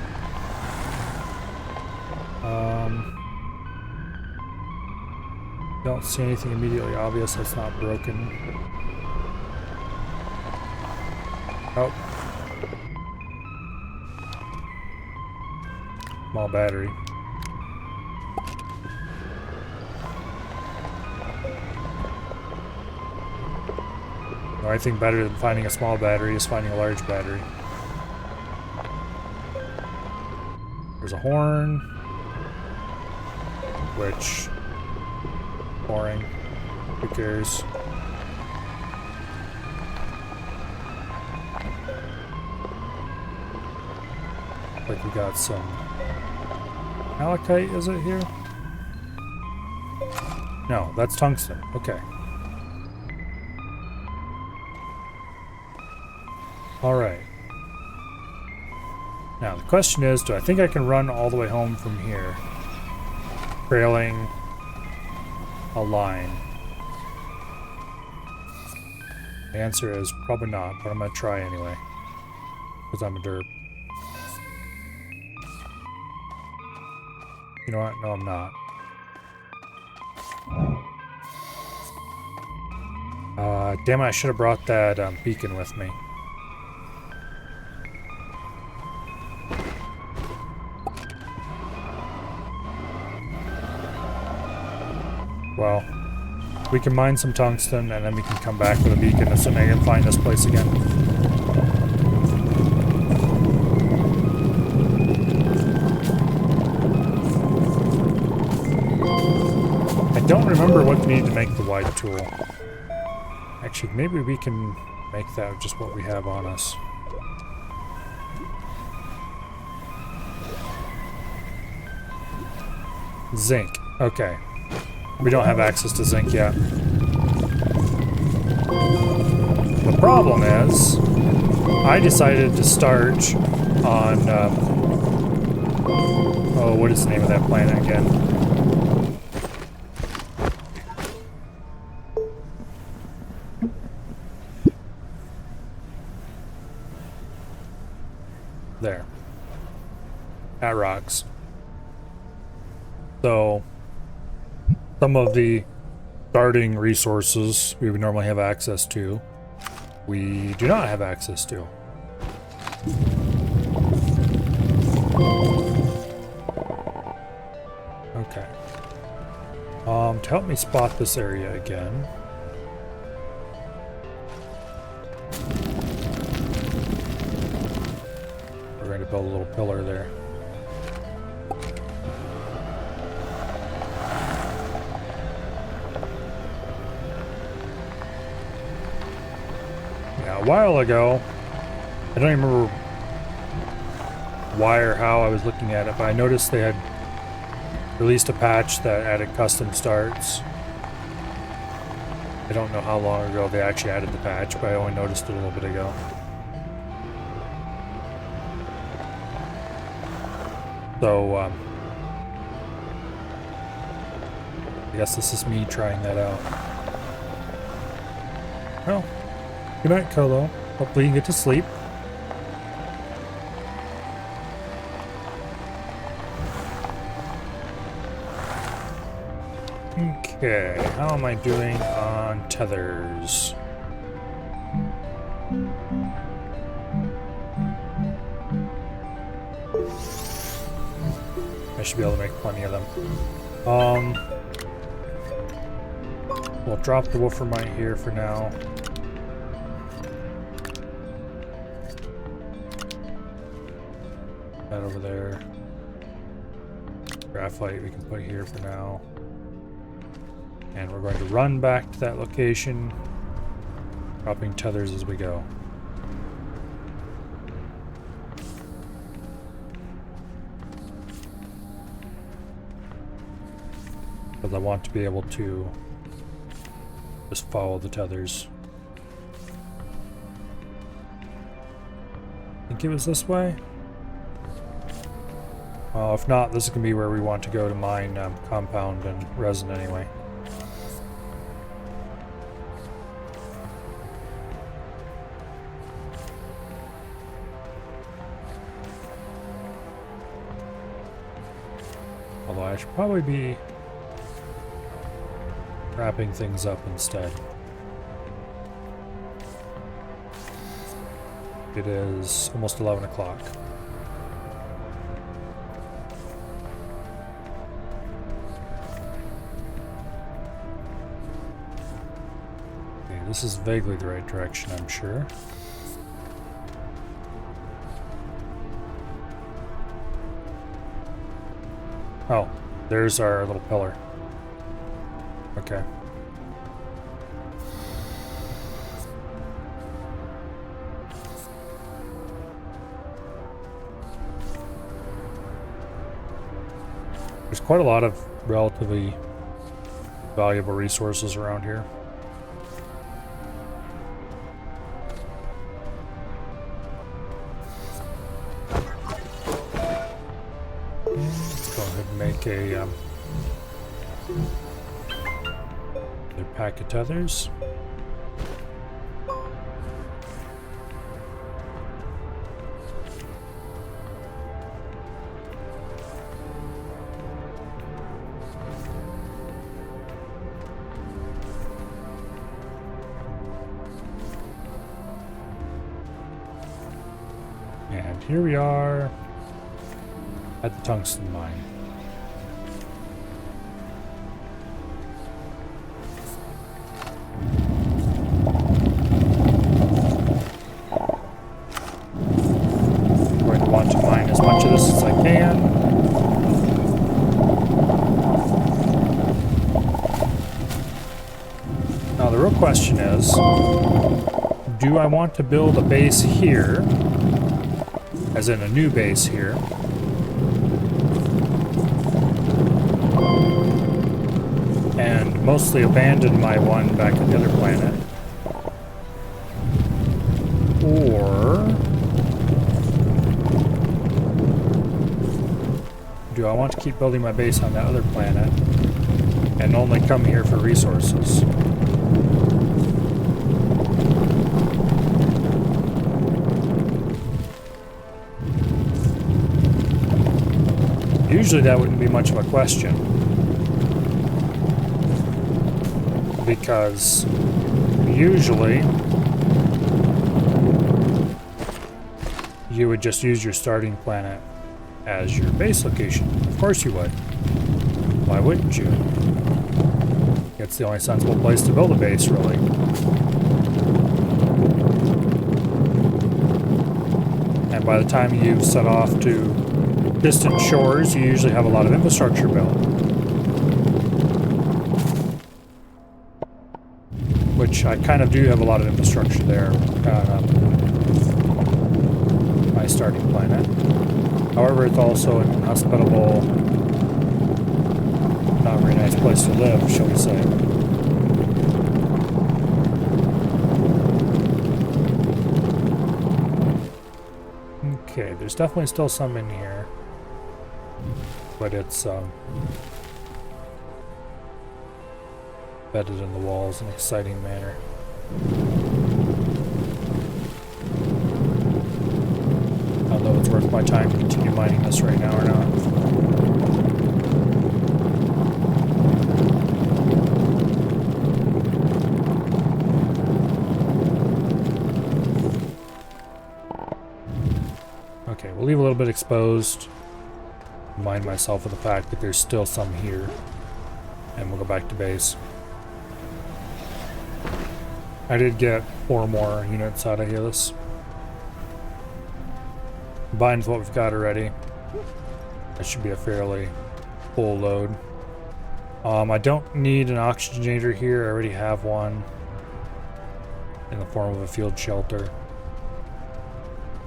Don't see anything immediately obvious that's not broken. Oh. Small battery. The only thing better than finding a small battery is finding a large battery. There's a horn, which boring. Who cares? Like we got some malachite, is it here? No, that's tungsten. Okay. Alright. Now, the question is, do I think I can run all the way home from here? Trailing a line. The answer is probably not, but I'm going to try anyway. Because I'm a derp. You know what? No, I'm not. Damn it, I should have brought that beacon with me. Well, we can mine some tungsten and then we can come back with a beacon assuming I can find this place again. I don't remember what we need to make the wide tool. Actually, maybe we can make that just what we have on us. Zinc. Okay. We don't have access to zinc yet. The problem is, I decided to start on, oh, what is the name of that planet again? There. At rocks. So, some of the starting resources we would normally have access to, we do not have access to. Okay. To help me spot this area again. We're going to build a little pillar there. A while ago, I don't even remember why or how I was looking at it, but I noticed they had released a patch that added custom starts. I don't know how long ago they actually added the patch, but I only noticed it a little bit ago. So, I guess this is me trying that out. Well. Good night, Colo. Hopefully you can get to sleep. Okay, how am I doing on tethers? I should be able to make plenty of them. We'll drop the wolframite here for now. That over there. Graphite we can put here for now. And we're going to run back to that location, dropping tethers as we go. Because I want to be able to just follow the tethers. I think it was this way? If not, this is going to be where we want to go to mine compound and resin anyway. Although I should probably be wrapping things up instead. It is almost 11 o'clock. This is vaguely the right direction, I'm sure. Oh, there's our little pillar. Okay. There's quite a lot of relatively valuable resources around here. Make a another pack of tethers. And here we are at the tungsten mine. as much of this as I can. Now the real question is, do I want to build a base here, as in a new base here, and mostly abandon my one back at the other planet? Or do I want to keep building my base on that other planet and only come here for resources? Usually that wouldn't be much of a question, because usually you would just use your starting planet as your base location. Of course you would. Why wouldn't you? It's the only sensible place to build a base, really. And by the time you set off to distant shores, you usually have a lot of infrastructure built. Which I kind of do have a lot of infrastructure there on my starting planet. However, it's also an inhospitable, not very nice place to live, shall we say. Okay, there's definitely still some in here, but it's bedded in the walls in an exciting manner. I don't know if it's worth my time to continue mining this right now or not. Okay, we'll leave a little bit exposed. Remind myself of the fact that there's still some here. And we'll go back to base. I did get 4 more units out of this. Combined with what we've got already, that should be a fairly full load. I don't need an oxygenator here. I already have one in the form of a field shelter.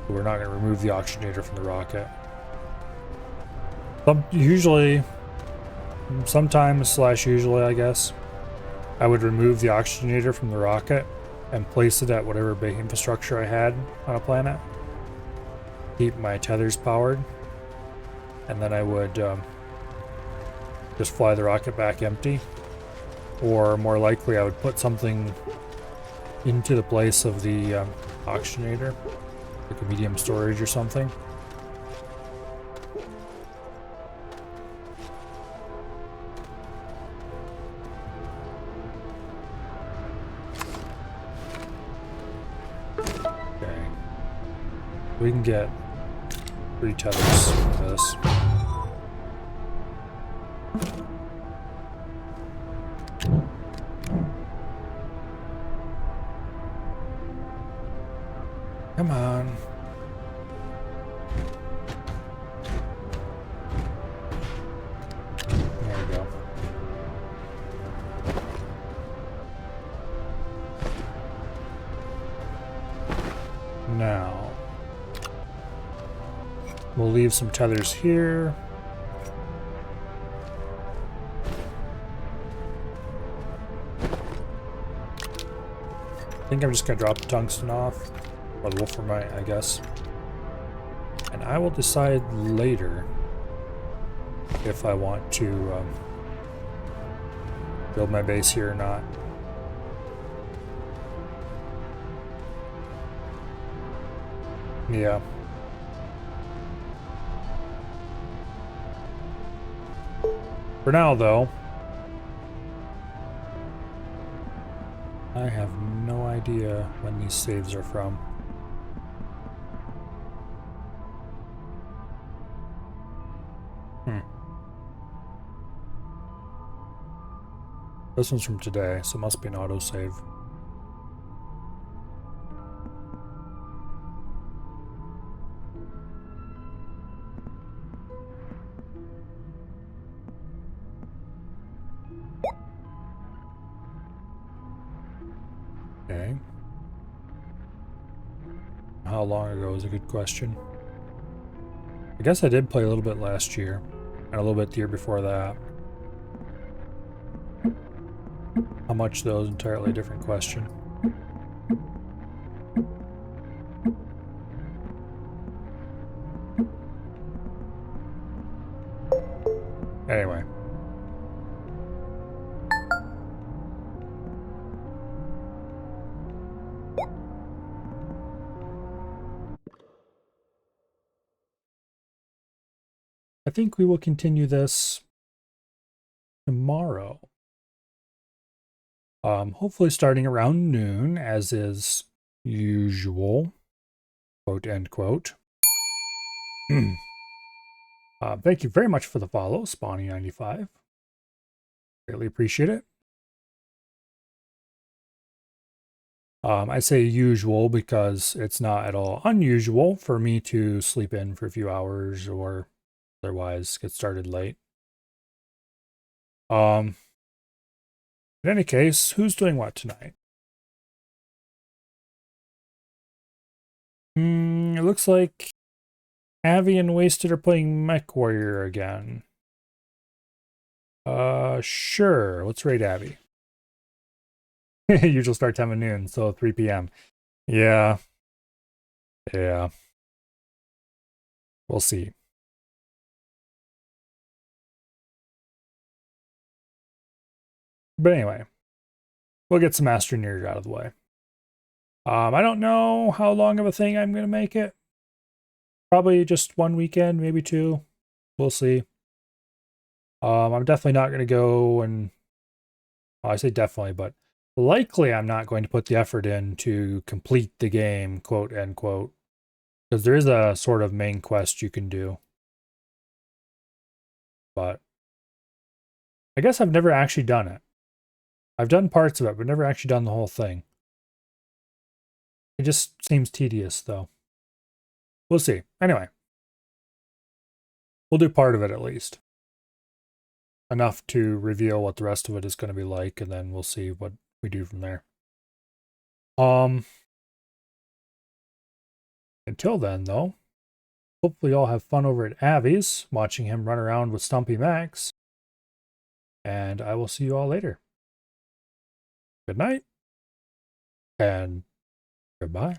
We're not going to remove the oxygenator from the rocket. Sometimes / usually, I guess, I would remove the oxygenator from the rocket and place it at whatever big infrastructure I had on a planet. Keep my tethers powered, and then I would just fly the rocket back empty. Or more likely, I would put something into the place of the oxygenator, like a medium storage or something. Okay. We can get 3 tethers for this. Come on. There we go. Now, we'll leave some tethers here. I think I'm just going to drop the tungsten off. Or the wolframite, I guess. And I will decide later if I want to build my base here or not. Yeah. For now, though, I have no idea when these saves are from. This one's from today, so it must be an autosave. Okay. How long ago is a good question. I guess I did play a little bit last year, and a little bit the year before that. How much, though, is entirely a different question. Anyway. I think we will continue this tomorrow. Hopefully starting around noon, as is usual. Quote, end quote. Thank you very much for the follow, Spawny95. Greatly appreciate it. I say usual because it's not at all unusual for me to sleep in for a few hours or otherwise get started late. In any case, who's doing what tonight? It looks like Avi and Wasted are playing Mech Warrior again. Sure. Let's raid Abby. Usual start time of noon, so 3 p.m. Yeah. Yeah. We'll see. But anyway, we'll get some Astroneers out of the way. I don't know how long of a thing I'm going to make it. Probably just one weekend, maybe two. We'll see. I'm definitely not going to go and... Well, I say definitely, but likely I'm not going to put the effort in to complete the game, quote, end quote. Because there is a sort of main quest you can do. But I guess I've never actually done it. I've done parts of it, but never actually done the whole thing. It just seems tedious, though. We'll see. Anyway. We'll do part of it at least. Enough to reveal what the rest of it is going to be like, and then we'll see what we do from there. Until then, though, hopefully y'all have fun over at Avi's, watching him run around with Stumpy Max. And I will see you all later. Good night, and goodbye.